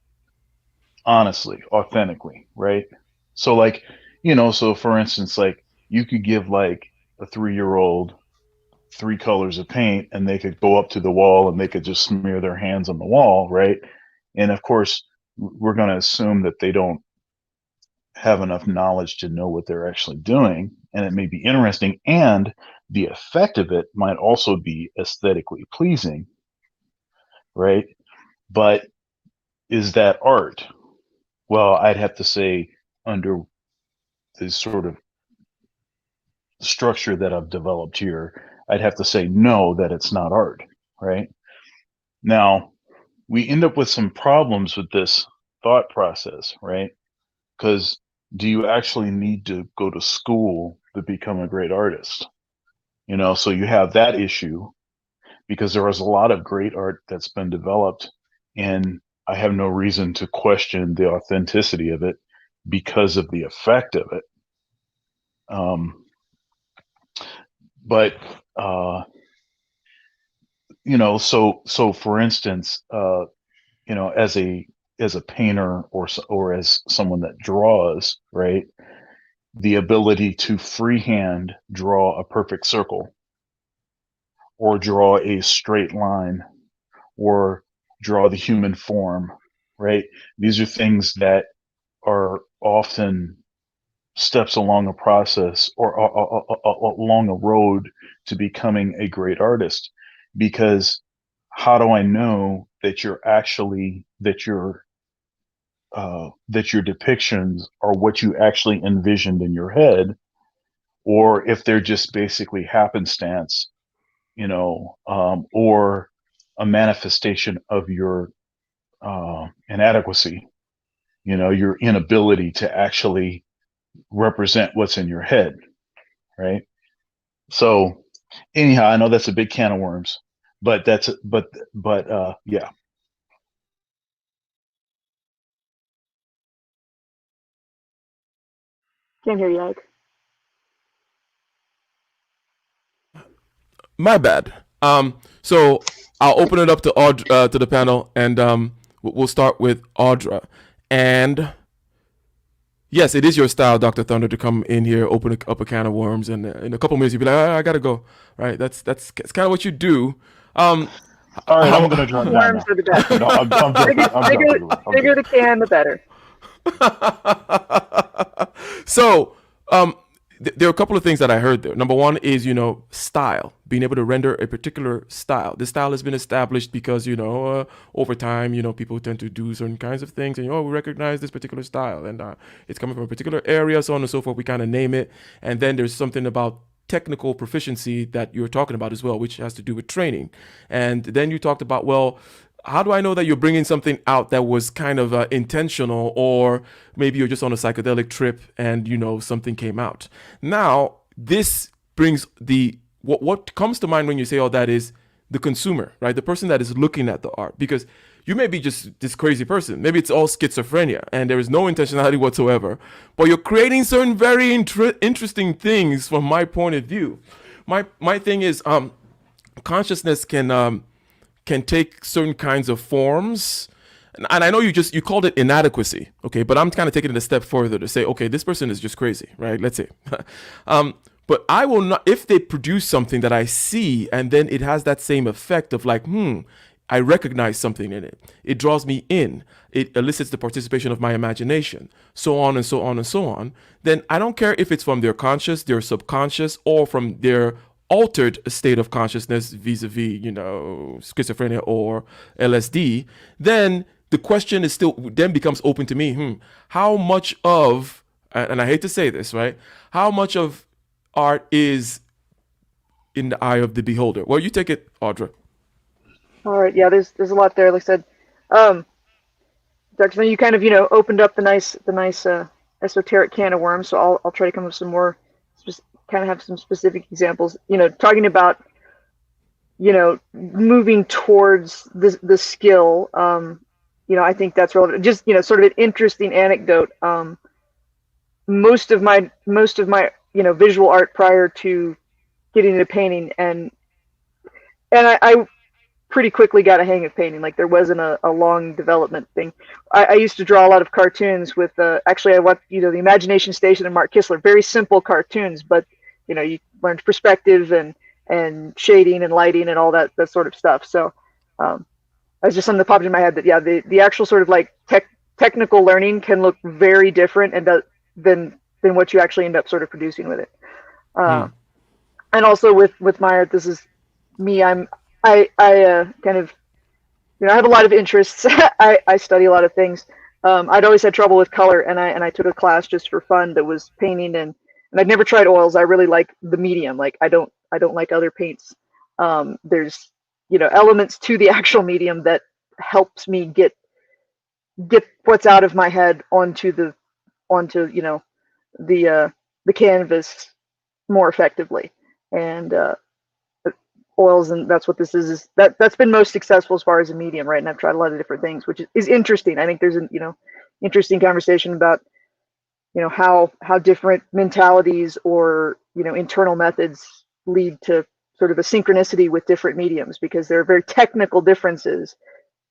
honestly, authentically, right? So like, so for instance, like you could give like a 3-year-old 3 colors of paint and they could go up to the wall and they could just smear their hands on the wall, right? And of course, we're going to assume that they don't have enough knowledge to know what they're actually doing, and it may be interesting, and the effect of it might also be aesthetically pleasing, right? But is that art? Well, I'd have to say, under the sort of structure that I've developed here, I'd have to say no, that it's not art, right? Now, we end up with some problems with this thought process, right? Because do you actually need to go to school to become a great artist? So you have that issue, because there is a lot of great art that's been developed and I have no reason to question the authenticity of it because of the effect of it. But so for instance, as a painter or as someone that draws, right? The ability to freehand draw a perfect circle, or draw a straight line, or draw the human form, right? These are things that are often steps along a process, or along a road to becoming a great artist. Because how do I know that your depictions are what you actually envisioned in your head, or if they're just basically happenstance, or a manifestation of your inadequacy, your inability to actually represent what's in your head, right? So anyhow, I know that's a big can of worms, but yeah. Can't hear you, Ike. My bad. So I'll open it up to to the panel, and we'll start with Audra. And yes, it is your style, Dr. Thunder, to come in here, open up a can of worms, and in a couple minutes you'll be like, I gotta go. Right? That's kind of what you do. All right, I'm gonna drop down Worms now. are the best. No, I'm joking. Bigger the can, the better. So, there are a couple of things that I heard there. Number one is, style, being able to render a particular style. This style has been established because, over time, people tend to do certain kinds of things, and, we recognize this particular style, and it's coming from a particular area, so on and so forth. We kind of name it. And then there's something about technical proficiency that you're talking about as well, which has to do with training. And then you talked about, well, how do I know that you're bringing something out that was kind of intentional, or maybe you're just on a psychedelic trip and something came out? Now, this brings what comes to mind when you say all that is the consumer, right? The person that is looking at the art, because you may be just this crazy person. Maybe it's all schizophrenia and there is no intentionality whatsoever, but you're creating certain very interesting things from my point of view. My thing is, consciousness can take certain kinds of forms. And I know you called it inadequacy, okay? But I'm kind of taking it a step further to say, okay, this person is just crazy, right? Let's say. But I will not, if they produce something that I see and then it has that same effect of like, I recognize something in it. It draws me in. It elicits the participation of my imagination, so on and so on and so on. Then I don't care if it's from their conscious, their subconscious, or from their altered state of consciousness vis-a-vis, schizophrenia or LSD. Then the question is still then becomes open to me. How much of, and I hate to say this, right? How much of art is in the eye of the beholder? Well, you take it, Audra. All right, yeah, there's a lot there. Like I said, Dr. Van, you kind of opened up the nice esoteric can of worms. So I'll try to come up with some more, just kind of have some specific examples. Talking about moving towards the skill. I think that's relevant. Just sort of an interesting anecdote. Most of my visual art prior to getting into painting, and I pretty quickly got a hang of painting. Like there wasn't a long development thing. I used to draw a lot of cartoons with actually I watched the Imagination Station and Mark Kistler. Very simple cartoons, but you learned perspective and shading and lighting and all that sort of stuff. So that's just something that popped in my head, that the actual sort of like technical learning can look very different and than what you actually end up sort of producing with it. And also with my art, this is me. I kind of, I have a lot of interests. I study a lot of things. I'd always had trouble with color, and I took a class just for fun that was painting, and I'd never tried oils. I really like the medium. Like I don't like other paints. There's elements to the actual medium that helps me get what's out of my head onto the canvas more effectively. And oils, and that's what this is that's been most successful as far as a medium, right? And I've tried a lot of different things, which is interesting. I think there's an interesting conversation about how different mentalities or internal methods lead to sort of a synchronicity with different mediums, because there are very technical differences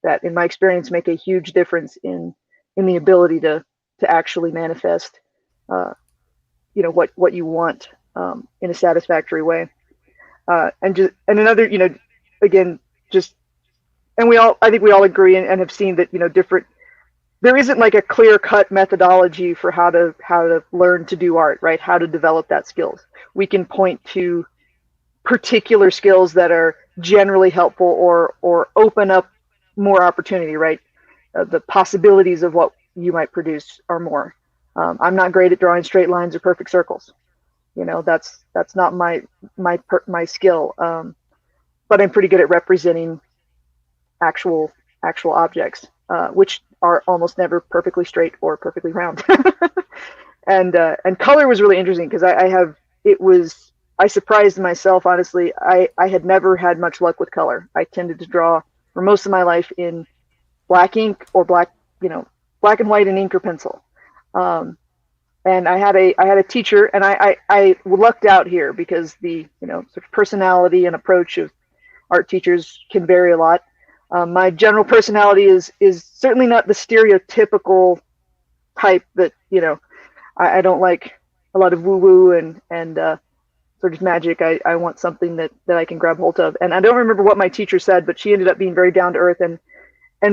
that in my experience make a huge difference in the ability to actually manifest what you want in a satisfactory way. And another, again, just, and I think we all agree and have seen that, there isn't like a clear cut methodology for how to learn to do art, right? How to develop that skills. We can point to particular skills that are generally helpful or open up more opportunity, right? The possibilities of what you might produce are more. I'm not great at drawing straight lines or perfect circles. That's not my skill. But I'm pretty good at representing actual objects, which are almost never perfectly straight or perfectly round. And color was really interesting because I surprised myself, honestly. I had never had much luck with color. I tended to draw for most of my life in black ink or black and white and ink or pencil. And I had a teacher, and I lucked out here because the sort of personality and approach of art teachers can vary a lot. My general personality is certainly not the stereotypical type that I don't like a lot of woo woo and sort of magic. I want something that I can grab hold of. And I don't remember what my teacher said, but she ended up being very down to earth, and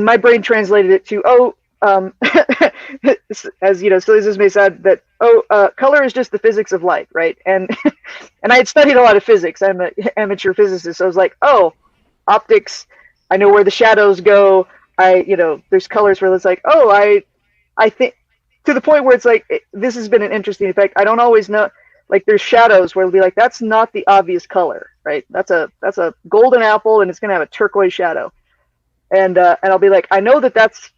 my brain translated it to as silly as this may sound, that color is just the physics of light, right? And and I had studied a lot of physics. I'm an amateur physicist, so I was like, optics. I know where the shadows go. There's colors where it's like, I think, to the point where it's like, this has been an interesting effect. I don't always know, like there's shadows where it'll be like, that's not the obvious color, right? That's a golden apple and it's gonna have a turquoise shadow, and I'll be like, I know that's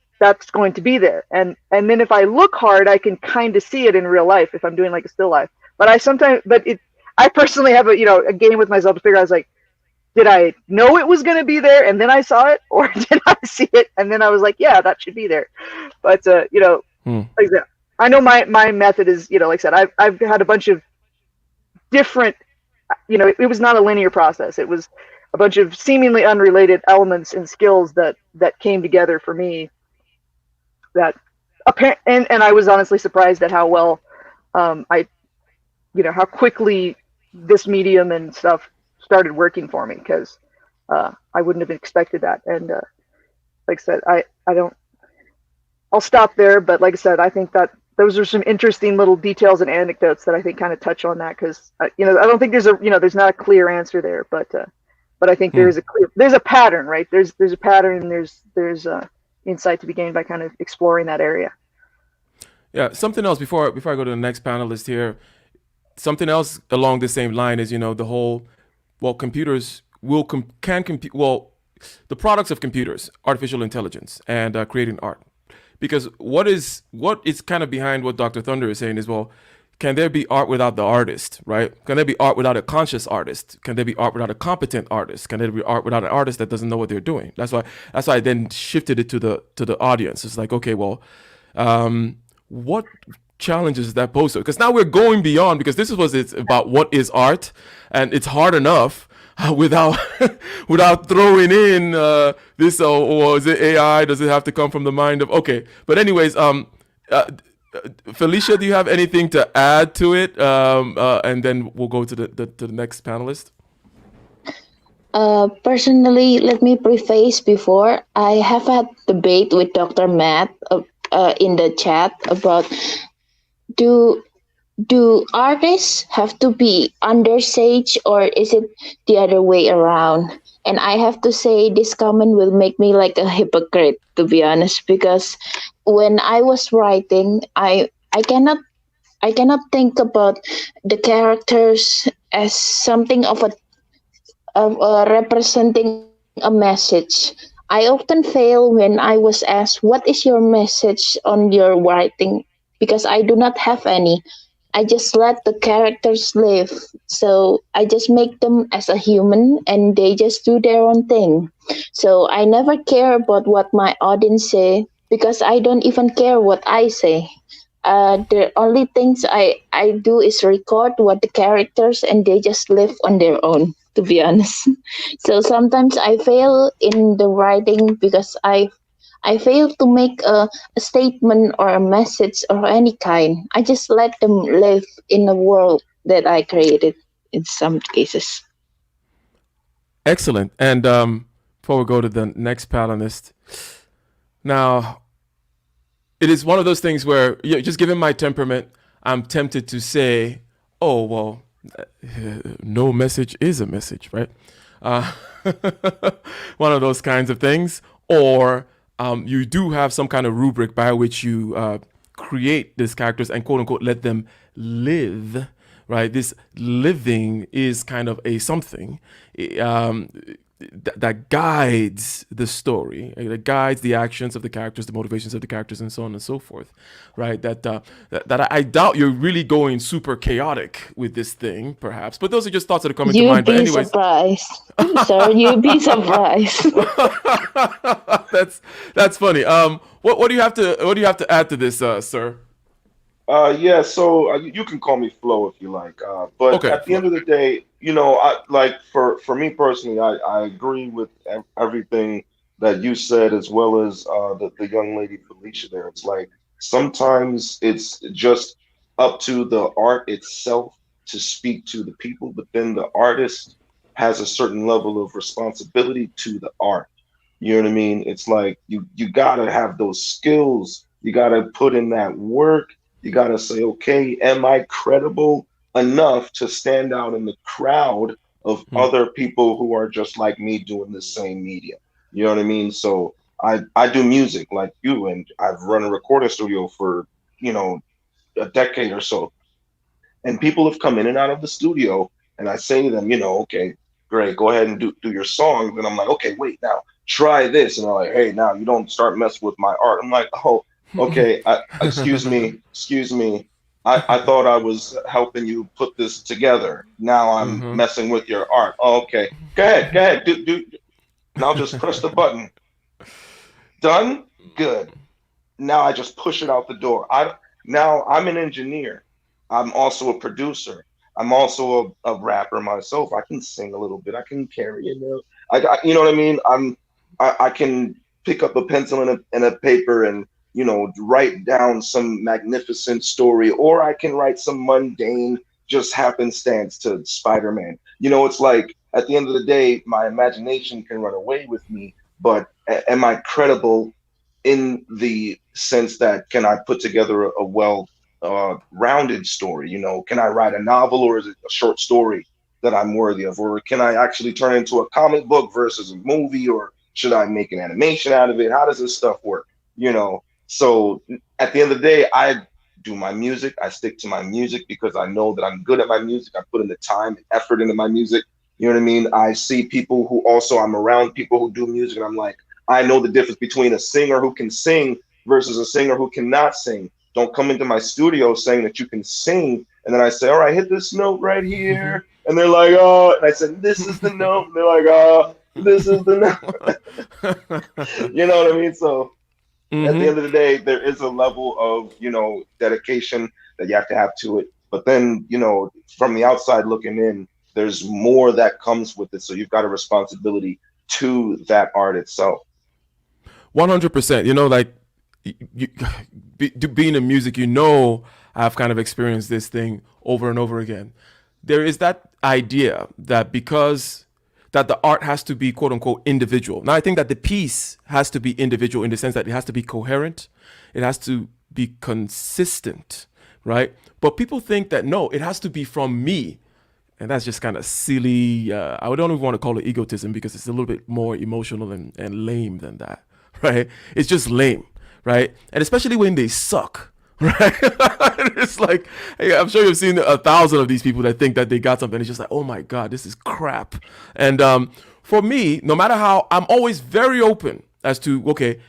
going to be there, and then if I look hard, I can kind of see it in real life if I'm doing like a still life. But I personally have a game with myself to figure out. I was like, did I know it was going to be there and then I saw it, or did I see it and then I was like, yeah, that should be there? But like I said, I know my method is, like I said, I've had a bunch of different, it was not a linear process. It was a bunch of seemingly unrelated elements and skills that came together for me. And I was honestly surprised at how well how quickly this medium and stuff started working for me, because I wouldn't have expected that. And like I said, I'll stop there, but like I said, I think that those are some interesting little details and anecdotes that I think kind of touch on that, because I don't think there's not a clear answer there, but I think there's a pattern, right? There's a pattern, and there's insight to be gained by kind of exploring that area. Yeah, something else before I go to the next panelist here. Something else along the same line is the whole, computers can compute. Well, the products of computers, artificial intelligence, and creating art. Because what is kind of behind what Dr. Thunder is saying is, can there be art without the artist, right? Can there be art without a conscious artist? Can there be art without a competent artist? Can there be art without an artist that doesn't know what they're doing? That's why I then shifted it to the audience. It's like, okay, what challenges that pose? Because now we're going beyond, because it's about what is art, and it's hard enough without throwing in this or is it AI? Does it have to come from the mind of? Okay, but anyways, Felicia, do you have anything to add to it? And then we'll go to the next panelist. Personally, let me preface before. I have had debate with Dr. Matt in the chat about do artists have to be under sage, or is it the other way around? And I have to say, this comment will make me like a hypocrite, to be honest, because when I was writing, I cannot think about the characters as something of a representing a message. I often fail when I was asked, what is your message on your writing? Because I do not have any. I just let the characters live. So I just make them as a human and they just do their own thing. So I never care about what my audience say because I don't even care what I say. The only things I do is record what the characters and they just live on their own, to be honest. So sometimes I fail in the writing because I fail to make a statement or a message or any kind. I just let them live in the world that I created in some cases. Excellent. And before we go to the next panelist, now it is one of those things where, just given my temperament, I'm tempted to say, oh, well, no message is a message, right? Uh, one of those kinds of things. Or you do have some kind of rubric by which you create these characters and quote unquote let them live, right? This living is kind of a something that guides the story, that guides the actions of the characters, the motivations of the characters, and so on and so forth, right? That I doubt you're really going super chaotic with this thing, perhaps. But those are just thoughts that are coming to You'd mind. But be anyways, surprised, sir. You'd be surprised. that's funny. What do you have to add to this, sir? Yeah, so you can call me Flo if you like. But Okay, at the end of the day, I like for me personally, I agree with everything that you said as well as the young lady Felicia there. It's like sometimes it's just up to the art itself to speak to the people, but then the artist has a certain level of responsibility to the art. You know what I mean? It's like you gotta have those skills. You gotta put in that work. You gotta say, okay, am I credible enough to stand out in the crowd of hmm. other people who are just like me doing the same media? You know what I mean? So I do music like you, and I've run a recording studio for you know a decade or so, and people have come in and out of the studio, and I say to them, okay, great, go ahead and do your song. Then I'm like, okay, wait, now try this, and they're like, hey, now you don't start messing with my art. I'm like, oh, okay, excuse me. I thought I was helping you put this together. Now I'm Mm-hmm. messing with your art. Oh, okay, go ahead, do, and I'll just press the button. Done, good. Now I just push it out the door. Now I'm an engineer. I'm also a producer. I'm also a rapper myself. I can sing a little bit. I can carry a note. You know what I mean? I can pick up a pencil and a paper and write down some magnificent story, or I can write some mundane, just happenstance to Spider-Man. It's like at the end of the day, my imagination can run away with me, but am I credible in the sense that can I put together a well rounded story? Can I write a novel, or is it a short story that I'm worthy of? Or can I actually turn it into a comic book versus a movie? Or should I make an animation out of it? How does this stuff work? So at the end of the day, I do my music. I stick to my music because I know that I'm good at my music. I put in the time and effort into my music. You know what I mean? I see people who also, I'm around people who do music, and I'm like, I know the difference between a singer who can sing versus a singer who cannot sing. Don't come into my studio saying that you can sing, and then I say, all right, hit this note right here. And they're like, oh, and I said, this is the note. And they're like, oh, this is the note. You know what I mean? So at the Mm-hmm. end of the day, there is a level of, dedication that you have to have to it. But then, from the outside looking in, there's more that comes with it. So you've got a responsibility to that art itself. 100%. Like being in music, I've kind of experienced this thing over and over again. There is that idea that because that the art has to be quote unquote individual. Now I think that the piece has to be individual in the sense that it has to be coherent, it has to be consistent, right? But people think that no, it has to be from me. And that's just kind of silly. I don't even want to call it egotism because it's a little bit more emotional and lame than that, right? It's just lame, right? And especially when they suck, right? It's like, hey, I'm sure you've seen 1,000 of these people that think that they got something. It's just like, oh my God, this is crap. And for me, no matter how, I'm always very open as to, okay,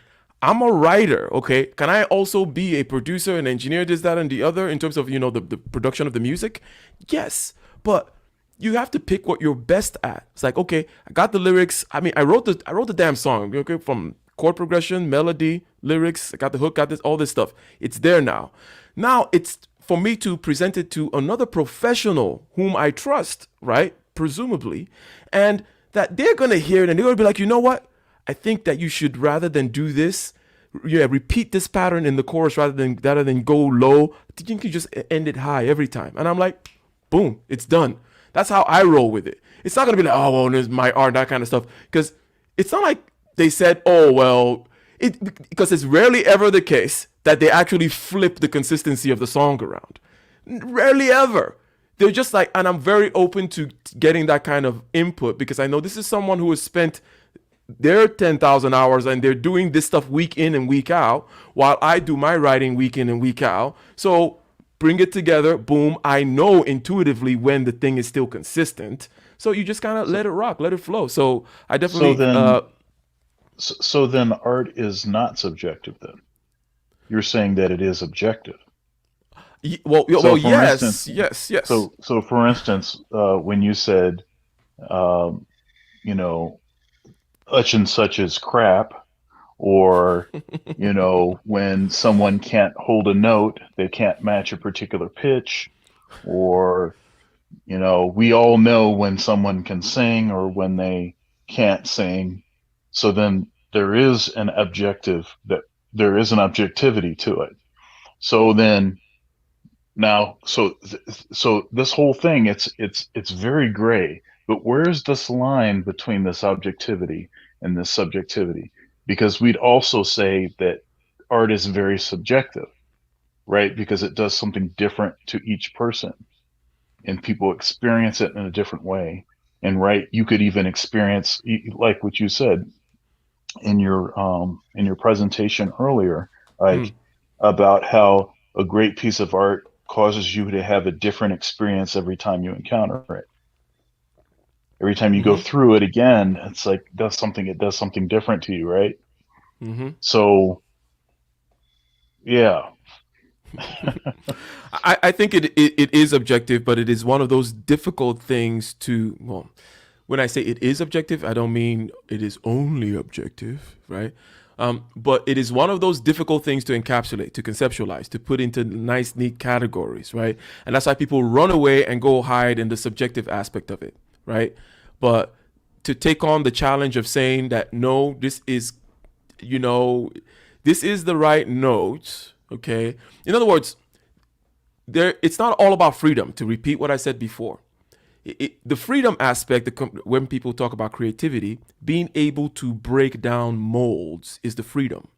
I'm a writer, okay? Can I also be a producer, an engineer, this, that, and the other in terms of, the production of the music? Yes, but you have to pick what you're best at. It's like, okay, I got the lyrics. I mean, I wrote the damn song, okay, from chord progression, melody, lyrics. I got the hook, got this, all this stuff. It's there now. Now it's for me to present it to another professional whom I trust, right? Presumably, and that they're gonna hear it and they're gonna be like, you know what? I think that you should, rather than do this, repeat this pattern in the chorus rather than go low. You can just end it high every time. And I'm like, boom, it's done. That's how I roll with it. It's not gonna be like, oh, well, there's my art, that kind of stuff, because it's not like they said, oh, well, because it's rarely ever the case that they actually flip the consistency of the song around. Rarely ever. They're just like, and I'm very open to getting that kind of input because I know this is someone who has spent their 10,000 hours and they're doing this stuff week in and week out while I do my writing week in and week out. So bring it together, boom. I know intuitively when the thing is still consistent. So you just kind of let it rock, let it flow. So I definitely. So then art is not subjective then? You're saying that it is objective. Well, So for yes, instance- yes. So for instance, when you said, you know, such and such is crap, or, when someone can't hold a note, they can't match a particular pitch, or, we all know when someone can sing or when they can't sing. So then there is an objectivity to it. So then now, so this whole thing, it's very gray. But where's this line between this objectivity and this subjectivity? Because we'd also say that art is very subjective, right? Because it does something different to each person, and people experience it in a different way. And right, you could even experience, like what you said in your presentation earlier, like about how a great piece of art causes you to have a different experience every time you encounter it. Every time you go through it again, it's like it does something different to you, right? So, yeah. I think it is objective, but it is one of those difficult things to, well, when I say it is objective, I don't mean it is only objective, right? But it is one of those difficult things to encapsulate, to conceptualize, to put into nice, neat categories, right? And that's why people run away and go hide in the subjective aspect of it, right? But to take on the challenge of saying that, no, this is the right note, okay? In other words, it's not all about freedom, to repeat what I said before. The freedom aspect, when people talk about creativity, being able to break down molds is the freedom.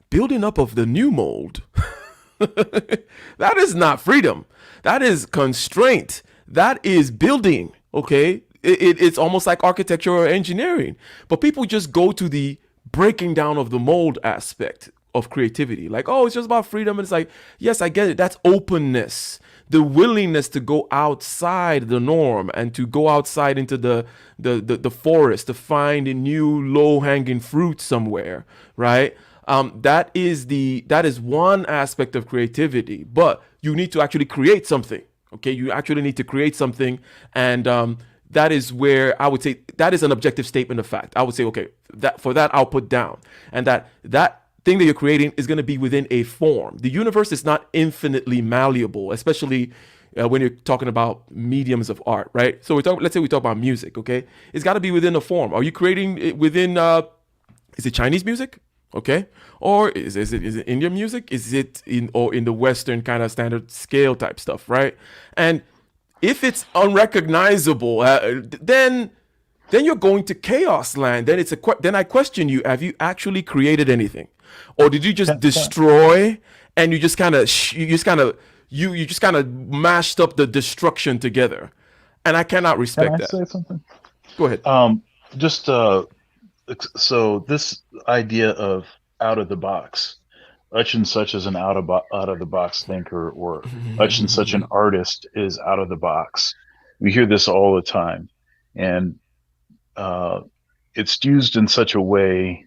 Building up of the new mold, that is not freedom. That is constraint. That is building, okay? It's almost like architecture or engineering. But people just go to the breaking down of the mold aspect of creativity. Like, oh, it's just about freedom. And it's like, yes, I get it. That's openness. The willingness to go outside the norm and to go outside into the forest to find a new low-hanging fruit somewhere, right? That is one aspect of creativity, but you need to actually create something. Okay, you actually need to create something, and that is where I would say that is an objective statement of fact. I would say, okay, that I'll put down, and that thing that you're creating is going to be within a form. The universe is not infinitely malleable, especially when you're talking about mediums of art, right? So let's say we talk about music, okay? It's got to be within a form. Are you creating it within? Is it Chinese music? Okay, or is it Indian music? Is it in the Western kind of standard scale type stuff, right? And if it's unrecognizable, then you're going to chaos land. Then I question you: have you actually created anything, or did you just destroy and you just kind of mashed up the destruction together? And I cannot respect that. Can I say something? Go ahead. So this idea of out of the box, such and such is an out of the box thinker, or such and such an artist is out of the box. We hear this all the time, and it's used in such a way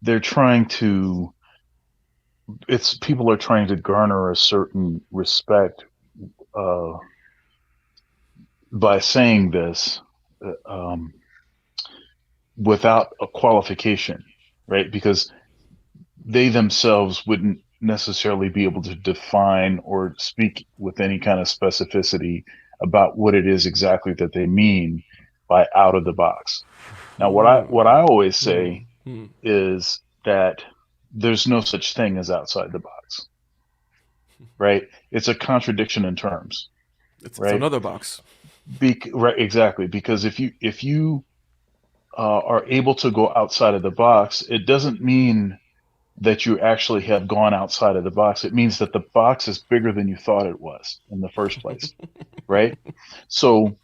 they're trying to. It's people are trying to garner a certain respect uh, by saying this without a qualification, right? Because they themselves wouldn't necessarily be able to define or speak with any kind of specificity about what it is exactly that they mean by out of the box. Now, what I always say is that there's no such thing as outside the box, right? It's a contradiction in terms, It's right? another box. Right, exactly. Because if you are able to go outside of the box, it doesn't mean that you actually have gone outside of the box. It means that the box is bigger than you thought it was in the first place, right? So,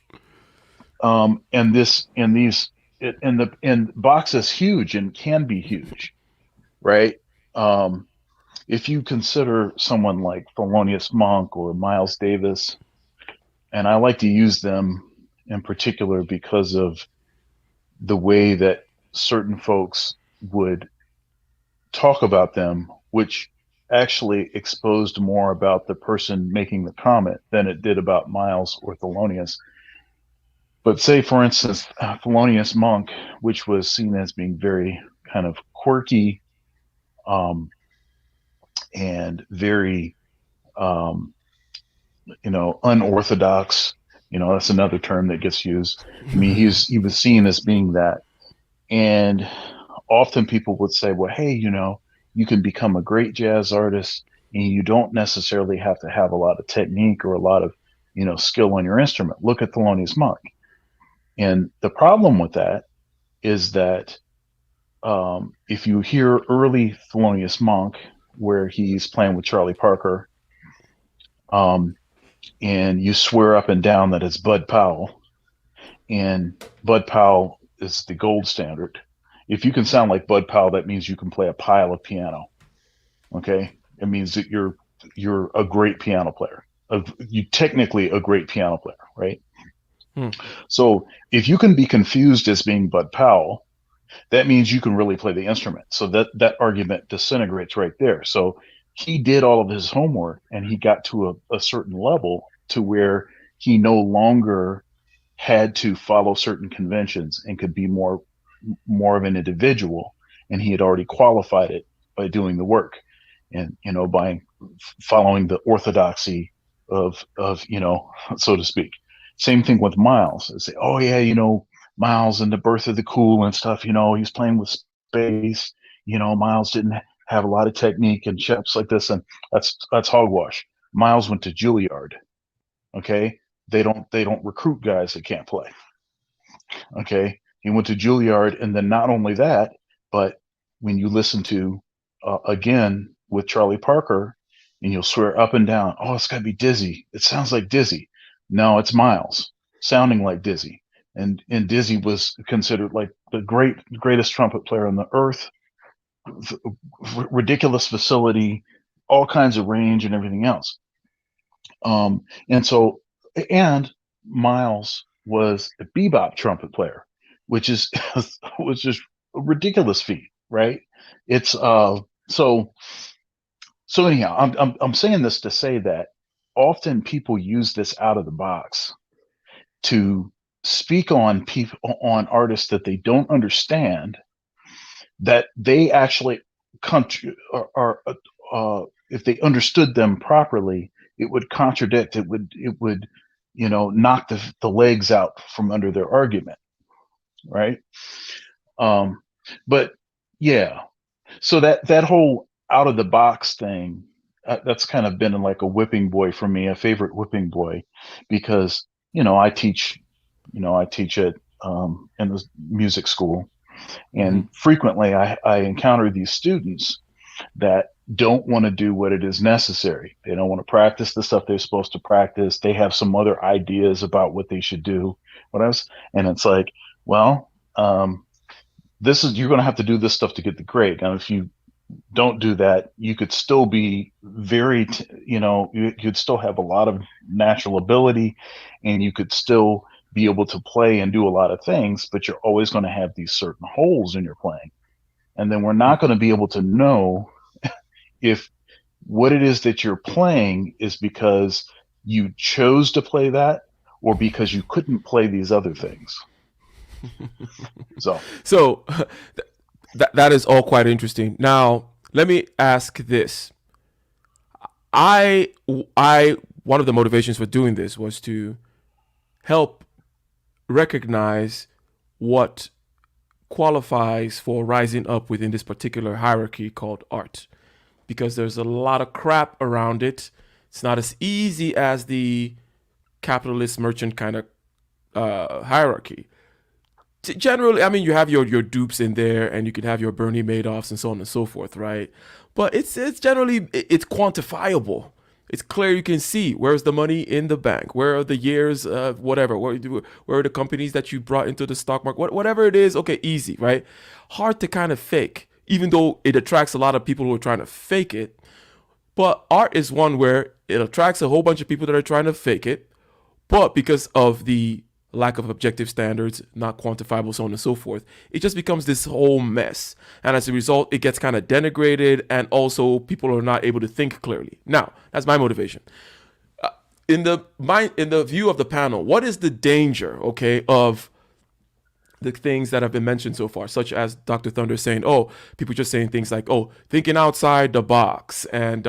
and this and these and box is huge and can be huge, right? If you consider someone like Thelonious Monk or Miles Davis, and I like to use them in particular because of the way that certain folks would talk about them, which actually exposed more about the person making the comment than it did about Miles or Thelonious. But say, for instance, Thelonious Monk, which was seen as being very kind of quirky and very, unorthodox. That's another term that gets used. I mean, he was seen as being that. And often people would say, well, hey, you can become a great jazz artist and you don't necessarily have to have a lot of technique or a lot of, skill on your instrument. Look at Thelonious Monk. And the problem with that is that if you hear early Thelonious Monk, where he's playing with Charlie Parker, and you swear up and down that it's Bud Powell, and Bud Powell is the gold standard. If you can sound like Bud Powell, that means you can play a pile of piano. Okay, it means that you're a great piano player. You technically a great piano player, right? So if you can be confused as being Bud Powell, that means you can really play the instrument. So that argument disintegrates right there. So he did all of his homework and he got to a certain level to where he no longer had to follow certain conventions and could be more of an individual, and he had already qualified it by doing the work and by following the orthodoxy of so to speak. Same thing with Miles. They say, oh yeah, Miles and the birth of the cool and stuff, he's playing with space. Miles didn't have a lot of technique and chips like this, and that's hogwash. Miles went to Juilliard. Okay, they don't recruit guys that can't play. Okay, he went to Juilliard, and then not only that, but when you listen to again with Charlie Parker, and you'll swear up and down, oh, it's got to be Dizzy. It sounds like Dizzy. No, it's Miles sounding like Dizzy. And Dizzy was considered like the greatest trumpet player on the earth, ridiculous facility, all kinds of range and everything else. And Miles was a bebop trumpet player, which is was just a ridiculous feat, right? It's so anyhow, I'm saying this to say that often people use this out of the box to speak on artists that they don't understand, that they actually are if they understood them properly, it would contradict, it would knock the legs out from under their argument, right? But yeah, so that whole out of the box thing, that's kind of been like a whipping boy for me, a favorite whipping boy, because I teach at in the music school, and frequently I encounter these students that don't want to do what it is necessary. They don't want to practice the stuff they're supposed to practice. They have some other ideas about what they should do. And it's like, well, you're going to have to do this stuff to get the grade. Now, if you don't do that, you could still be you'd still have a lot of natural ability, and you could still be able to play and do a lot of things, but you're always going to have these certain holes in your playing. And then we're not going to be able to know if what it is that you're playing is because you chose to play that or because you couldn't play these other things. So that is all quite interesting. Now, let me ask this. I one of the motivations for doing this was to help recognize what qualifies for rising up within this particular hierarchy called art, because there's a lot of crap around it. It's not as easy as the capitalist merchant kind of hierarchy. Generally, I mean, you have your dupes in there, and you can have your Bernie Madoffs and so on and so forth, right? But it's generally it's quantifiable. It's clear, you can see where's the money in the bank, where are the years, whatever, where are the companies that you brought into the stock market, whatever it is. Okay, easy, right? Hard to kind of fake, even though it attracts a lot of people who are trying to fake it. But art is one where it attracts a whole bunch of people that are trying to fake it, but because of the lack of objective standards, not quantifiable, so on and so forth, it just becomes this whole mess. And as a result, it gets kind of denigrated, and also people are not able to think clearly. Now, that's my motivation. In the view of the panel, what is the danger, okay, of the things that have been mentioned so far, such as Dr. Thunder saying, oh, people just saying things like, oh, thinking outside the box, and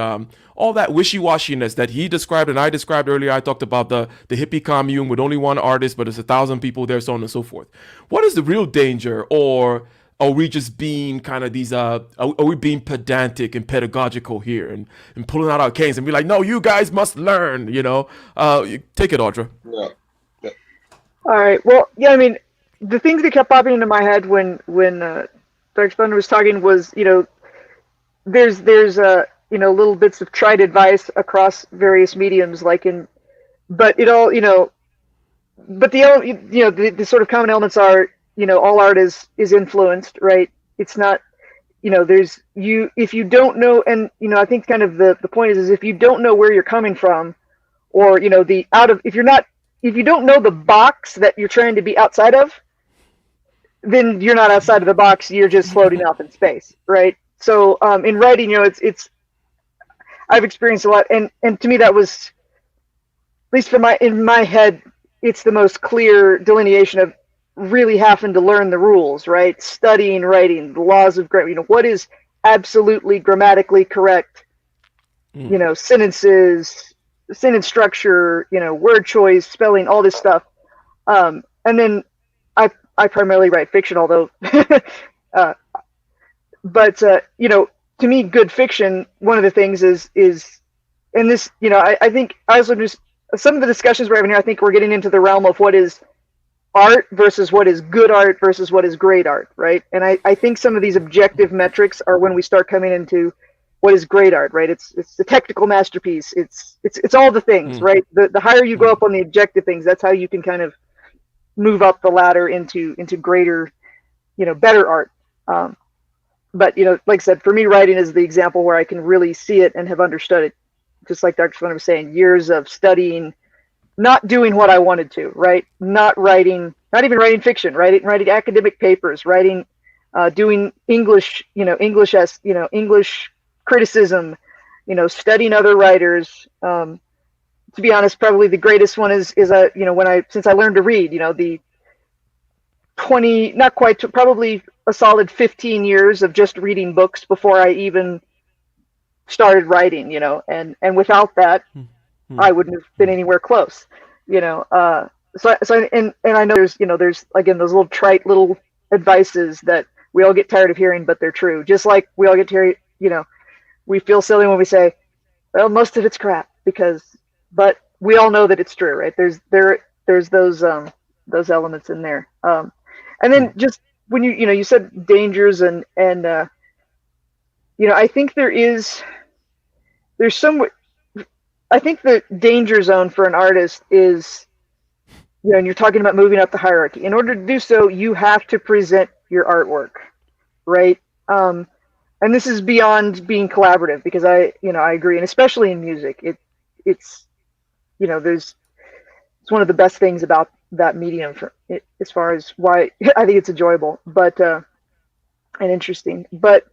all that wishy-washiness that he described and I described earlier. I talked about the hippie commune with only one artist, but there's 1,000 people there, so on and so forth. What is the real danger? Or are we just being kind of these, are we being pedantic and pedagogical here and pulling out our canes and be like, no, you guys must learn, you know? Take it, Audra. Yeah. All right. Well, yeah, I mean, the things that kept popping into my head when Dr. Thunder was talking was, you know, there's you know, little bits of tried advice across various mediums, but it all, you know, but the sort of common elements are, you know, all art is influenced, right? It's not, you know, if you don't know, and, you know, I think kind of the point is if you don't know where you're coming from, or, you know, if you don't know the box that you're trying to be outside of, then you're not outside of the box, you're just floating off in space, right? So in writing, you know, it's I've experienced a lot, and to me that was, at least in my head, it's the most clear delineation of really having to learn the rules, right? Studying writing, the laws of grammar, you know, what is absolutely grammatically correct, you know, sentences, sentence structure, you know, word choice, spelling, all this stuff. And then I primarily write fiction, although, but you know, to me, good fiction, one of the things is, and this, you know, I think I also just, some of the discussions we're having here, I think we're getting into the realm of what is art versus what is good art versus what is great art, right? And I think some of these objective metrics are when we start coming into what is great art, right? It's the technical masterpiece. It's all the things, right? The higher you go up on the objective things, that's how you can kind of move up the ladder into greater, you know, better art. But, you know, like I said, for me, writing is the example where I can really see it and have understood it. Just like Dr. Flynn was saying, years of studying, not doing what I wanted to, right? Not even writing fiction, right? Writing academic papers, doing English, you know, English criticism, you know, studying other writers. To be honest, probably the greatest one is you know, since I learned to read, you know, the 20, not quite, probably a solid 15 years of just reading books before I even started writing, you know, and without that, I wouldn't have been anywhere close, you know. So and I know there's again those little trite little advices that we all get tired of hearing, but they're true. Just like we all get tired, you know, we feel silly when we say, well, most of it's crap, but we all know that it's true, right? There's those elements in there. And then just when you said dangers and you know, I think there's some, I think the danger zone for an artist is, you know, and you're talking about moving up the hierarchy. In order to do so, you have to present your artwork, right? And this is beyond being collaborative, because I agree, and especially in music, it's you know, it's one of the best things about that medium for it, as far as why I think it's enjoyable, but and interesting. But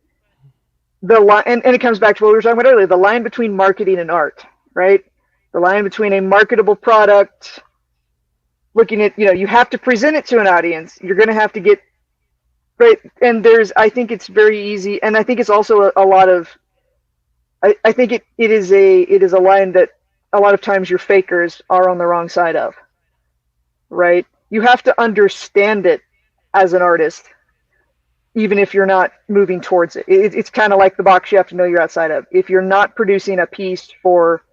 the line, and it comes back to what we were talking about earlier, the line between marketing and art, right? The line between a marketable product, looking at, you have to present it to an audience. You're going to have to get right, and I think it's very easy, and I think it's also a lot of. I think it is a line that a lot of times your fakers are on the wrong side of, right? You have to understand it as an artist, even if you're not moving towards it. It's kind of like the box you have to know you're outside of. If you're not producing a piece for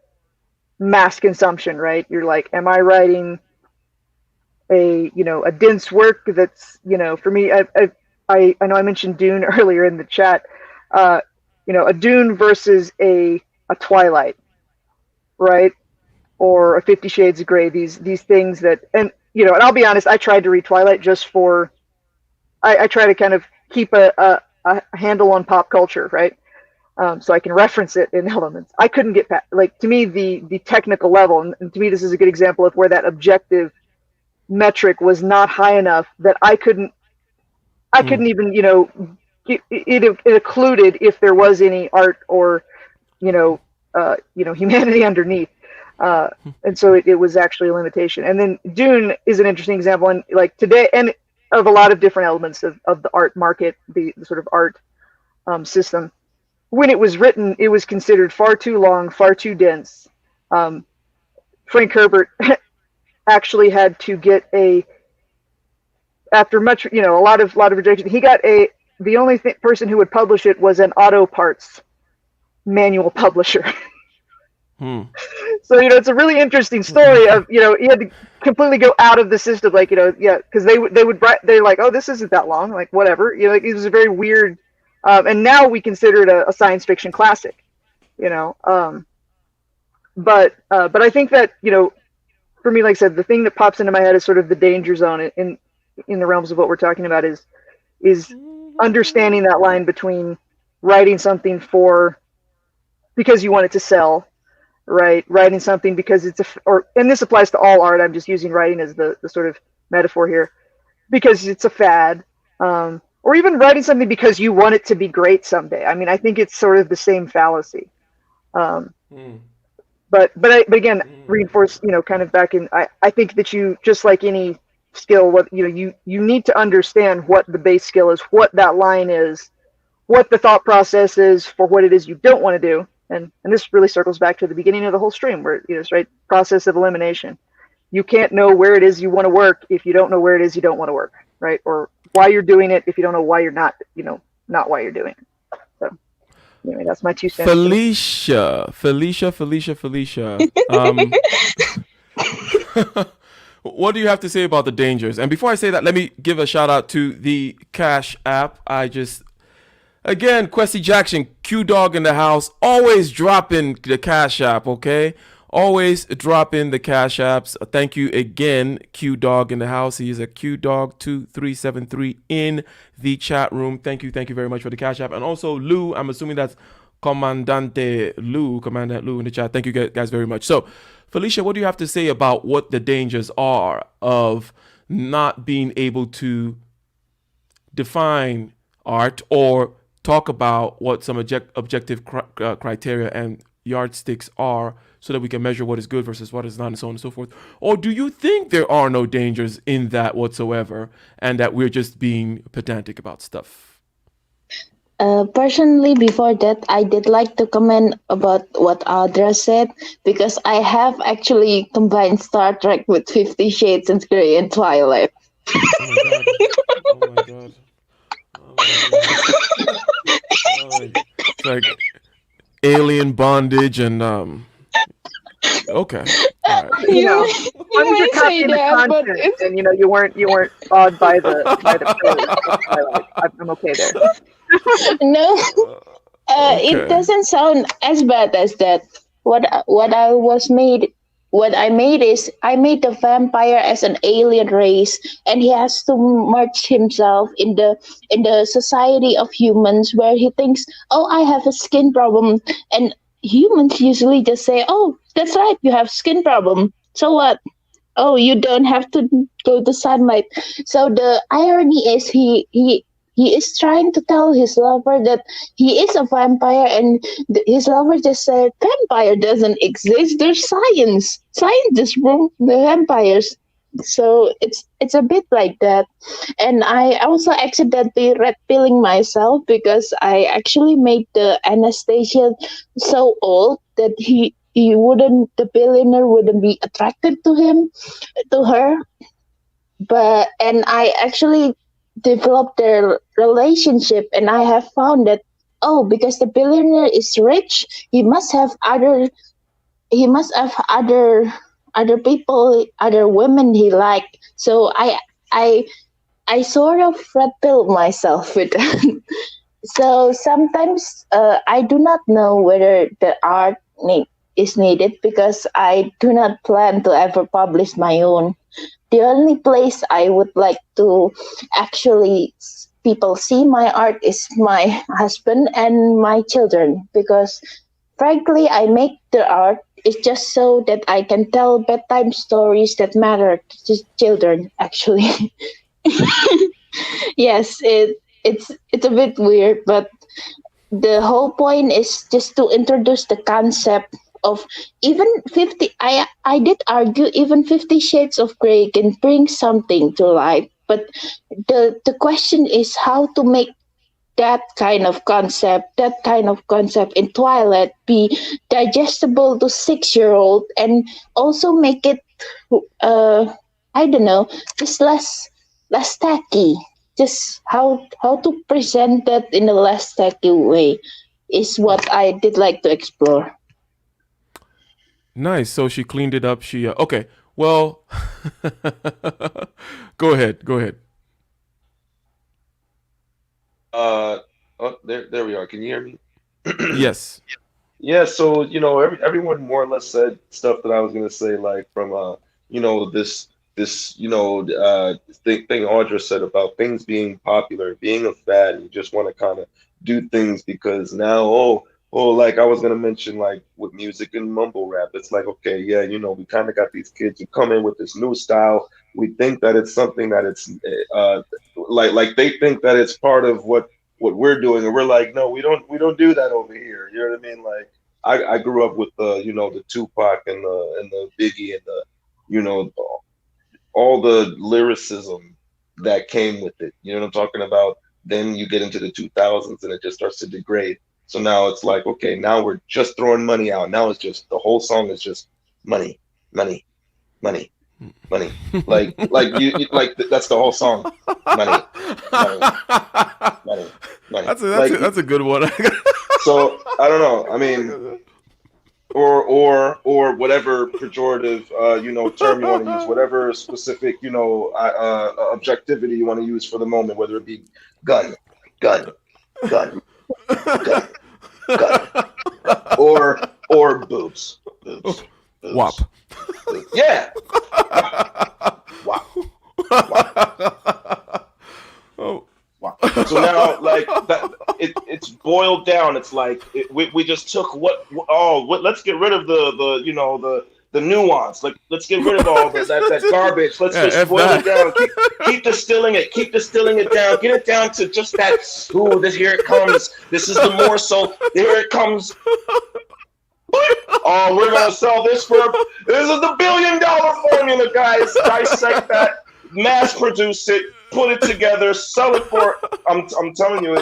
mass consumption, right? You're like, am I writing a dense work that's, for me, I know I mentioned Dune earlier in the chat, a Dune versus a Twilight, right? Or a 50 Shades of Grey, these things that, and I'll be honest, I tried to read Twilight just for, I try to kind of keep a handle on pop culture, right? So I can reference it in elements. I couldn't get past, like, to me, the technical level, and to me, this is a good example of where that objective metric was not high enough that I couldn't even, it occluded if there was any art or, humanity underneath. And so it was actually a limitation. And then Dune is an interesting example, and like today, and of a lot of different elements of the art market, the sort of art system. When it was written, it was considered far too long, far too dense. Frank Herbert actually had to get after much, a lot of rejection, he got the only person who would publish it was an auto parts manual publisher. So, it's a really interesting story of, he had to completely go out of the system, like, because they're like, oh, this isn't that long, like, whatever, like, it was a very weird, and now we consider it a science fiction classic, but I think that, for me, like I said, the thing that pops into my head is sort of the danger zone in the realms of what we're talking about is understanding that line between writing something because you want it to sell, right? Writing something because and this applies to all art. I'm just using writing as the sort of metaphor here, because it's a fad, or even writing something because you want it to be great someday. I mean, I think it's sort of the same fallacy. But again, reinforce, kind of back in, I think that you, just like any skill, what, you need to understand what the base skill is, what that line is, what the thought process is for what it is you don't want to do. And this really circles back to the beginning of the whole stream, where, it's right, process of elimination. You can't know where it is you want to work if you don't know where it is you don't want to work, right? Or why you're doing it if you don't know why you're not, not why you're doing it. So anyway, that's my 2 cents. Felicia. What do you have to say about the dangers? And before I say that, let me give a shout out to the Cash app. Again, Questy Jackson, Q Dog in the house, always dropping the Cash app, okay? Always drop in the Cash apps. Thank you again, Q Dog in the house. He is a Q Dog 2373 in the chat room. Thank you very much for the Cash app. And also Lou, I'm assuming that's Commandant Lou in the chat. Thank you guys very much. So, Felicia, what do you have to say about what the dangers are of not being able to define art or talk about what some objective criteria and yardsticks are, so that we can measure what is good versus what is not, and so on and so forth? Or do you think there are no dangers in that whatsoever, and that we're just being pedantic about stuff? Personally, before that, I did like to comment about what Audra said, because I have actually combined Star Trek with 50 Shades of Grey and Twilight. Oh my god. It's like alien bondage and okay. All right. You You're may say copying the that, but content, it's and you weren't awed by the prose. I'm okay there. no. Okay. It doesn't sound as bad as that. What I made is I made the vampire as an alien race, and he has to merge himself in the society of humans, where he thinks, oh, I have a skin problem, and humans usually just say, oh, that's right, you have skin problem. So what? oh, you don't have to go to sunlight. So the irony is he is trying to tell his lover that he is a vampire, and his lover just said vampire doesn't exist. There's science just prove the vampires. So it's a bit like that. And I also accidentally red pilling myself because I actually made the Anastasia so old that he wouldn't the billionaire wouldn't be attracted to him to her. But and I actually developed their relationship, and I have found that, oh, because the billionaire is rich, he must have other people, other women he liked. So I I sort of red pill myself with that. So sometimes I do not know whether the art is needed because I do not plan to ever publish my own. The only place I would like to actually people see my art is my husband and my children, because frankly I make the art it's just so that I can tell bedtime stories that matter to children actually. Yes, it's a bit weird, but the whole point is just to introduce the concept of even 50 I did argue even 50 shades of gray can bring something to life, but the question is how to make that kind of concept in Twilight be digestible to 6 year old, and also make it uh I don't know, just less tacky. Just how to present that in a less tacky way is what I did like to explore. Nice. So she cleaned it up. She okay. Well, go ahead. Go ahead. Oh, there we are. Can you hear me? Yes. Yeah, so everyone more or less said stuff that I was gonna say, like from this thing Audra said about things being popular, being a fad, and you just want to kind of do things because now, like I was gonna mention, like with music and mumble rap, it's like, okay, yeah, we kind of got these kids who come in with this new style. We think that it's something that it's like they think that it's part of what we're doing, and we're like, no, we don't do that over here. You know what I mean? Like I grew up with the Tupac and the Biggie and the you know all the lyricism that came with it. You know what I'm talking about? Then you get into the 2000s and it just starts to degrade. So now it's like, okay, now we're just throwing money out. Now it's just the whole song is just money, money, money, money. Like that's the whole song. Money, money, money, money. That's a good one. So I don't know. I mean, or whatever pejorative term you want to use, whatever specific objectivity you want to use for the moment, whether it be gun, gun, gun, gun, gun, or boobs, boobs, boobs, Wop. boobs. Yeah, wow, wow. Oh. Wow. So now, like that, it's boiled down. It's like we just took let's get rid of the nuance. Like let's get rid of all that garbage. Let's just boil it down. Keep distilling it down. Get it down to just that. Ooh, here it comes. This is the morsel. Here it comes. Oh, we're gonna sell this for. This is the $1 billion formula, guys. Dissect that, mass produce it, put it together, sell it for. I'm telling you,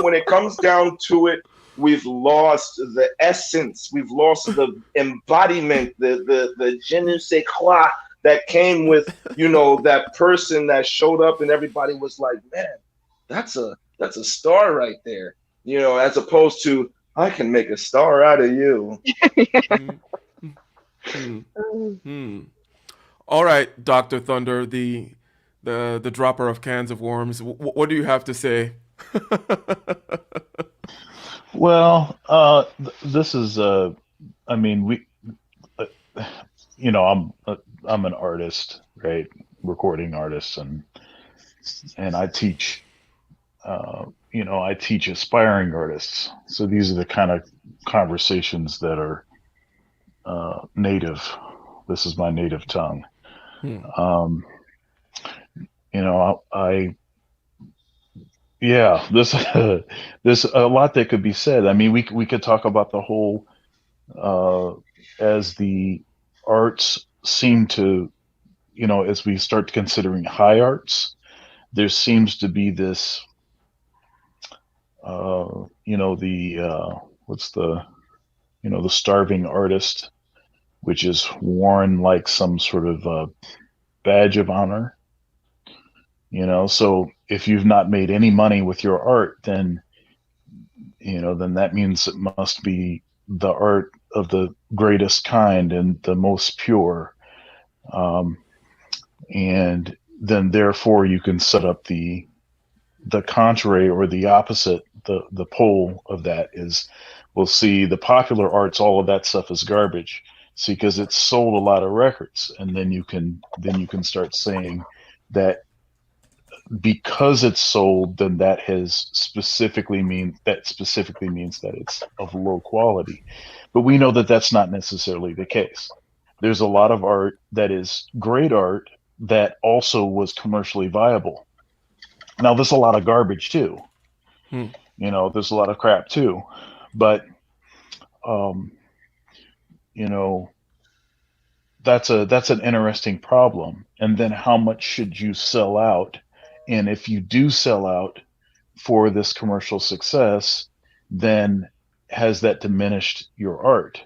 when it comes down to it, we've lost the essence. We've lost the embodiment, the je ne sais quoi that came with that person that showed up and everybody was like, man, that's a star right there. As opposed to, I can make a star out of you. All right, Dr. Thunder, the dropper of cans of worms. What do you have to say? Well, this is I mean, I'm an artist, right? Recording artist, and I teach I teach aspiring artists. So these are the kind of conversations that are native. This is my native tongue. Um, yeah, there's a lot that could be said. I mean, we could talk about the whole as the arts seem to, as we start considering high arts, there seems to be this, what's the starving artist, which is worn like some sort of badge of honor. So if you've not made any money with your art, then that means it must be the art of the greatest kind and the most pure. And then therefore you can set up the contrary or the opposite. The pole of that is, we'll see the popular arts, all of that stuff is garbage. See, because it's sold a lot of records, and then you can start saying that because it's sold, then that specifically means that it's of low quality. But we know that that's not necessarily the case. There's a lot of art that is great art that also was commercially viable. Now, there's a lot of garbage too. There's a lot of crap too. But, that's an interesting problem. And then how much should you sell out? And if you do sell out for this commercial success, then has that diminished your art?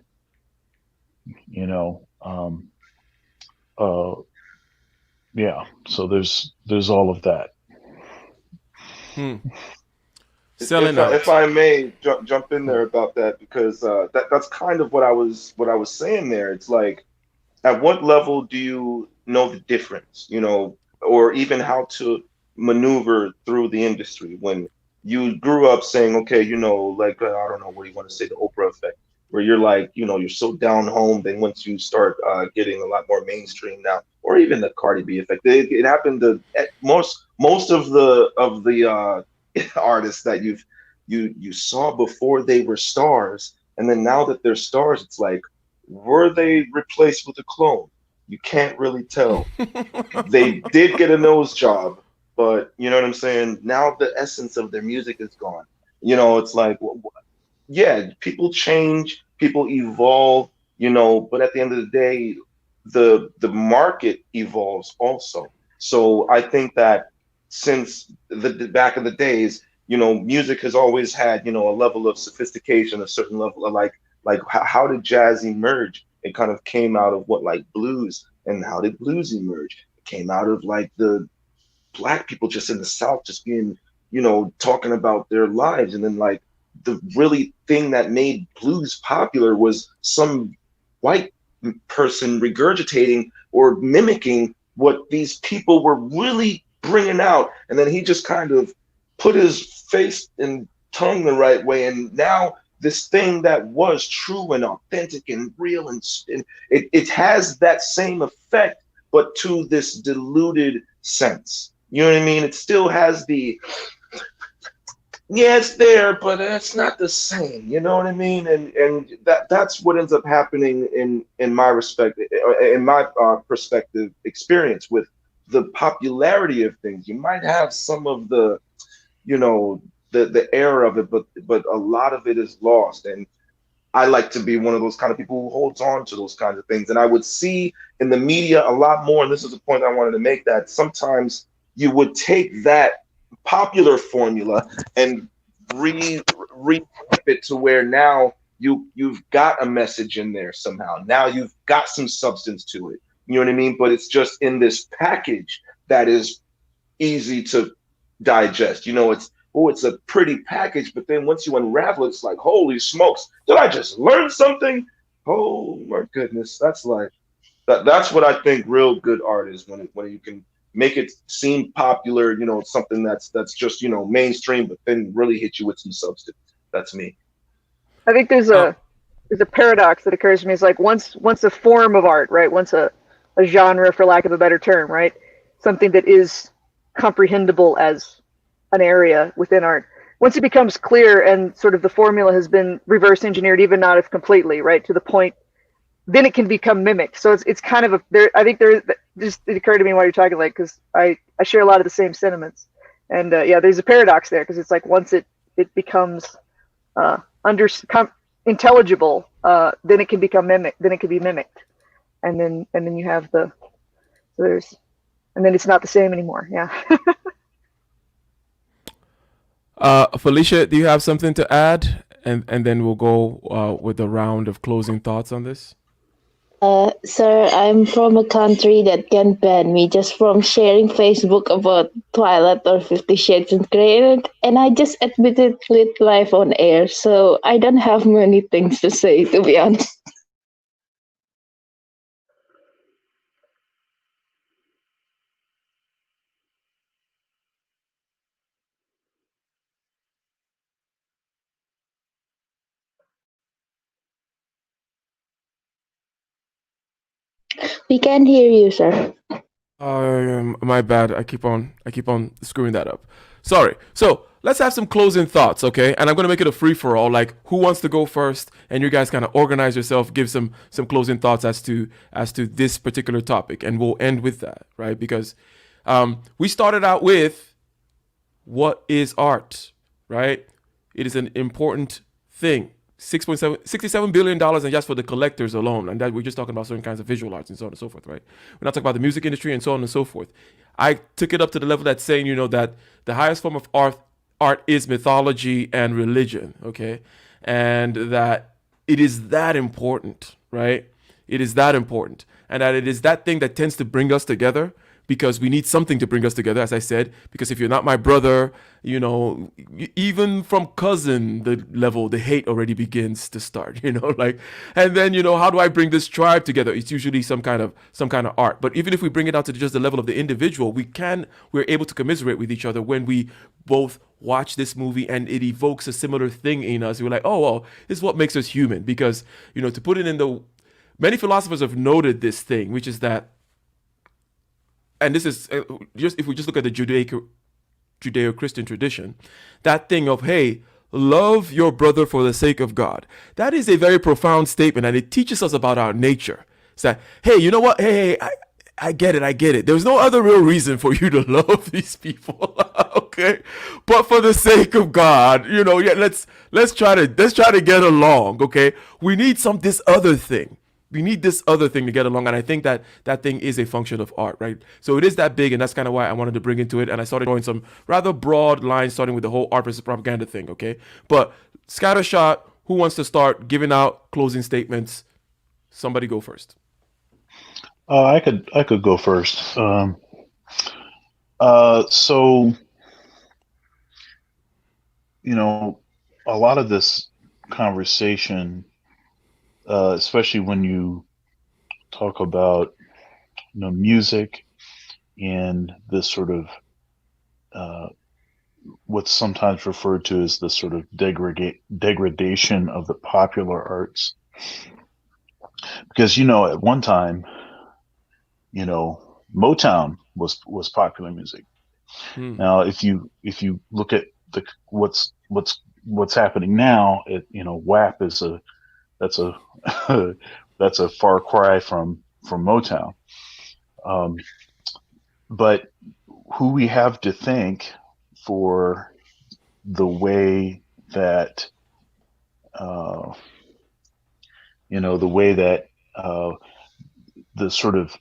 Yeah. So there's all of that. Selling out. If I may jump in there about that, because that's kind of what I was saying there. It's like, at what level do you know the difference, or even how to maneuver through the industry when you grew up saying, okay, like, I don't know, what do you want to say, the Oprah effect, where you're like, you're so down home. Then once you start getting a lot more mainstream now, or even the Cardi B effect, it happened to most of the artists that you saw before they were stars, and then now that they're stars, it's like, were they replaced with a clone? You can't really tell. They did get a nose job, but you know what I'm saying? Now the essence of their music is gone. It's like, yeah, people change, people evolve, but at the end of the day, the market evolves also. So I think that since the back in the days, music has always had, a level of sophistication, a certain level of like how did jazz emerge? It kind of came out of what, like, blues. And how did blues emerge? It came out of like the Black people just in the South just being, talking about their lives. And then like the really thing that made blues popular was some white person regurgitating or mimicking what these people were really bringing out. And then he just kind of put his face and tongue the right way. And now this thing that was true and authentic and real, and it has that same effect, but to this diluted sense. You know what I mean? It still has it's there, but it's not the same. You know what I mean? And that's what ends up happening in my perspective experience with the popularity of things. You might have some of the, the air of it, but a lot of it is lost. And I like to be one of those kind of people who holds on to those kinds of things. And I would see in the media a lot more, and this is a point I wanted to make, that sometimes you would take that popular formula and revamp it to where now you've got a message in there somehow. Now you've got some substance to it. You know what I mean? But it's just in this package that is easy to digest. It's a pretty package, but then once you unravel it, it's like, holy smokes, did I just learn something? Oh my goodness. That's like that's what I think real good art is, when you can make it seem popular, something that's just, mainstream, but then really hit you with some substance. That's me. I think there's a paradox that occurs to me. It's like once a form of art, right? Once a genre, for lack of a better term, right? Something that is comprehensible as an area within art. Once it becomes clear and sort of the formula has been reverse engineered, even not if completely, right, to the point, then it can become mimicked. So it's kind of I think just it occurred to me while you're talking, like, because I share a lot of the same sentiments, and yeah, there's a paradox there because it's like once it becomes under intelligible, then it can become mimicked, then it can be mimicked, and then you have the there's and then it's not the same anymore. Yeah. Felicia, do you have something to add? And then we'll go with a round of closing thoughts on this. Sir, I'm from a country that can ban me just from sharing Facebook about Twilight or 50 Shades of Grey, and I just admitted it live on air, so I don't have many things to say, to be honest. We can hear you, sir. My bad. I keep on screwing that up. Sorry. So let's have some closing thoughts, okay? And I'm gonna make it a free for all. Like, who wants to go first? And you guys kind of organize yourself, give some closing thoughts as to this particular topic, and we'll end with that, right? Because we started out with what is art, right? It is an important thing. $67 billion and just for the collectors alone, and that we're just talking about certain kinds of visual arts and so on and so forth, right? We're not talking about the music industry and so on and so forth. I took it up to the level that's saying, that the highest form of art is mythology and religion, okay? And that it is that important, right? It is that important, and that it is that thing that tends to bring us together, because we need something to bring us together, as I said, because if you're not my brother, even from cousin, the level, the hate already begins to start, like, and then, how do I bring this tribe together? It's usually some kind of art. But even if we bring it out to just the level of the individual, we're able to commiserate with each other when we both watch this movie and it evokes a similar thing in us. We're like, oh, well, this is what makes us human. Because, to put it in many philosophers have noted this thing, which is that, and this is just if we just look at the Judeo-Christian tradition, that thing of, hey, love your brother for the sake of God. That is a very profound statement, and it teaches us about our nature. It's that, hey, you know what? Hey, I get it. There's no other real reason for you to love these people, okay? But for the sake of God, yeah, let's try to get along, okay? We need this other thing. We need this other thing to get along, and I think that thing is a function of art, right? So it is that big, and that's kind of why I wanted to bring into it, and I started drawing some rather broad lines, starting with the whole art versus propaganda thing, okay? But scattershot, who wants to start giving out closing statements? Somebody go first. I could go first. So a lot of this conversation, especially when you talk about music and this sort of what's sometimes referred to as the sort of degradation of the popular arts, because at one time, Motown was popular music. Now, if you look at what's happening now, WAP is that's a far cry from Motown. But who we have to thank for the way that the sort of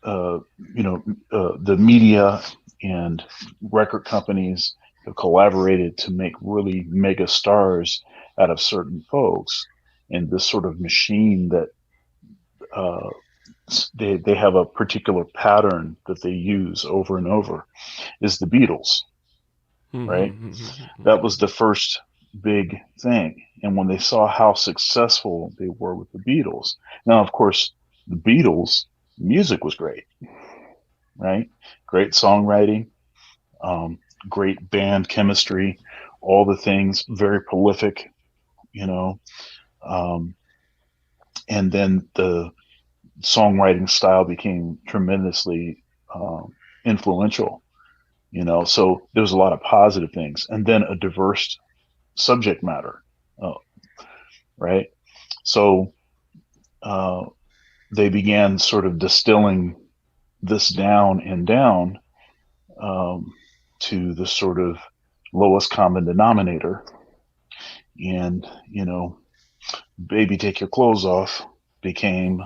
the media and record companies have collaborated to make really mega stars out of certain folks, and this sort of machine that they have a particular pattern that they use over and over is the Beatles, right? That was the first big thing. And when they saw how successful they were with the Beatles, now, of course, the Beatles, music was great, right? Great songwriting, great band chemistry, all the things, very prolific, and then the songwriting style became tremendously influential, so there was a lot of positive things, and then a diverse subject matter, right? So they began sort of distilling this down and down to the sort of lowest common denominator. And, Baby Take Your Clothes Off became,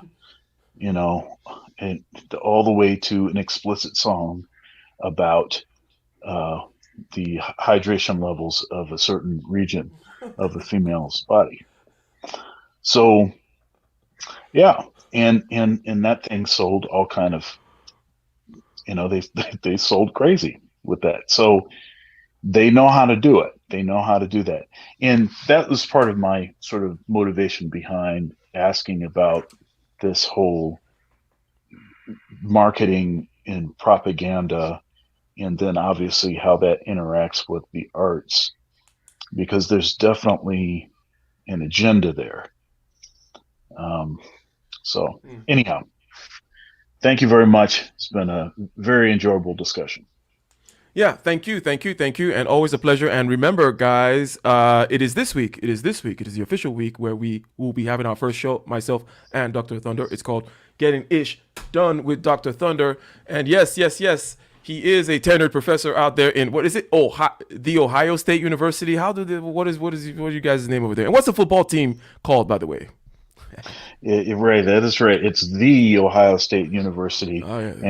all the way to an explicit song about the hydration levels of a certain region of a female's body. So, yeah, and that thing sold all kind of, they sold crazy with that. So they know how to do it. They know how to do that. And that was part of my sort of motivation behind asking about this whole marketing and propaganda, and then obviously how that interacts with the arts, because there's definitely an agenda there. So anyhow, thank you very much. It's been a very enjoyable discussion. Yeah, thank you, and always a pleasure. And remember, guys, it is this week. It is the official week where we will be having our first show, myself and Dr. Thunder. It's called Getting Ish Done with Dr. Thunder. And yes, he is a tenured professor out there in, what is it? The Ohio State University. What is you guys' name over there? And what's the football team called, by the way? Right, that is right. It's the Ohio State University,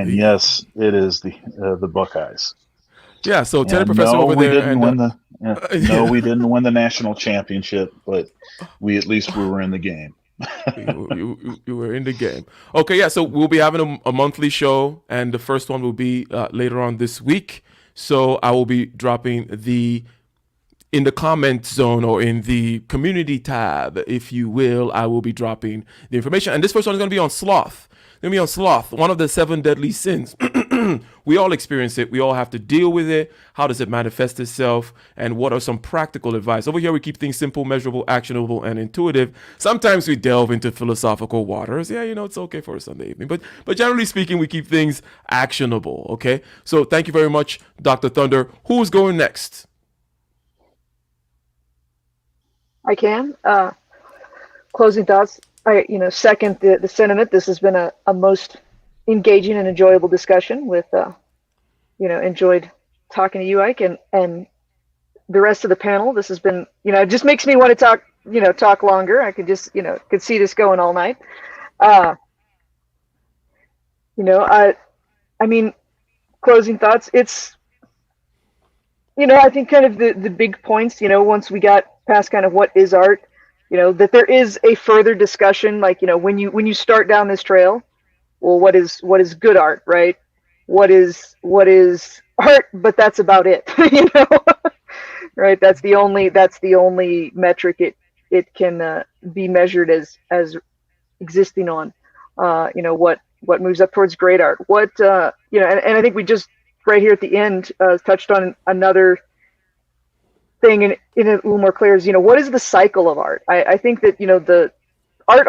yes, it is the Buckeyes. Yeah, so tenured professor over there. No, we didn't win the national championship, but we were in the game. you were in the game. Okay, yeah, so we'll be having a monthly show, and the first one will be later on this week. So I will be dropping in the comment zone, or in the community tab, if you will, I will be dropping the information. And this first one is going to be on sloth. One of the 7 deadly sins. We all experience it. We all have to deal with it. How does it manifest itself? And what are some practical advice? Over here, we keep things simple, measurable, actionable, and intuitive. Sometimes we delve into philosophical waters. Yeah, it's okay for a Sunday evening. But generally speaking, we keep things actionable, okay? So thank you very much, Dr. Thunder. Who's going next? I can. Closing thoughts. I second the sentiment. This has been a most engaging and enjoyable discussion with enjoyed talking to you, Ike, and the rest of the panel. This has been, it just makes me want to talk longer. I could just could see this going all night. I mean, closing thoughts. It's I think kind of the big points, once we got past kind of what is art, that there is a further discussion, like, when you start down this trail, well, what is good art, right? What is art, but that's about it, right? That's the only metric it can be measured as existing on, what moves up towards great art, and I think we just right here at the end touched on another thing in a little more clear is, what is the cycle of art? I think that, the art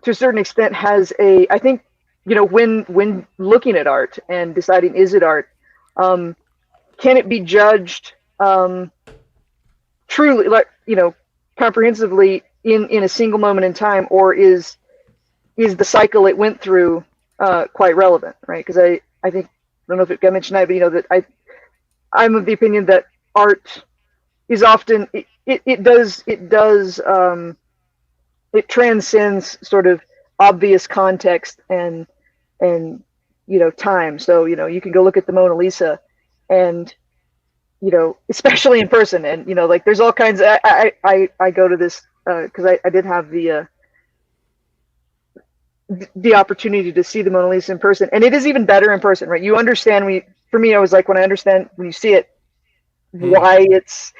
to a certain extent has I think, when looking at art and deciding, is it art, can it be judged truly, like, comprehensively in a single moment in time, or is the cycle it went through quite relevant, right? Because I think, I don't know if it got mentioned tonight, but that I'm of the opinion that art is often it transcends sort of obvious context and time. So you can go look at the Mona Lisa, and especially in person, and like there's all kinds of I go to this because I did have the opportunity to see the Mona Lisa in person, and it is even better in person, right? You understand for me, I was like, when I understand, when you see it, why it's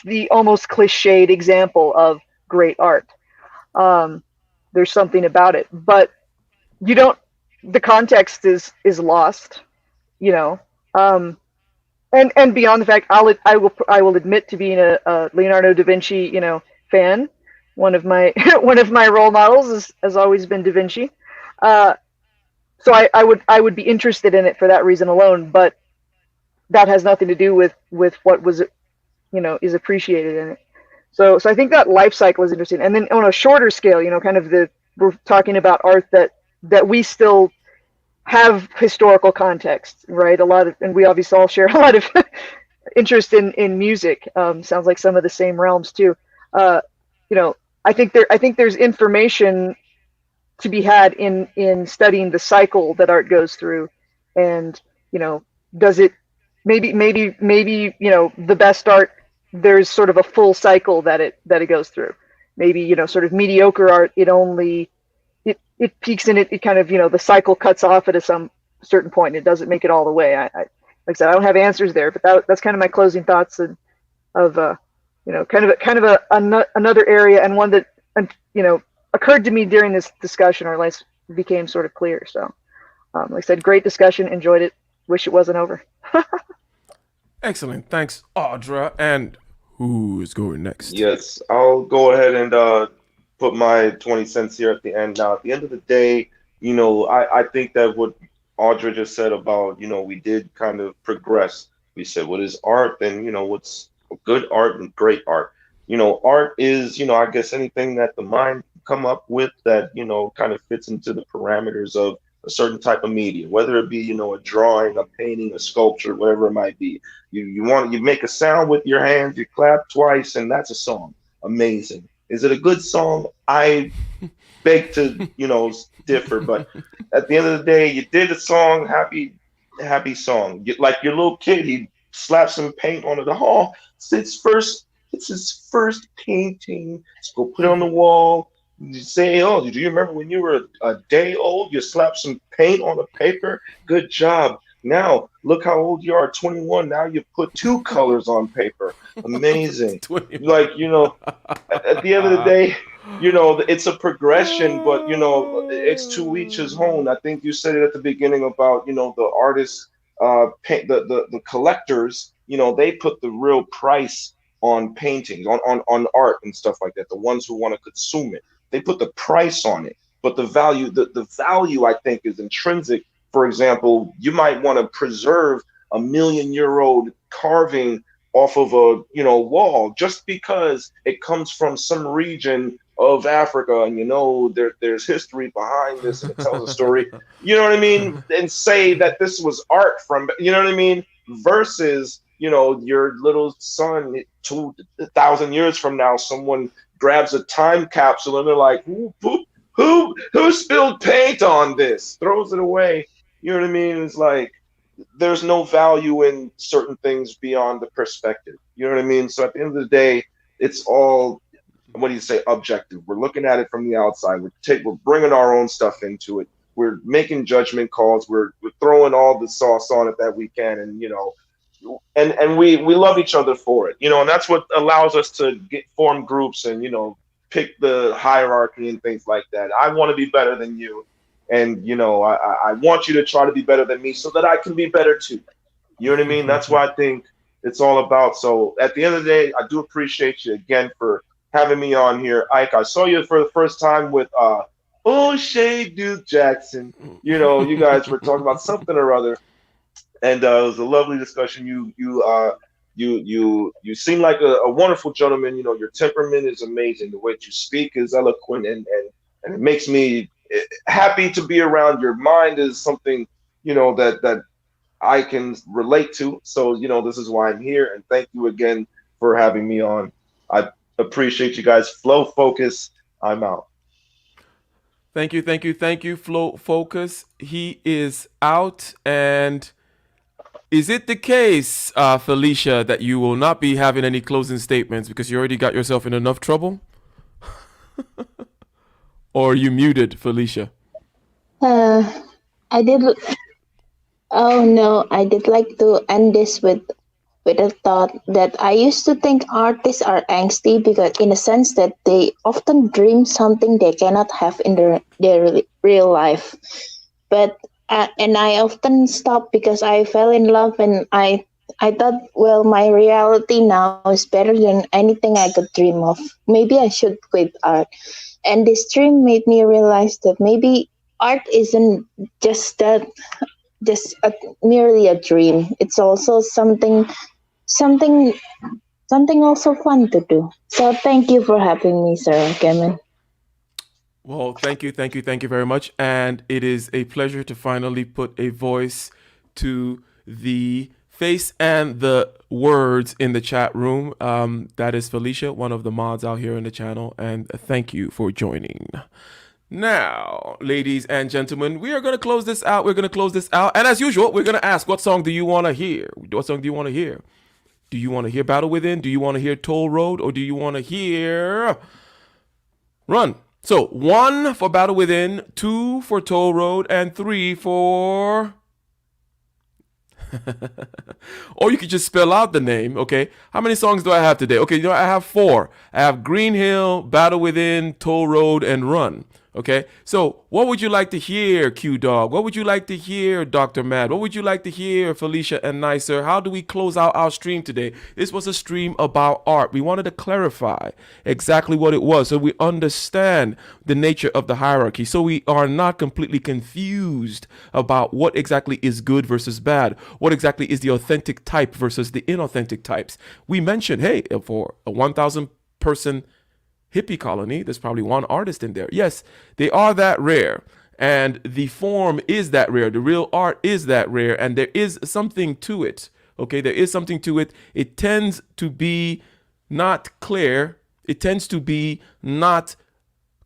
the almost cliched example of great art. There's something about it, but the context is lost, and beyond the fact, I will admit to being a Leonardo da Vinci, fan. One of my role models has always been Da Vinci. So I would be interested in it for that reason alone, but that has nothing to do with what was, is appreciated in it. So I think that life cycle is interesting. And then on a shorter scale, kind of we're talking about art that we still have historical context, right? A lot of, and we obviously all share a lot of interest in music. Sounds like some of the same realms too. Uh, you know, I think there's information to be had in studying the cycle that art goes through, and does it maybe the best art, there's sort of a full cycle that it goes through. Maybe sort of mediocre art, it peaks and it kind of the cycle cuts off at some certain point. It doesn't make it all the way. Like I said, I don't have answers there, but that's kind of my closing thoughts of another area, and one that occurred to me during this discussion, or at least became sort of clear. So, like I said, great discussion, enjoyed it. Wish it wasn't over. Excellent. Thanks, Audra. And who is going next? Yes, I'll go ahead and put my 20 cents here at the end. Now, at the end of the day, I think that what Audra just said about, we did kind of progress. We said, what is art? And, what's good art and great art? Art is, I guess anything that the mind come up with that, kind of fits into the parameters of a certain type of media, whether it be, a drawing, a painting, a sculpture, whatever it might be. You make a sound with your hands, you clap twice, and that's a song. Amazing. Is it a good song? I beg to, differ, but at the end of the day, you did a song, happy song. Like your little kid, he slapped some paint on the hall. It's his first painting. Let's go put it on the wall. You say, oh, do you remember when you were a day old? You slapped some paint on the paper. Good job. Now, look how old you are, 21. Now you put two colors on paper. Amazing. Like, at the end of the day, it's a progression, but, it's to each his own. I think you said it at the beginning about, the artists, the collectors, they put the real price on paintings, on art and stuff like that. The ones who want to consume it, they put the price on it. But the value, I think, is intrinsic. For example, you might want to preserve a 1,000,000-year-old carving off of a wall just because it comes from some region of Africa, and there's history behind this and it tells a story. You know what I mean? And say that this was art from, you know what I mean? Versus, your little son 2,000 years from now, someone grabs a time capsule and they're like, who spilled paint on this? Throws it away. You know what I mean? It's like there's no value in certain things beyond the perspective. You know what I mean? So at the end of the day, it's all, what do you say, objective. We're looking at it from the outside. We're bringing our own stuff into it. We're making judgment calls. We're throwing all the sauce on it that we can, and and we love each other for it. And that's what allows us to form groups and pick the hierarchy and things like that. I want to be better than you. And, I want you to try to be better than me so that I can be better too. You know what I mean? That's what I think it's all about. So at the end of the day, I do appreciate you again for having me on here. Ike, I saw you for the first time with O'Shea Duke Jackson. You guys were talking about something or other. And it was a lovely discussion. You seem like a wonderful gentleman. Your temperament is amazing. The way you speak is eloquent, and it makes me happy to be around. Your mind is something that I can relate to. So this is why I'm here, and thank you again for having me on. I appreciate you guys. Flow Focus, I'm out. Thank you, Flow Focus. He is out. And is it the case, Felicia, that you will not be having any closing statements because you already got yourself in enough trouble? Or are you muted, Felicia? I did. Oh no, I did like to end this with a thought that I used to think artists are angsty because, in a sense, that they often dream something they cannot have in their real life. But and I often stopped because I fell in love, and I thought, well, my reality now is better than anything I could dream of. Maybe I should quit art. And this dream made me realize that maybe art isn't just merely a dream. It's also something also fun to do. So thank you for having me, Sir Kevin. Well, thank you very much. And it is a pleasure to finally put a voice to the face and the words in the chat room. That is Felicia, one of the mods out here in the channel. And thank you for joining. Now, ladies and gentlemen, we are going to close this out. And as usual, we're going to ask, what song do you want to hear? What song do you want to hear? Do you want to hear Battle Within? Do you want to hear Toll Road? Or do you want to hear Run? So 1 for Battle Within, 2 for Toll Road, and 3 for... Or you could just spell out the name, okay? How many songs do I have today? Okay, I have 4. I have Green Hill, Battle Within, Toll Road, and Run. Okay, so what would you like to hear, Q Dog? What would you like to hear, Dr. Mad? What would you like to hear, Felicia and Nicer? How do we close out our stream today? This was a stream about art. We wanted to clarify exactly what it was so we understand the nature of the hierarchy, so we are not completely confused about what exactly is good versus bad, what exactly is the authentic type versus the inauthentic types. We mentioned, hey, for a 1,000 person hippie colony, there's probably one artist in there. Yes, they are that rare, and the form is that rare. The real art is that rare, and there is something to it. Okay, there is something to it. It tends to be not clear. It tends to be not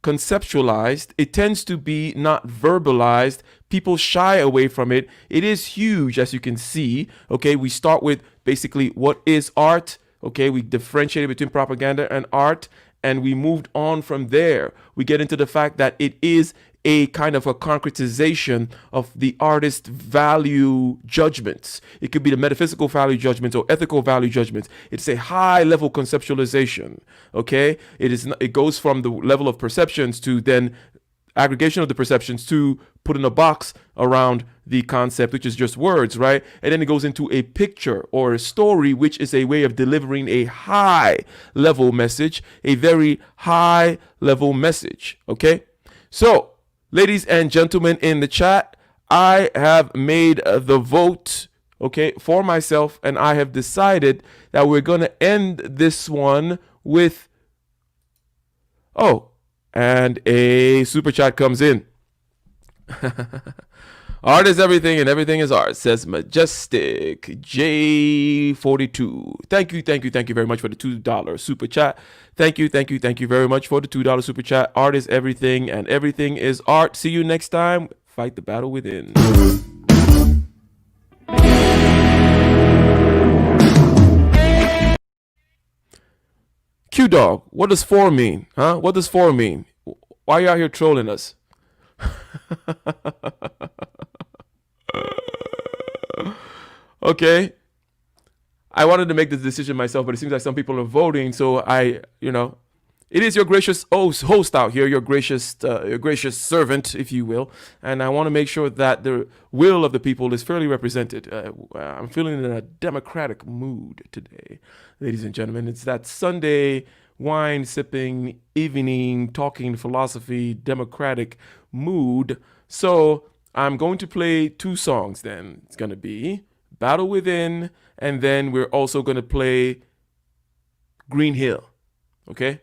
conceptualized. It tends to be not verbalized. People shy away from it. It is huge, as you can see. Okay, we start with basically what is art. Okay, we differentiate between propaganda and art. And we moved on from there. We get into the fact that it is a kind of a concretization of the artist's value judgments. It could be the metaphysical value judgments or ethical value judgments. It's a high level conceptualization. Okay, it goes from the level of perceptions to then aggregation of the perceptions to put in a box around the concept, which is just words, right? And then it goes into a picture or a story, which is a way of delivering a high level message, a very high level message. Okay. So, ladies and gentlemen in the chat, I have made the vote, okay, for myself, and I have decided that we're going to end this one with, and a super chat comes in. Art is everything and everything is art, says Majestic J42. Thank you very much for the $2 super chat. Thank you very much for the $2 super chat. Art is everything and everything is art. See you next time. Fight the battle within. Q Dog, what does 4 mean? Huh? What does 4 mean? Why are you out here trolling us? Okay. I wanted to make this decision myself, but it seems like some people are voting, so it is your gracious host out here, your gracious servant, if you will, and I want to make sure that the will of the people is fairly represented. I'm feeling in a democratic mood today, ladies and gentlemen. It's that Sunday wine sipping, evening talking philosophy, democratic mood. So I'm going to play 2 songs then. It's going to be Battle Within, and then we're also going to play Green Hill. Okay?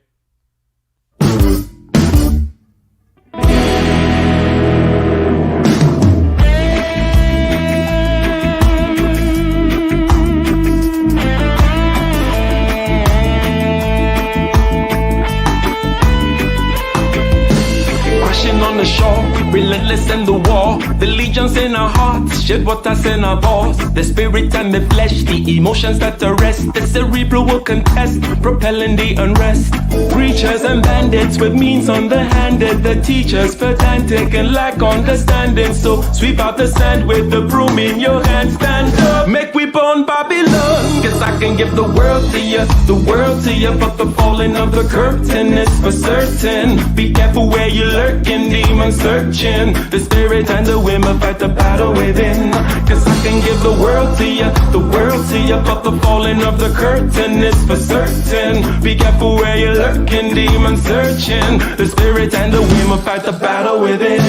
On the shore, relentless in the war, the legions in our hearts, shed waters in our balls, the spirit and the flesh, the emotions that arrest, the cerebral will contest, propelling the unrest. Preachers and bandits with means underhanded, the teachers pedantic and lack understanding. So sweep out the sand with the broom in your hand, stand up, make we burn Babylon. Guess I can give the world to you, but the falling of the curtain is for certain. Be careful where you're lurking, demon searching. The spirit and the women fight the battle within. Cause I can give the world to you, but the falling of the curtain is for certain. Be careful where you're lurking, demon searching. The spirit and the women fight the battle within.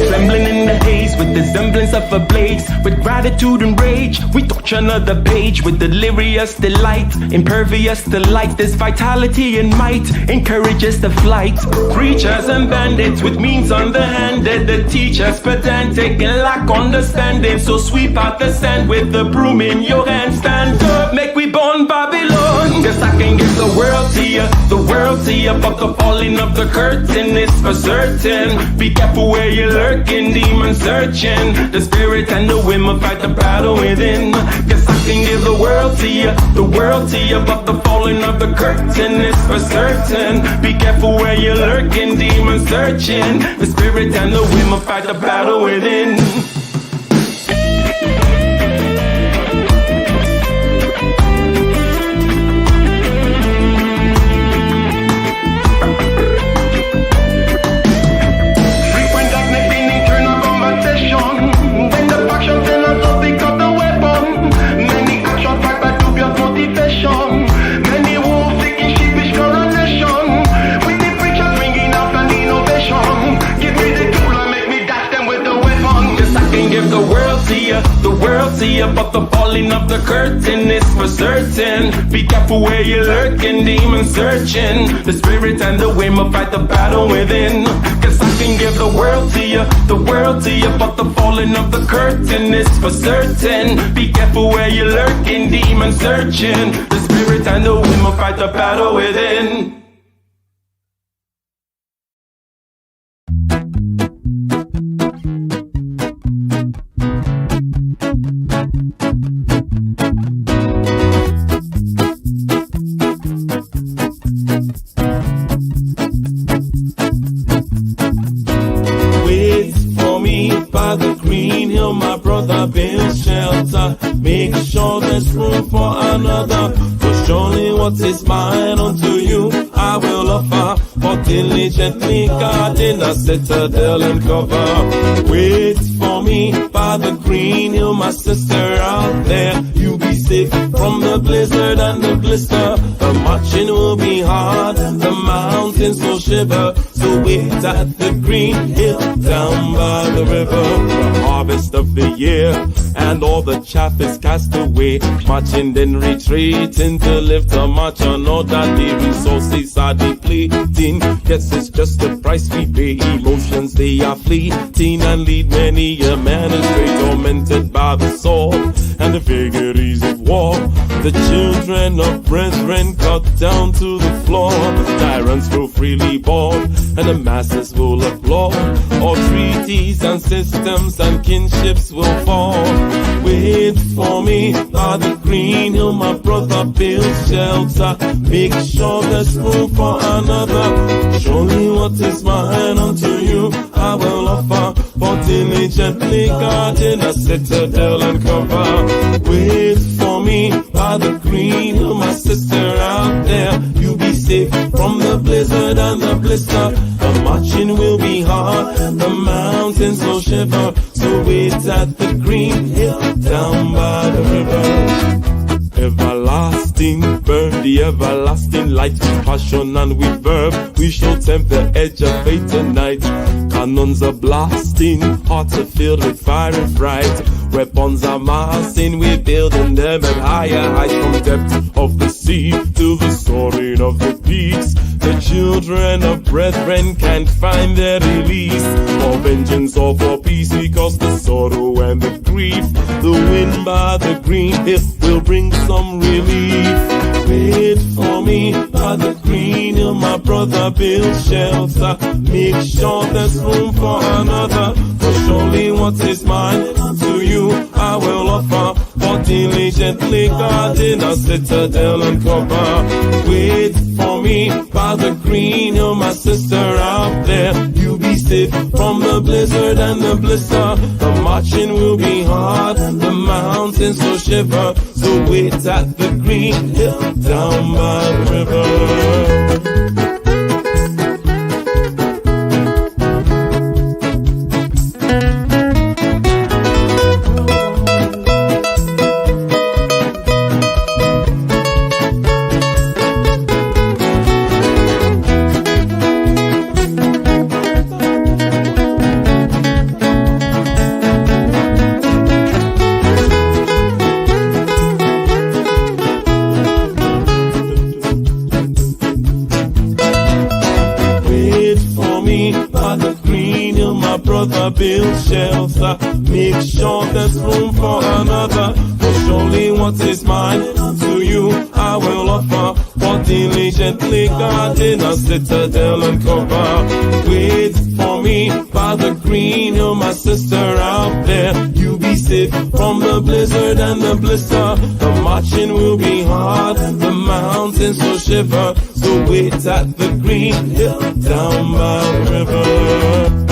Trembling in of a blaze. With gratitude and rage, we touch another page with delirious delight. Impervious to light, this vitality and might encourages the flight. Preachers and bandits with means underhanded, the teachers pedantic and lack understanding. So sweep out the sand with the broom in your hand. Stand up, make we born Babylon. Guess I can give the world to you, the world to you. But the falling of the curtain is for certain. Be careful where you're lurking, demon searching. The spirit and the women fight the battle within. Guess I can give the world to you, the world to you. But the falling of the curtain is for certain. Be careful where you're lurking, demon searching. The spirit and the women fight the battle within. But the falling of the curtain is for certain. Be careful where you're lurking, demon searching. The spirit and the women fight the battle within. Cause I can give the world to you, the world to you. But the falling of the curtain is for certain. Be careful where you're lurking, demon searching. The spirit and the women fight the battle within. Make sure there's room for another. For surely what is mine unto you I will offer. For diligently guarding a citadel and cover. Wait for me by the green hill, my sister out there. You be safe from the blizzard and the blister. The marching will be hard, the mountains will shiver. So wait at the green hill down by the river. The harvest of the year and all the chaff is cast away. Marching then retreating to live to march on all that the resources are depleting. Guess it's just the price we pay. Emotions they are fleeting and lead many a man astray, tormented by the sword and the vagaries of war. The children of brethren cut down to the floor. Tyrants will freely born and the masses will applaud. All treaties and systems and kinships will fall. Wait for me by the green hill, my brother, build shelter. Make sure there's room for another. Surely what is mine unto you I will offer. For diligently guarding a citadel and cover. Wait for me by the green hill, my sister out there. You be safe from the blizzard and the blister. The marching will be hard, the mountains will shiver. So wait at the green hill down by the river. Everlasting burn, the everlasting light. With passion and with verb, we shall tempt the edge of fate tonight. Cannons are blasting, hearts are filled with fire and fright. Weapons are massing, we're building them at higher heights. From depth of the sea to the soaring of the peaks. The children of brethren can't find their release. For vengeance or for peace, because the sorrow and the grief. The wind by the green hill will bring some relief. Wait for me by the green hill, my brother, build shelter. Make sure there's room for another. For surely what is mine to you I will offer. For diligently guarding a citadel and cover. Wait for me by the green hill, my sister out there. You be safe from the blizzard and the blister. The marching will be hard, the mountains will shiver. So wait at the green hill down by the river. me by the green hill, my brother build shelter. Make sure there's room for another. For surely what is mine to you I will offer. For diligently guarding a citadel and cover. Wait for me by the green hill, my sister out there. You be safe from the blizzard and the blister. The marching will be hard, the mountains will shiver. So wait at the green hill down by the river.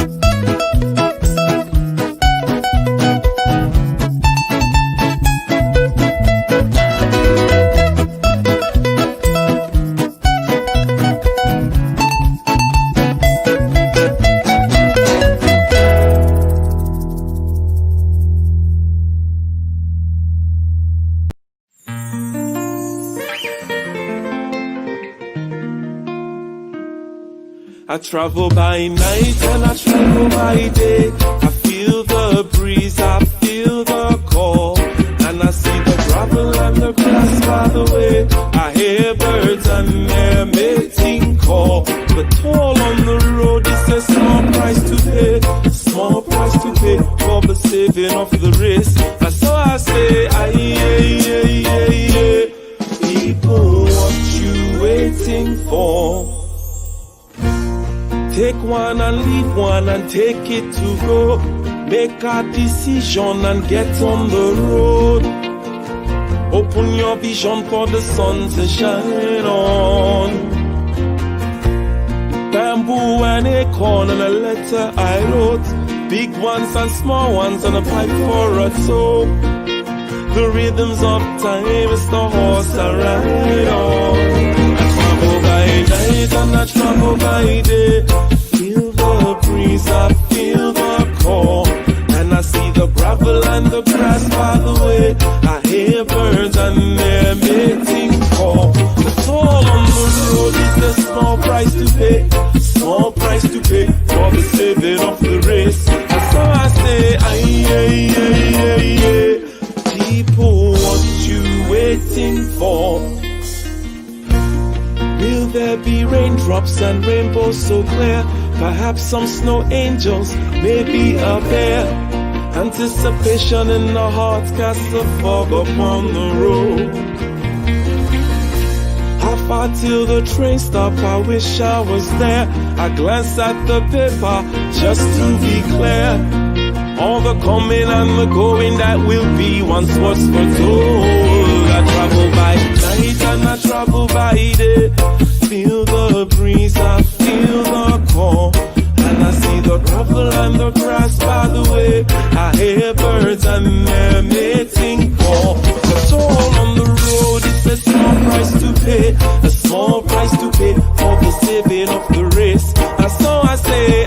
I travel by night and I travel by day. I feel the breeze, I feel the call, and I see the gravel and the grass by the way. I hear birds and they're mating call. The toll on the road is a small price to pay, small price to pay for the saving of the race. That's so I say, people, what you waiting for? Take one and leave one and take it to go. Make a decision and get on the road. Open your vision for the sun to shine on. Bamboo and acorn and a letter I wrote. Big ones and small ones and a pipe for a toe. The rhythms of time is the horse I ride on. I travel by night and I travel by day. Feel the breeze, I feel the call, and I see the gravel and the grass by the way. I hear birds and they're mating call. The toll on the road is a small price to pay, small price to pay for the saving of the race. And so I say, people, what you waiting for? Will there be raindrops and rainbows so clear? Perhaps some snow angels, maybe a bear. Anticipation in the heart casts a fog upon the road. How far till the train stop? I wish I was there. I glance at the paper just to be clear. All the coming and the going that will be once was foretold. I travel by night and I travel by day. Feel the breeze, I feel the call, and I see the gravel and the grass by the way. I hear birds and they're mating call. The toll on the road is a small price to pay, a small price to pay for the saving of the race. And so I say,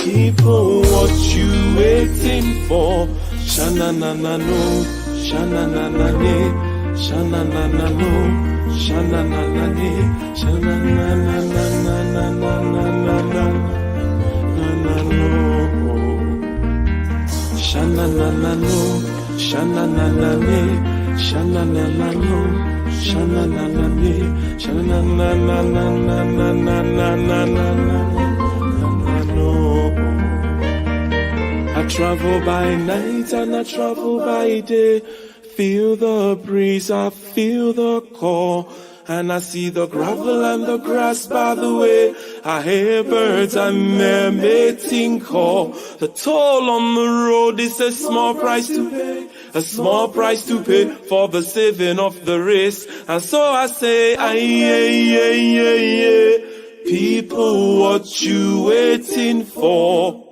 people, what you waiting for? Sha-na-na-na no, sha-na-na-na-ne, sha-na-na-na-no. Shana na na ne, shana na na na na na na na na no. Shana na na no, shana na na ne, shana na na no, shana na na ne, shana na na na na na na na no. I travel by night and I travel by day. Feel the breeze, I feel the call, and I see the gravel and the grass by the way. I hear birds and they're mating call. The toll on the road is a small price to pay, a small price to pay for the saving of the race. And so I say, people, what you waiting for?